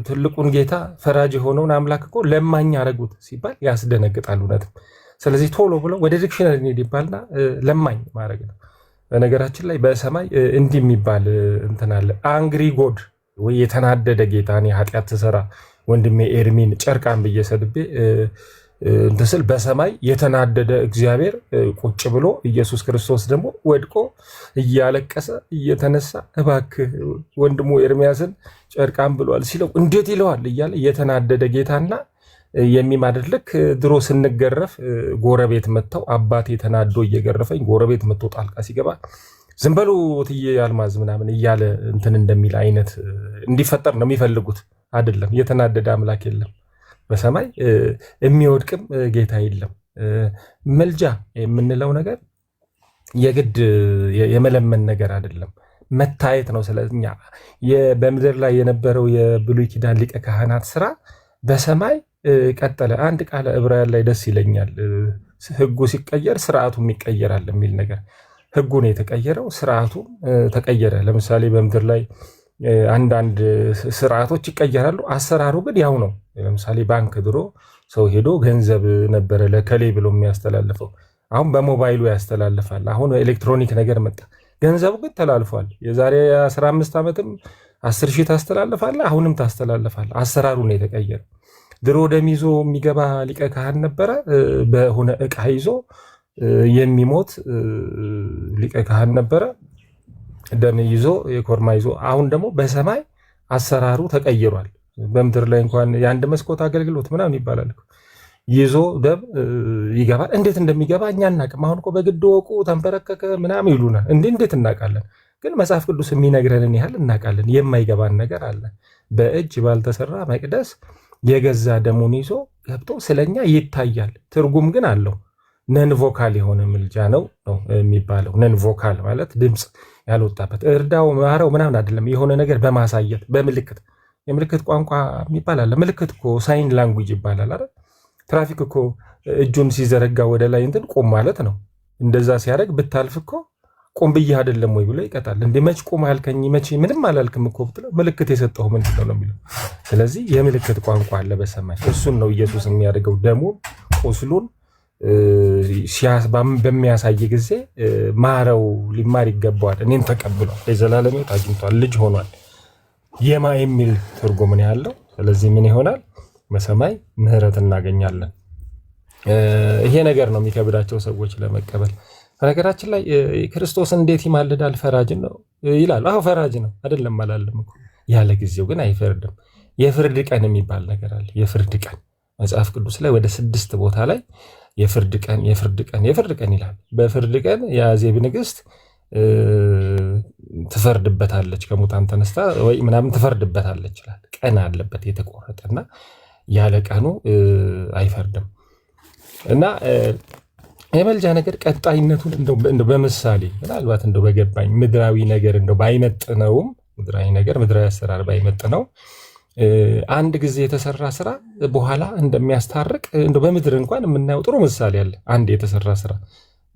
ትልቁን ጌታ ፈራጅ የሆነውን አምላክ እኮ ለማኝ አረጉት ሲባል ያስደነግጣል። እውነትም። ስለዚህ ቶሎ ብሎ ወደ ዲክሽነሪ እንሂድ ይባልና ለማኝ ማድረግ ነው። በነገራችን ላይ በሰማይ እንዲህ የሚባል እንትን አለ። አንግሪ ጎድ ወይ የተናደደ ጌታ። እኔ ኃጢአት ትሰራ ወንድሜ ኤርሚን ጨርቃን ብዬ ሰድቤ እንትን ስል በሰማይ የተናደደ እግዚአብሔር ቁጭ ብሎ ኢየሱስ ክርስቶስ ደግሞ ወድቆ እያለቀሰ እየተነሳ እባክህ ወንድሙ ኤርሚያስን ጨርቃን ብሏል ሲለው እንዴት ይለዋል እያለ የተናደደ ጌታና የሚማድር ልክ ድሮ ስንገረፍ ጎረቤት መጥተው አባቴ ተናዶ እየገረፈኝ ጎረቤት መጥቶ ጣልቃ ሲገባ ዝም በሉ ትዬ አልማዝ ምናምን እያለ እንትን እንደሚል አይነት እንዲፈጠር ነው የሚፈልጉት። አይደለም። የተናደደ አምላክ የለም በሰማይ የሚወድቅም ጌታ የለም። መልጃ የምንለው ነገር የግድ የመለመን ነገር አይደለም፣ መታየት ነው። ስለኛ በምድር ላይ የነበረው የብሉይ ኪዳን ሊቀ ካህናት ስራ በሰማይ ቀጠለ። አንድ ቃለ ዕብራውያን ላይ ደስ ይለኛል። ህጉ ሲቀየር ስርዓቱም ይቀየራል የሚል ነገር። ህጉ ነው የተቀየረው፣ ስርዓቱ ተቀየረ። ለምሳሌ በምድር ላይ አንዳንድ ስርዓቶች ይቀየራሉ፣ አሰራሩ ግን ያው ነው። ለምሳሌ ባንክ ድሮ ሰው ሄዶ ገንዘብ ነበረ ለከሌ ብሎ የሚያስተላልፈው፣ አሁን በሞባይሉ ያስተላልፋል። አሁን ኤሌክትሮኒክ ነገር መጣ፣ ገንዘቡ ግን ተላልፏል። የዛሬ 15 ዓመትም 10,000 ታስተላልፋለህ፣ አሁንም ታስተላልፋለህ። አሰራሩ ነው የተቀየረ። ድሮ ደም ይዞ የሚገባ ሊቀ ካህን ነበረ፣ በሆነ እቃ ይዞ የሚሞት ሊቀ ካህን ነበረ፣ ደም ይዞ የኮርማ ይዞ። አሁን ደግሞ በሰማይ አሰራሩ ተቀይሯል። በምድር ላይ እንኳን የአንድ መስኮት አገልግሎት ምናምን ይባላል፣ ይዞ ደም ይገባል። እንዴት እንደሚገባ እኛ እናቅም። አሁን እኮ በግድ ወቁ ተንበረከከ ምናምን ይሉናል። እንዴት እናውቃለን? ግን መጽሐፍ ቅዱስ የሚነግረንን ያህል እናውቃለን። የማይገባን ነገር አለ። በእጅ ባልተሰራ መቅደስ የገዛ ደሙን ይዞ ገብቶ ስለኛ ይታያል። ትርጉም ግን አለው። ነን ቮካል የሆነ ምልጃ ነው የሚባለው። ነን ቮካል ማለት ድምፅ ያልወጣበት እርዳው ማረው ምናምን አይደለም። የሆነ ነገር በማሳየት በምልክት የምልክት ቋንቋ የሚባል አለ። ምልክት እኮ ሳይን ላንጉጅ ይባላል አይደል? ትራፊክ እኮ እጁን ሲዘረጋ ወደ ላይ እንትን ቁም ማለት ነው። እንደዛ ሲያደርግ ብታልፍ እኮ ቁም ብዬህ አይደለም ወይ ብሎ ይቀጣል። እንደ መች ቁም አልከኝ መች ምንም አላልክም እኮ ብትለው ምልክት የሰጠው ምንድን ነው የሚለው። ስለዚህ የምልክት ቋንቋ አለ በሰማይ። እሱን ነው ኢየሱስ የሚያደርገው። ደሙን ቁስሉን በሚያሳይ ጊዜ ማረው ሊማር ይገባዋል፣ እኔን ተቀብሏል፣ የዘላለም ሕይወት አግኝቷል፣ ልጅ ሆኗል የማ የሚል ትርጉም ነው ያለው። ስለዚህ ምን ይሆናል? በሰማይ ምህረት እናገኛለን። ይሄ ነገር ነው የሚከብዳቸው ሰዎች ለመቀበል። በነገራችን ላይ ክርስቶስ እንዴት ይማልዳል? ፈራጅ ነው ይላል። አዎ ፈራጅ ነው አይደለም አላለም እኮ። ያለ ጊዜው ግን አይፈርድም። የፍርድ ቀን የሚባል ነገር አለ። የፍርድ ቀን መጽሐፍ ቅዱስ ላይ ወደ 6 ቦታ ላይ የፍርድ ቀን የፍርድ ቀን የፍርድ ቀን ይላል። በፍርድ ቀን የአዜብ ንግስት ትፈርድበታለች፣ ከሙታን ተነስታ ወይ ምናምን ትፈርድበታለች ይላል። ቀን አለበት የተቆረጠና ያለ ቀኑ አይፈርድም። እና የመልጃ ነገር ቀጣይነቱን እንደው በምሳሌ ምናልባት እንደው በገባኝ ምድራዊ ነገር እንደው ባይመጥነውም ምድራዊ ነገር ምድራዊ አሰራር ባይመጥነው አንድ ጊዜ የተሰራ ስራ በኋላ እንደሚያስታርቅ እንደው በምድር እንኳን የምናየው ጥሩ ምሳሌ አለ። አንድ የተሰራ ስራ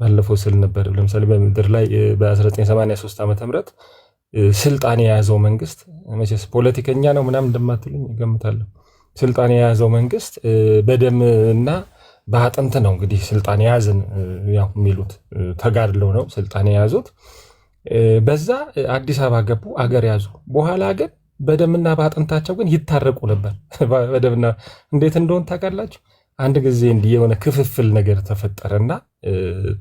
ባለፈው ስል ነበር። ለምሳሌ በምድር ላይ በ1983 ዓመተ ምህረት ስልጣን የያዘው መንግስት መቼስ ፖለቲከኛ ነው ምናምን እንደማትሉኝ እገምታለሁ። ስልጣን የያዘው መንግስት በደምና በአጥንት ነው እንግዲህ ስልጣን የያዝን ያው የሚሉት ተጋድለው ነው ስልጣን የያዙት። በዛ አዲስ አበባ ገቡ፣ አገር ያዙ። በኋላ ግን በደምና በአጥንታቸው ግን ይታረቁ ነበር። በደምና እንዴት እንደሆን ታውቃላችሁ? አንድ ጊዜ እንዲህ የሆነ ክፍፍል ነገር ተፈጠረና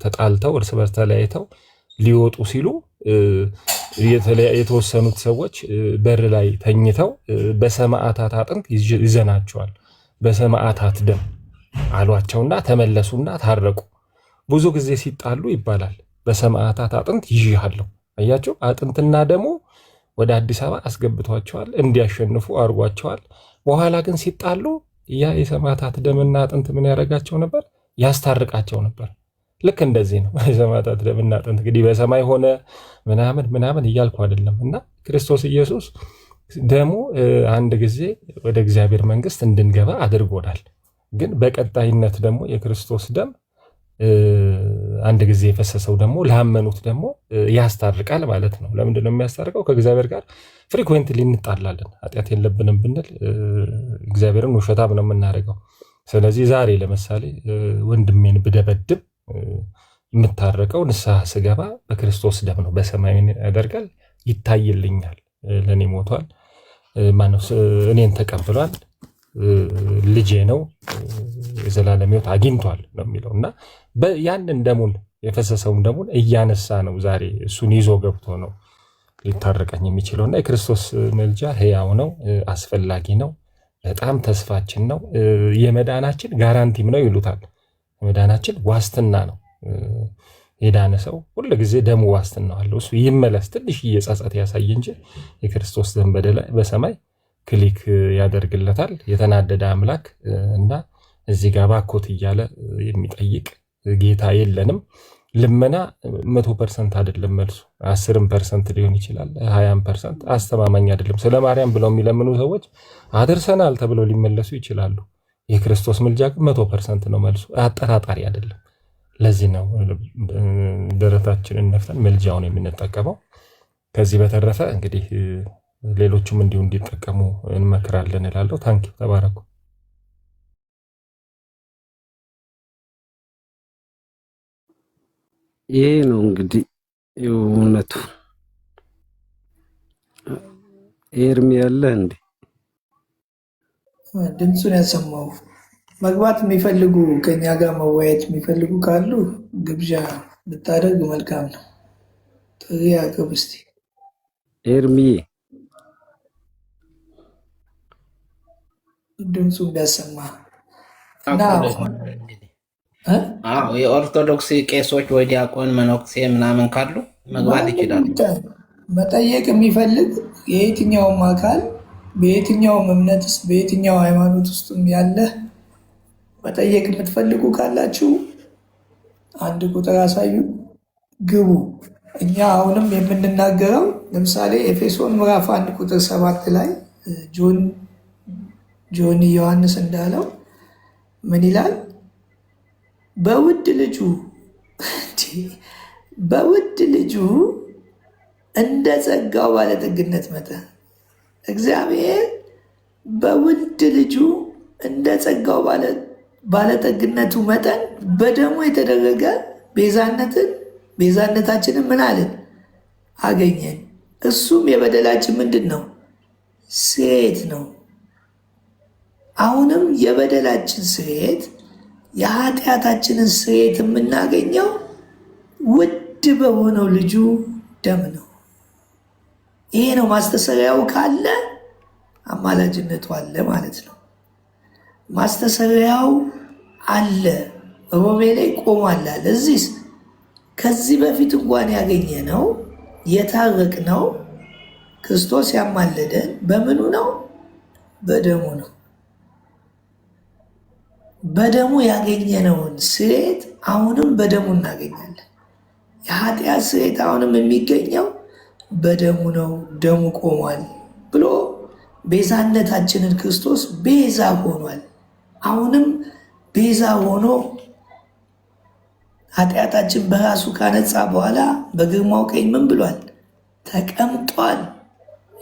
ተጣልተው እርስ በርስ ተለያይተው ሊወጡ ሲሉ የተወሰኑት ሰዎች በር ላይ ተኝተው በሰማዕታት አጥንት ይዘናቸዋል፣ በሰማዕታት ደም አሏቸውና ተመለሱና ታረቁ። ብዙ ጊዜ ሲጣሉ ይባላል በሰማዕታት አጥንት ይዤሃለሁ። አያቸው አጥንትና ደሙ ወደ አዲስ አበባ አስገብቷቸዋል፣ እንዲያሸንፉ አድርጓቸዋል። በኋላ ግን ሲጣሉ ያ የሰማዕታት ደምና አጥንት ምን ያደርጋቸው ነበር? ያስታርቃቸው ነበር። ልክ እንደዚህ ነው የሰማዕታት ደምና አጥንት እንግዲህ በሰማይ ሆነ ምናምን ምናምን እያልኩ አይደለም። እና ክርስቶስ ኢየሱስ ደሙ አንድ ጊዜ ወደ እግዚአብሔር መንግስት እንድንገባ አድርጎናል። ግን በቀጣይነት ደግሞ የክርስቶስ ደም አንድ ጊዜ የፈሰሰው ደግሞ ላመኑት ደግሞ ያስታርቃል ማለት ነው። ለምንድን ነው የሚያስታርቀው? ከእግዚአብሔር ጋር ፍሪኩዌንትሊ እንጣላለን። ኃጢአት የለብንም ብንል እግዚአብሔርን ውሸታም ነው የምናደርገው። ስለዚህ ዛሬ ለምሳሌ ወንድሜን ብደበድብ የምታረቀው ንስሐ ስገባ በክርስቶስ ደም ነው። በሰማይ ያደርጋል፣ ይታይልኛል፣ ለእኔ ሞቷል፣ ማነው እኔን ተቀብሏል፣ ልጄ ነው፣ የዘላለም ሕይወት አግኝቷል ነው የሚለው እና ያንን ደሙን የፈሰሰውን ደሙን እያነሳ ነው ዛሬ እሱን ይዞ ገብቶ ነው ሊታረቀኝ የሚችለው። እና የክርስቶስ ምልጃ ሕያው ነው፣ አስፈላጊ ነው፣ በጣም ተስፋችን ነው፣ የመዳናችን ጋራንቲም ነው ይሉታል። የመዳናችን ዋስትና ነው። የዳነ ሰው ሁሉ ጊዜ ደሙ ዋስትና አለው። እሱ ይመለስ ትንሽዬ ጸጸት ያሳይ እንጂ የክርስቶስ ደም በሰማይ ክሊክ ያደርግለታል። የተናደደ አምላክ እና እዚህ ጋር ባኮት እያለ የሚጠይቅ ጌታ የለንም። ልመና 100% አይደለም መልሱ፣ 10% ሊሆን ይችላል፣ 20% አስተማማኝ አይደለም። ስለ ማርያም ብለው የሚለምኑ ሰዎች አድርሰናል ተብለው ሊመለሱ ይችላሉ። የክርስቶስ ምልጃ ግን 100% ነው መልሱ፣ አጠራጣሪ አይደለም። ለዚህ ነው ደረታችንን ነፍተን ምልጃውን የምንጠቀመው። ከዚህ በተረፈ እንግዲህ ሌሎቹም እንዲሁ እንዲጠቀሙ እንመክራለን እላለሁ። ታንኪ ተባረኩ። ይሄ ነው እንግዲህ እውነቱ። ኤርሚ ያለ እንዴ ድምፁን ያሰማው መግባት የሚፈልጉ ከኛ ጋር መወያየት የሚፈልጉ ካሉ ግብዣ ብታደርግ መልካም ነው። ጥሪ አቅርብ እስቲ ኤርሚ ድምፁ ቢያሰማ የኦርቶዶክስ ቄሶች ወይ ዲያቆን መነኩሴ ምናምን ካሉ መግባት ይችላሉ። መጠየቅ የሚፈልግ የየትኛውም አካል በየትኛውም እምነት ውስጥ በየትኛው ሃይማኖት ውስጥም ያለ መጠየቅ የምትፈልጉ ካላችሁ አንድ ቁጥር አሳዩ፣ ግቡ። እኛ አሁንም የምንናገረው ለምሳሌ ኤፌሶን ምዕራፍ 1 ቁጥር 7 ላይ ጆን ዮሐንስ እንዳለው ምን ይላል? በውድ ልጁ እንደ ጸጋው ባለጠግነት መጠን እግዚአብሔር በውድ ልጁ እንደ ጸጋው ባለጠግነቱ መጠን በደሙ የተደረገ ቤዛነታችንን ምን አለን? አገኘን። እሱም የበደላችን ምንድን ነው? ስርየት ነው። አሁንም የበደላችን ስርየት፣ የኃጢአታችንን ስርየት የምናገኘው ውድ በሆነው ልጁ ደም ነው። ይሄ ነው ማስተሰሪያው። ካለ አማላጅነቱ አለ ማለት ነው። ማስተሰሪያው አለ፣ ሮሜ ላይ ቆሟል። እዚህስ ከዚህ በፊት እንኳን ያገኘ ነው የታረቅ ነው ክርስቶስ ያማለደን በምኑ ነው? በደሙ ነው። በደሙ ያገኘነውን ስርየት አሁንም በደሙ እናገኛለን። የኃጢአት ስርየት አሁንም የሚገኘው በደሙ ነው። ደሙ ቆሟል ብሎ ቤዛነታችንን ክርስቶስ ቤዛ ሆኗል። አሁንም ቤዛ ሆኖ ኃጢአታችን በራሱ ካነጻ በኋላ በግርማው ቀኝ ምን ብሏል? ተቀምጧል።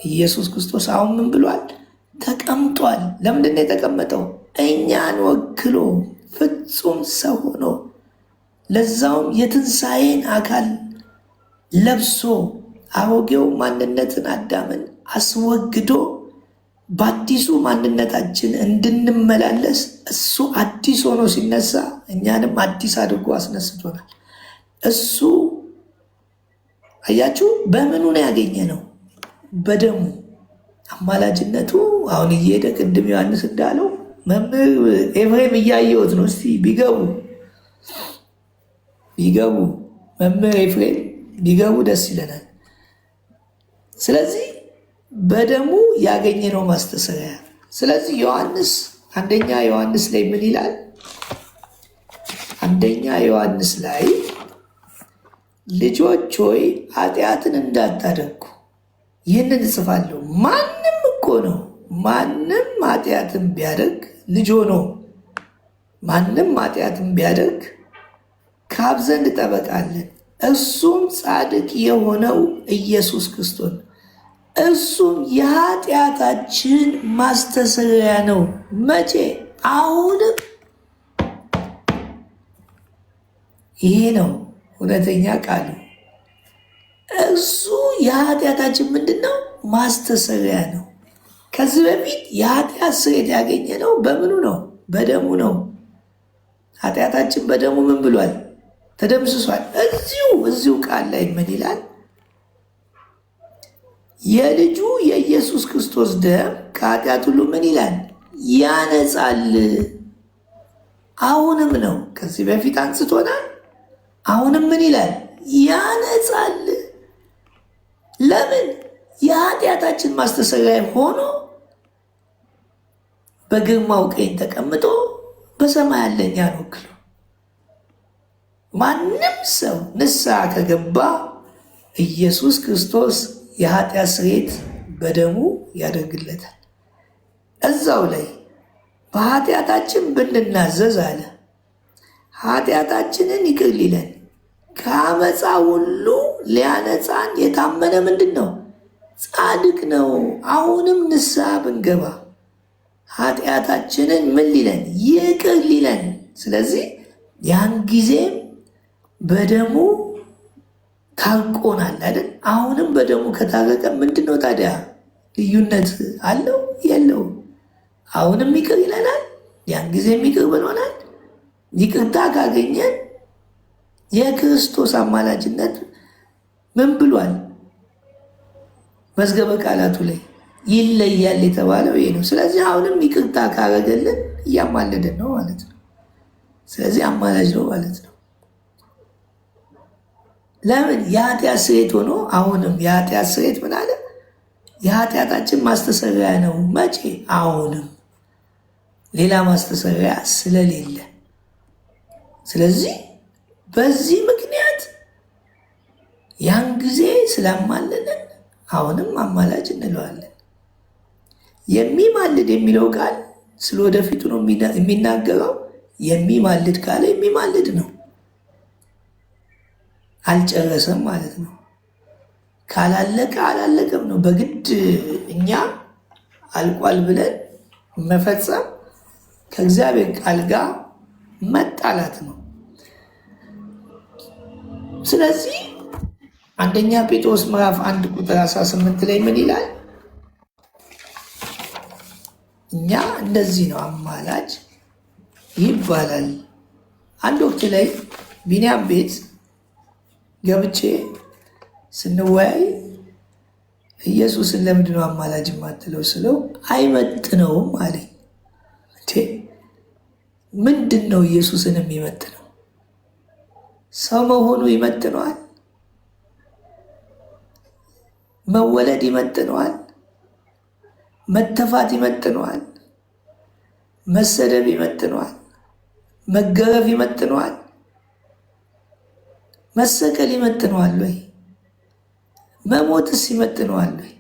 ኢየሱስ ክርስቶስ አሁን ምን ብሏል? ተቀምጧል። ለምንድን ነው የተቀመጠው? እኛን ወክሎ ፍጹም ሰው ሆኖ ለዛውም የትንሣኤን አካል ለብሶ አሮጌው ማንነትን አዳምን አስወግዶ በአዲሱ ማንነታችን እንድንመላለስ እሱ አዲስ ሆኖ ሲነሳ እኛንም አዲስ አድርጎ አስነስቶናል። እሱ አያችሁ፣ በምኑ ነው ያገኘ ነው? በደሙ። አማላጅነቱ አሁን እየሄደ ቅድም ዮሐንስ እንዳለው መምህር ኤፍሬም እያየሁት ነው። እስቲ ቢገቡ መምህር ኤፍሬም ቢገቡ ደስ ይለናል። ስለዚህ በደሙ ያገኘነው ማስተሰሪያ። ስለዚህ ዮሐንስ አንደኛ ዮሐንስ ላይ ምን ይላል? አንደኛ ዮሐንስ ላይ ልጆች ሆይ ኃጢአትን እንዳታደርጉ ይህንን እጽፋለሁ። ማንም እኮ ነው ማንም ኃጢአትን ቢያደርግ ልጅ ሆኖ ማንም ኃጢአትን ቢያደርግ ከአብ ዘንድ ጠበቃ አለን፣ እሱም ጻድቅ የሆነው ኢየሱስ ክርስቶስ ነው። እሱም የኃጢአታችን ማስተሰሪያ ነው። መቼ? አሁንም። ይሄ ነው እውነተኛ ቃሉ። እሱ የኃጢአታችን ምንድን ነው? ማስተሰሪያ ነው። ከዚህ በፊት የኃጢአት ስርየት ያገኘ ነው በምኑ ነው? በደሙ ነው። ኃጢአታችን በደሙ ምን ብሏል? ተደምስሷል። እዚሁ ቃል ላይ ምን ይላል? የልጁ የኢየሱስ ክርስቶስ ደም ከኃጢአት ሁሉ ምን ይላል? ያነጻል። አሁንም ነው። ከዚህ በፊት አንስቶናል። አሁንም ምን ይላል? ያነጻል። ለምን? የኃጢአታችን ማስተሰሪያ ሆኖ በግርማው ቀኝ ተቀምጦ በሰማይ ያለ እኛን ወክሎ ማንም ሰው ንስሐ ከገባ ኢየሱስ ክርስቶስ የኃጢአት ስርየት በደሙ ያደርግለታል። እዛው ላይ በኃጢአታችን ብንናዘዝ አለ ኃጢአታችንን ይቅር ሊለን ከአመፃ ሁሉ ሊያነጻን የታመነ ምንድን ነው? ጻድቅ ነው። አሁንም ንስሐ ብንገባ ኃጢአታችንን ምን ሊለን? ይቅር ሊለን። ስለዚህ ያን ጊዜም በደሙ ታርቆናል አይደል? አሁንም በደሙ ከታረቀ ምንድን ነው ታዲያ? ልዩነት አለው የለውም? አሁንም ይቅር ይለናል፣ ያን ጊዜም ይቅር ብሎናል። ይቅርታ ካገኘን የክርስቶስ አማላጅነት ምን ብሏል? መዝገበ ቃላቱ ላይ ይለያል የተባለው ይሄ ነው። ስለዚህ አሁንም ይቅርታ ካረገልን እያማለደን ነው ማለት ነው። ስለዚህ አማላጅ ነው ማለት ነው። ለምን? የኃጢአት ስርየት ሆኖ አሁንም የኃጢአት ስርየት ምን አለ? የኃጢአታችን ማስተሰሪያ ነው። መቼ? አሁንም ሌላ ማስተሰሪያ ስለሌለ። ስለዚህ በዚህ ምክንያት ያን ጊዜ ስላማለለን አሁንም አማላጅ እንለዋለን። የሚማልድ የሚለው ቃል ስለ ወደፊቱ ነው የሚናገረው። የሚማልድ ካለ የሚማልድ ነው፣ አልጨረሰም ማለት ነው። ካላለቀ አላለቀም ነው። በግድ እኛ አልቋል ብለን መፈጸም ከእግዚአብሔር ቃል ጋር መጣላት ነው። ስለዚህ አንደኛ ጴጥሮስ ምዕራፍ 1 ቁጥር 18 ላይ ምን ይላል? እኛ እንደዚህ ነው አማላጅ ይባላል። አንድ ወቅት ላይ ቢኒያም ቤት ገብቼ ስንወያይ ኢየሱስን ለምንድነው አማላጅ የማትለው ስለው አይመጥነውም አለኝ። ምንድን ነው ኢየሱስን የሚመጥነው? ሰው መሆኑ ይመጥነዋል? መወለድ ይመጥነዋል? መተፋት ይመጥነዋል? መሰደብ ይመጥነዋል? መገረፍ ይመጥነዋል? መሰቀል ይመጥነዋል ወይ? መሞትስ ይመጥነዋል ወይ?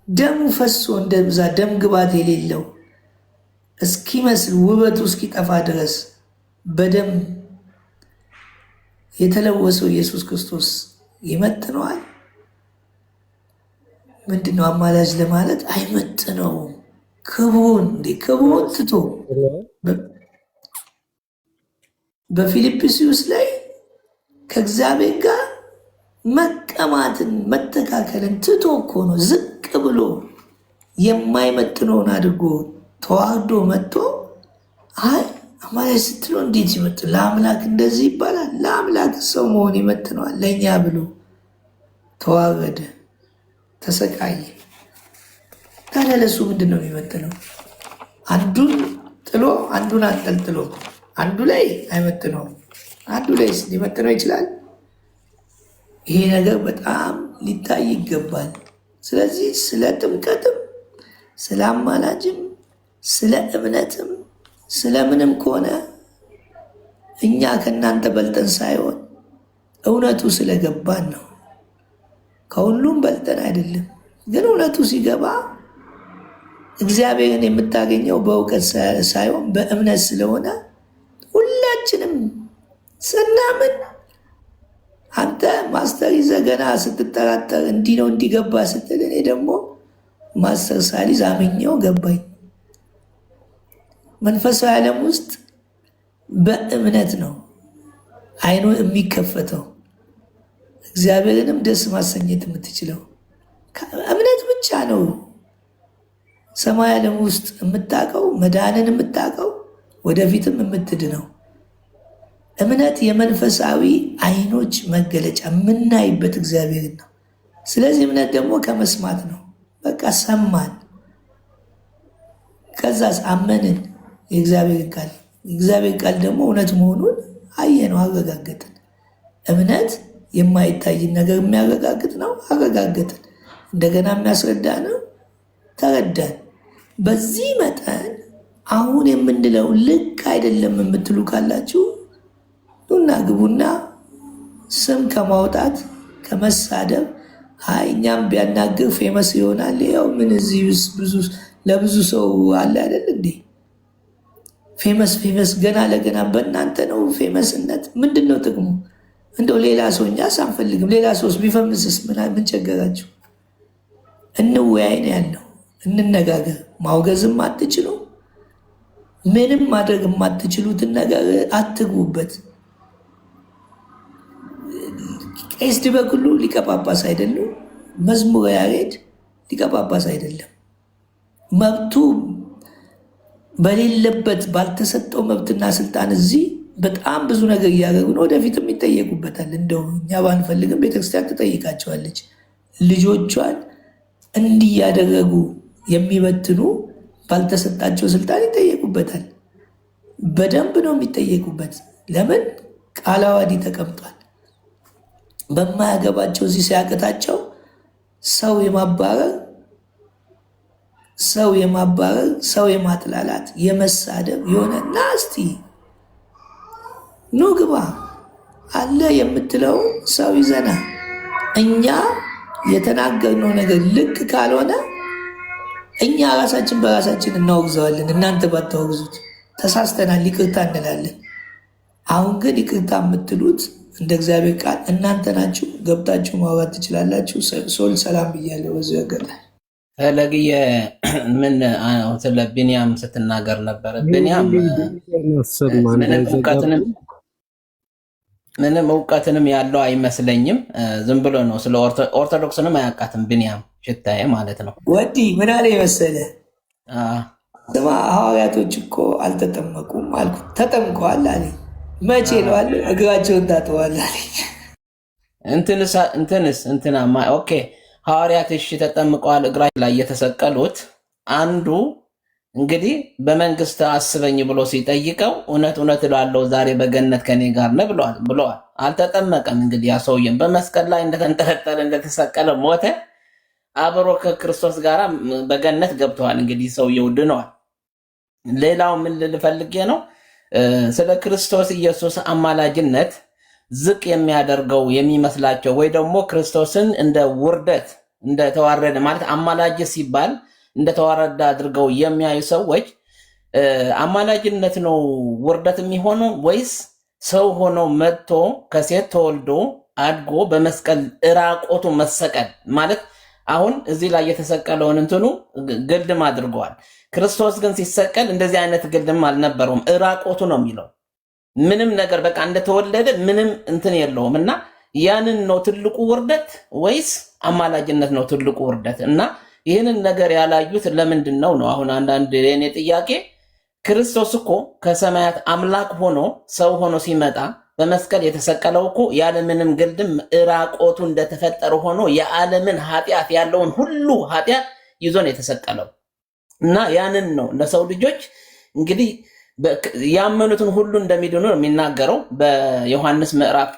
ደሙ ፈሶ እንደዛ ደም ግባት የሌለው እስኪመስል ውበቱ እስኪጠፋ ድረስ በደም የተለወሰው ኢየሱስ ክርስቶስ ይመጥነዋል? ምንድነው አማላጅ ለማለት አይመጥነውም። ክብሩን ትቶ በፊልጵስዩስ ላይ ከእግዚአብሔር ጋር መቀማትን መተካከልን ትቶ እኮ ነው ዝቅ ብሎ የማይመጥነውን አድርጎ ተዋህዶ መጥቶ አይ አማላጅ ስትለው እንዴት ይመጥን? ለአምላክ እንደዚህ ይባላል? ለአምላክ ሰው መሆን ይመጥነዋል? ለእኛ ብሎ ተዋረደ፣ ተሰቃየ። ታዲያ ለእሱ ምንድን ነው የሚመጥነው? አንዱን ጥሎ አንዱን አንጠልጥሎ አንዱ ላይ አይመጥነውም፣ አንዱ ላይ ሊመጥነው ይችላል። ይሄ ነገር በጣም ሊታይ ይገባል። ስለዚህ ስለ ጥምቀትም ስለ አማላጅም ስለ እምነትም ስለምንም ከሆነ እኛ ከእናንተ በልጠን ሳይሆን እውነቱ ስለገባን ነው። ከሁሉም በልጠን አይደለም፣ ግን እውነቱ ሲገባ እግዚአብሔርን የምታገኘው በእውቀት ሳይሆን በእምነት ስለሆነ ሁላችንም ስናምን አንተ ማስተር ይዘህ ገና ስትጠራጠር እንዲህ ነው እንዲገባ ስትል እኔ ደግሞ ማስተር ሳሊዝ አምኜው ገባኝ። መንፈሳዊ ዓለም ውስጥ በእምነት ነው አይኑ የሚከፈተው፣ እግዚአብሔርንም ደስ ማሰኘት የምትችለው እምነት ብቻ ነው። ሰማይ ዓለም ውስጥ የምታውቀው መዳንን የምታውቀው ወደፊትም የምትድነው እምነት የመንፈሳዊ አይኖች መገለጫ የምናይበት እግዚአብሔርን ነው። ስለዚህ እምነት ደግሞ ከመስማት ነው። በቃ ሰማን፣ ከዛስ አመንን። የእግዚአብሔር ቃል ደግሞ እውነት መሆኑን አየነው፣ አረጋገጥን። እምነት የማይታይን ነገር የሚያረጋግጥ ነው፣ አረጋገጥን። እንደገና የሚያስረዳ ነው፣ ተረዳን። በዚህ መጠን አሁን የምንለው ልክ አይደለም የምትሉ ካላችሁ ኑና ግቡና ስም ከማውጣት ከመሳደብ እኛም ቢያናግር ፌመስ ይሆናል። ያው ምን እዚህ ለብዙ ሰው አለ አይደል እንዴ? ፌመስ ገና ለገና በእናንተ ነው ፌመስነት። ምንድን ነው ጥቅሙ? እንደው ሌላ ሰው እኛ ሳንፈልግም ሌላ ሰውስ ቢፈምስስ ምን ቸገራችሁ? እንወያይ ነው ያለው፣ እንነጋገር። ማውገዝም አትችሉ፣ ምንም ማድረግ የማትችሉትን ነገር አትግቡበት። ቄስ ዲበኩሉ ሊቀ ጳጳስ አይደሉም። መዝሙረ ያሬድ ሊቀ ጳጳስ አይደለም። መብቱ በሌለበት ባልተሰጠው መብትና ስልጣን እዚህ በጣም ብዙ ነገር እያደረጉ ነው። ወደፊትም ይጠየቁበታል። እንደው እኛ ባንፈልግም ቤተክርስቲያን ትጠይቃቸዋለች። ልጆቿን እንዲህ ያደረጉ የሚበትኑ ባልተሰጣቸው ስልጣን ይጠየቁበታል። በደንብ ነው የሚጠየቁበት። ለምን? ቃለ ዓዋዲ ተቀምጧል። በማያገባቸው እዚህ ሲያቅታቸው ሰው የማባረር ሰው የማጥላላት የመሳደብ የሆነ ናስቲ ኑ ግባ አለ የምትለው ሰው ይዘና እኛ የተናገርነው ነገር ልክ ካልሆነ እኛ ራሳችን በራሳችን እናወግዘዋለን። እናንተ ባታወግዙት ተሳስተናል፣ ይቅርታ እንላለን። አሁን ግን ይቅርታ የምትሉት እንደ እግዚአብሔር ቃል እናንተ ናችሁ። ገብታችሁ ማውራት ትችላላችሁ። ሶል ሰላም ብያለሁ። በዚህ ያገለ ፈለግዬ ምን ስለ ቢንያም ስትናገር ነበረ። ቢንያም ምንም እውቀትንም ያለው አይመስለኝም። ዝም ብሎ ነው። ስለ ኦርቶዶክስንም አያውቃትም ቢንያም ሽታዬ ማለት ነው። ወዲ ምን አለ መሰለ ስማ ሐዋርያቶች እኮ አልተጠመቁም አልኩት። ተጠምቀዋል አለ። መቼ ነው አለ? እግራቸውን ታጥበዋል አለ። እንትናማ ኦኬ ሐዋርያት እሺ ተጠምቀዋል፣ እግራቸው ላይ የተሰቀሉት አንዱ እንግዲህ በመንግስት አስበኝ ብሎ ሲጠይቀው እውነት እውነት እላለሁ ዛሬ በገነት ከኔ ጋር ነህ ብለዋል። አልተጠመቀም። እንግዲህ ያ ሰውዬም በመስቀል ላይ እንደተንጠለጠለ እንደተሰቀለ ሞተ፣ አብሮ ከክርስቶስ ጋር በገነት ገብተዋል። እንግዲህ ሰውየው ድነዋል። ሌላው ምን ልል ፈልጌ ነው ስለ ክርስቶስ ኢየሱስ አማላጅነት ዝቅ የሚያደርገው የሚመስላቸው ወይ ደግሞ ክርስቶስን እንደ ውርደት እንደተዋረደ ማለት አማላጅ ሲባል እንደተዋረደ አድርገው የሚያዩ ሰዎች አማላጅነት ነው ውርደት የሚሆነው ወይስ ሰው ሆኖ መጥቶ ከሴት ተወልዶ አድጎ በመስቀል እራቆቱ መሰቀል ማለት? አሁን እዚህ ላይ የተሰቀለውን እንትኑ ግልድም አድርገዋል። ክርስቶስ ግን ሲሰቀል እንደዚህ አይነት ግልድም አልነበረውም፣ እራቆቱ ነው የሚለው ምንም ነገር በቃ እንደተወለደ ምንም እንትን የለውም። እና ያንን ነው ትልቁ ውርደት ወይስ አማላጅነት ነው ትልቁ ውርደት? እና ይህንን ነገር ያላዩት ለምንድን ነው? አሁን አንዳንድ የኔ ጥያቄ ክርስቶስ እኮ ከሰማያት አምላክ ሆኖ ሰው ሆኖ ሲመጣ በመስቀል የተሰቀለው እኮ ያለምንም ግልድም እራቆቱ እንደተፈጠረ ሆኖ የዓለምን ኃጢአት ያለውን ሁሉ ኃጢአት ይዞ ነው የተሰቀለው። እና ያንን ነው ለሰው ልጆች እንግዲህ ያመኑትን ሁሉ እንደሚድኑ ነው የሚናገረው። በዮሐንስ ምዕራፍ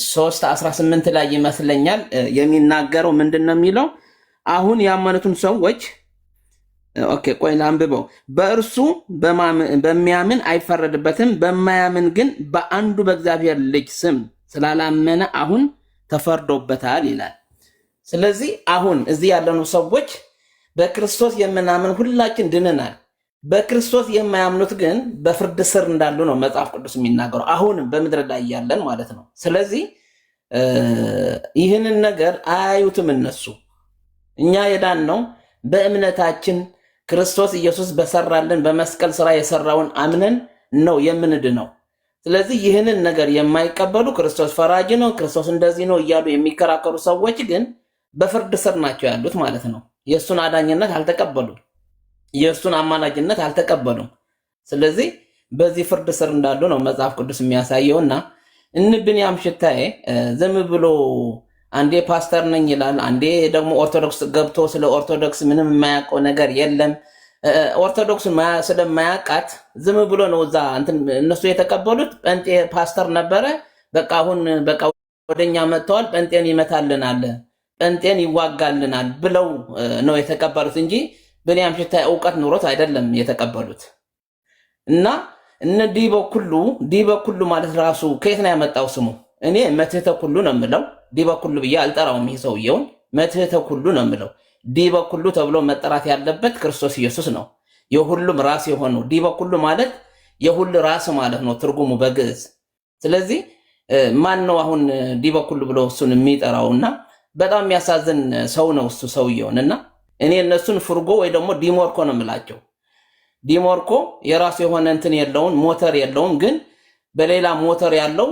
3:18 ላይ ይመስለኛል የሚናገረው ምንድን ነው የሚለው? አሁን ያመኑትን ሰዎች ኦኬ ቆይ ላንብበው። በእርሱ በሚያምን አይፈረድበትም፣ በማያምን ግን በአንዱ በእግዚአብሔር ልጅ ስም ስላላመነ አሁን ተፈርዶበታል ይላል። ስለዚህ አሁን እዚህ ያለኑ ሰዎች በክርስቶስ የምናምን ሁላችን ድነናል። በክርስቶስ የማያምኑት ግን በፍርድ ስር እንዳሉ ነው መጽሐፍ ቅዱስ የሚናገረው፣ አሁንም በምድር ላይ ያለን ማለት ነው። ስለዚህ ይህንን ነገር አያዩትም እነሱ። እኛ የዳን ነው በእምነታችን ክርስቶስ ኢየሱስ በሰራልን በመስቀል ስራ የሰራውን አምነን ነው የምንድነው። ስለዚህ ይህንን ነገር የማይቀበሉ ክርስቶስ ፈራጅ ነው፣ ክርስቶስ እንደዚህ ነው እያሉ የሚከራከሩ ሰዎች ግን በፍርድ ስር ናቸው ያሉት ማለት ነው። የእሱን አዳኝነት አልተቀበሉም፣ የእሱን አማላጅነት አልተቀበሉም። ስለዚህ በዚህ ፍርድ ስር እንዳሉ ነው መጽሐፍ ቅዱስ የሚያሳየውና ቢንያም ሽታዬ ዝም ብሎ አንዴ ፓስተር ነኝ ይላል፣ አንዴ ደግሞ ኦርቶዶክስ ገብቶ ስለ ኦርቶዶክስ ምንም የማያውቀው ነገር የለም። ኦርቶዶክስን ስለማያውቃት ዝም ብሎ ነው እዛ እነሱ የተቀበሉት። ጴንጤ ፓስተር ነበረ፣ በቃ አሁን በቃ ወደኛ መጥተዋል፣ ጴንጤን ይመታልናል፣ ጴንጤን ይዋጋልናል ብለው ነው የተቀበሉት እንጂ ቢንያም ሽታዬ እውቀት ኑሮት አይደለም የተቀበሉት። እና እነ ዲበኩሉ ማለት ራሱ ከየት ነው ያመጣው ስሙ? እኔ መትሕተ ኩሉ ነው የምለው፣ ዲበኩሉ ብዬ አልጠራውም። ይህ ሰውየውን መትሕተ ኩሉ ነው የምለው። ዲበኩሉ ተብሎ መጠራት ያለበት ክርስቶስ ኢየሱስ ነው፣ የሁሉም ራስ የሆነው። ዲበኩሉ ማለት የሁሉ ራስ ማለት ነው ትርጉሙ በግዕዝ። ስለዚህ ማን ነው አሁን ዲበኩሉ ብሎ እሱን የሚጠራውና በጣም የሚያሳዝን ሰው ነው እሱ ሰውየውን። እና እኔ እነሱን ፍርጎ ወይ ደግሞ ዲሞርኮ ነው የምላቸው። ዲሞርኮ የራሱ የሆነ እንትን የለውም፣ ሞተር የለውም፣ ግን በሌላ ሞተር ያለው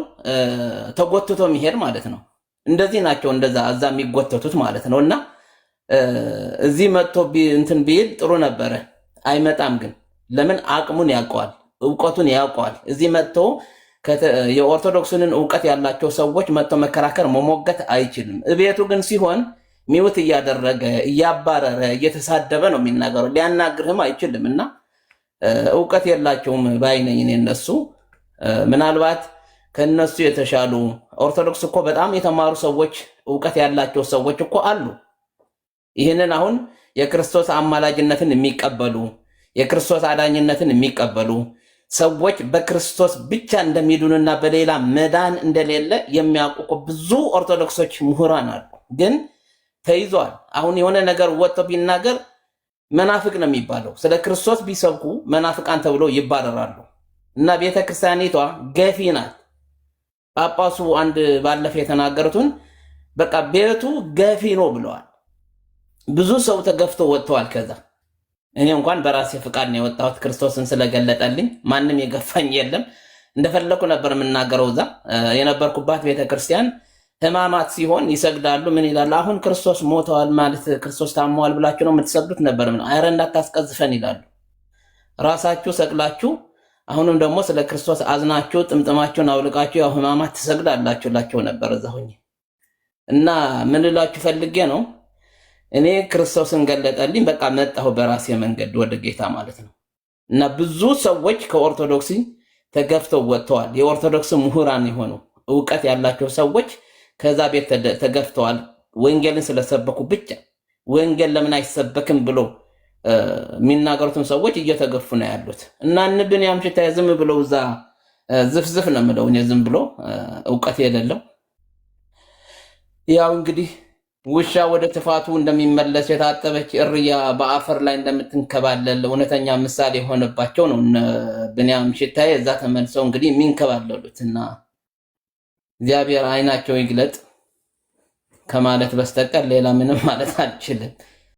ተጎትቶ የሚሄድ ማለት ነው። እንደዚህ ናቸው እንደዛ እዛ የሚጎተቱት ማለት ነው። እና እዚህ መጥቶ እንትን ቢል ጥሩ ነበረ። አይመጣም ግን ለምን? አቅሙን ያውቀዋል፣ እውቀቱን ያውቀዋል። እዚህ መጥቶ የኦርቶዶክስንን እውቀት ያላቸው ሰዎች መጥቶ መከራከር መሞገት አይችልም። እቤቱ ግን ሲሆን ሚውት እያደረገ እያባረረ እየተሳደበ ነው የሚናገረው። ሊያናግርህም አይችልም። እና እውቀት የላቸውም ባይነኝ እኔ እነሱ ምናልባት ከነሱ የተሻሉ ኦርቶዶክስ እኮ በጣም የተማሩ ሰዎች እውቀት ያላቸው ሰዎች እኮ አሉ። ይህንን አሁን የክርስቶስ አማላጅነትን የሚቀበሉ የክርስቶስ አዳኝነትን የሚቀበሉ ሰዎች በክርስቶስ ብቻ እንደሚድኑና በሌላ መዳን እንደሌለ የሚያውቁ ብዙ ኦርቶዶክሶች ምሁራን አሉ። ግን ተይዘዋል። አሁን የሆነ ነገር ወጥቶ ቢናገር መናፍቅ ነው የሚባለው። ስለ ክርስቶስ ቢሰብኩ መናፍቃን ተብሎ ይባረራሉ። እና ቤተክርስቲያኒቷ ገፊ ናት። ጳጳሱ አንድ ባለፈ የተናገሩትን በቃ ቤቱ ገፊ ነው ብለዋል። ብዙ ሰው ተገፍቶ ወጥተዋል። ከዛ እኔ እንኳን በራሴ ፍቃድ ነው የወጣሁት ክርስቶስን ስለገለጠልኝ። ማንም የገፋኝ የለም። እንደፈለኩ ነበር የምናገረው። እዛ የነበርኩባት ቤተክርስቲያን ሕማማት ሲሆን ይሰግዳሉ። ምን ይላሉ? አሁን ክርስቶስ ሞተዋል ማለት ክርስቶስ ታመዋል ብላችሁ ነው የምትሰግዱት ነበር። ምን አረ እንዳታስቀዝፈን ይላሉ። ራሳችሁ ሰቅላችሁ አሁንም ደግሞ ስለ ክርስቶስ አዝናችሁ ጥምጥማችሁን አውልቃችሁ ያው ሕማማት ትሰግዳላችሁ ላቸው ነበር እዛ ሆኜ። እና ምን ልላችሁ ፈልጌ ነው እኔ ክርስቶስን ገለጠልኝ፣ በቃ መጣሁ በራሴ መንገድ ወደ ጌታ ማለት ነው። እና ብዙ ሰዎች ከኦርቶዶክሲ ተገፍተው ወጥተዋል። የኦርቶዶክስ ምሁራን የሆኑ እውቀት ያላቸው ሰዎች ከዛ ቤት ተገፍተዋል። ወንጌልን ስለሰበኩ ብቻ ወንጌል ለምን አይሰበክም ብሎ የሚናገሩትን ሰዎች እየተገፉ ነው ያሉት። እና እንብን ያምሽታ ዝም ብለው እዛ ዝፍዝፍ ነው የምለው እኔ ዝም ብሎ እውቀት የሌለው ያው እንግዲህ ውሻ ወደ ትፋቱ እንደሚመለስ የታጠበች እርያ በአፈር ላይ እንደምትንከባለል እውነተኛ ምሳሌ የሆነባቸው ነው ብንያም ሽታዬ። እዛ ተመልሰው እንግዲህ የሚንከባለሉት እና እግዚአብሔር አይናቸው ይግለጥ ከማለት በስተቀር ሌላ ምንም ማለት አልችልም።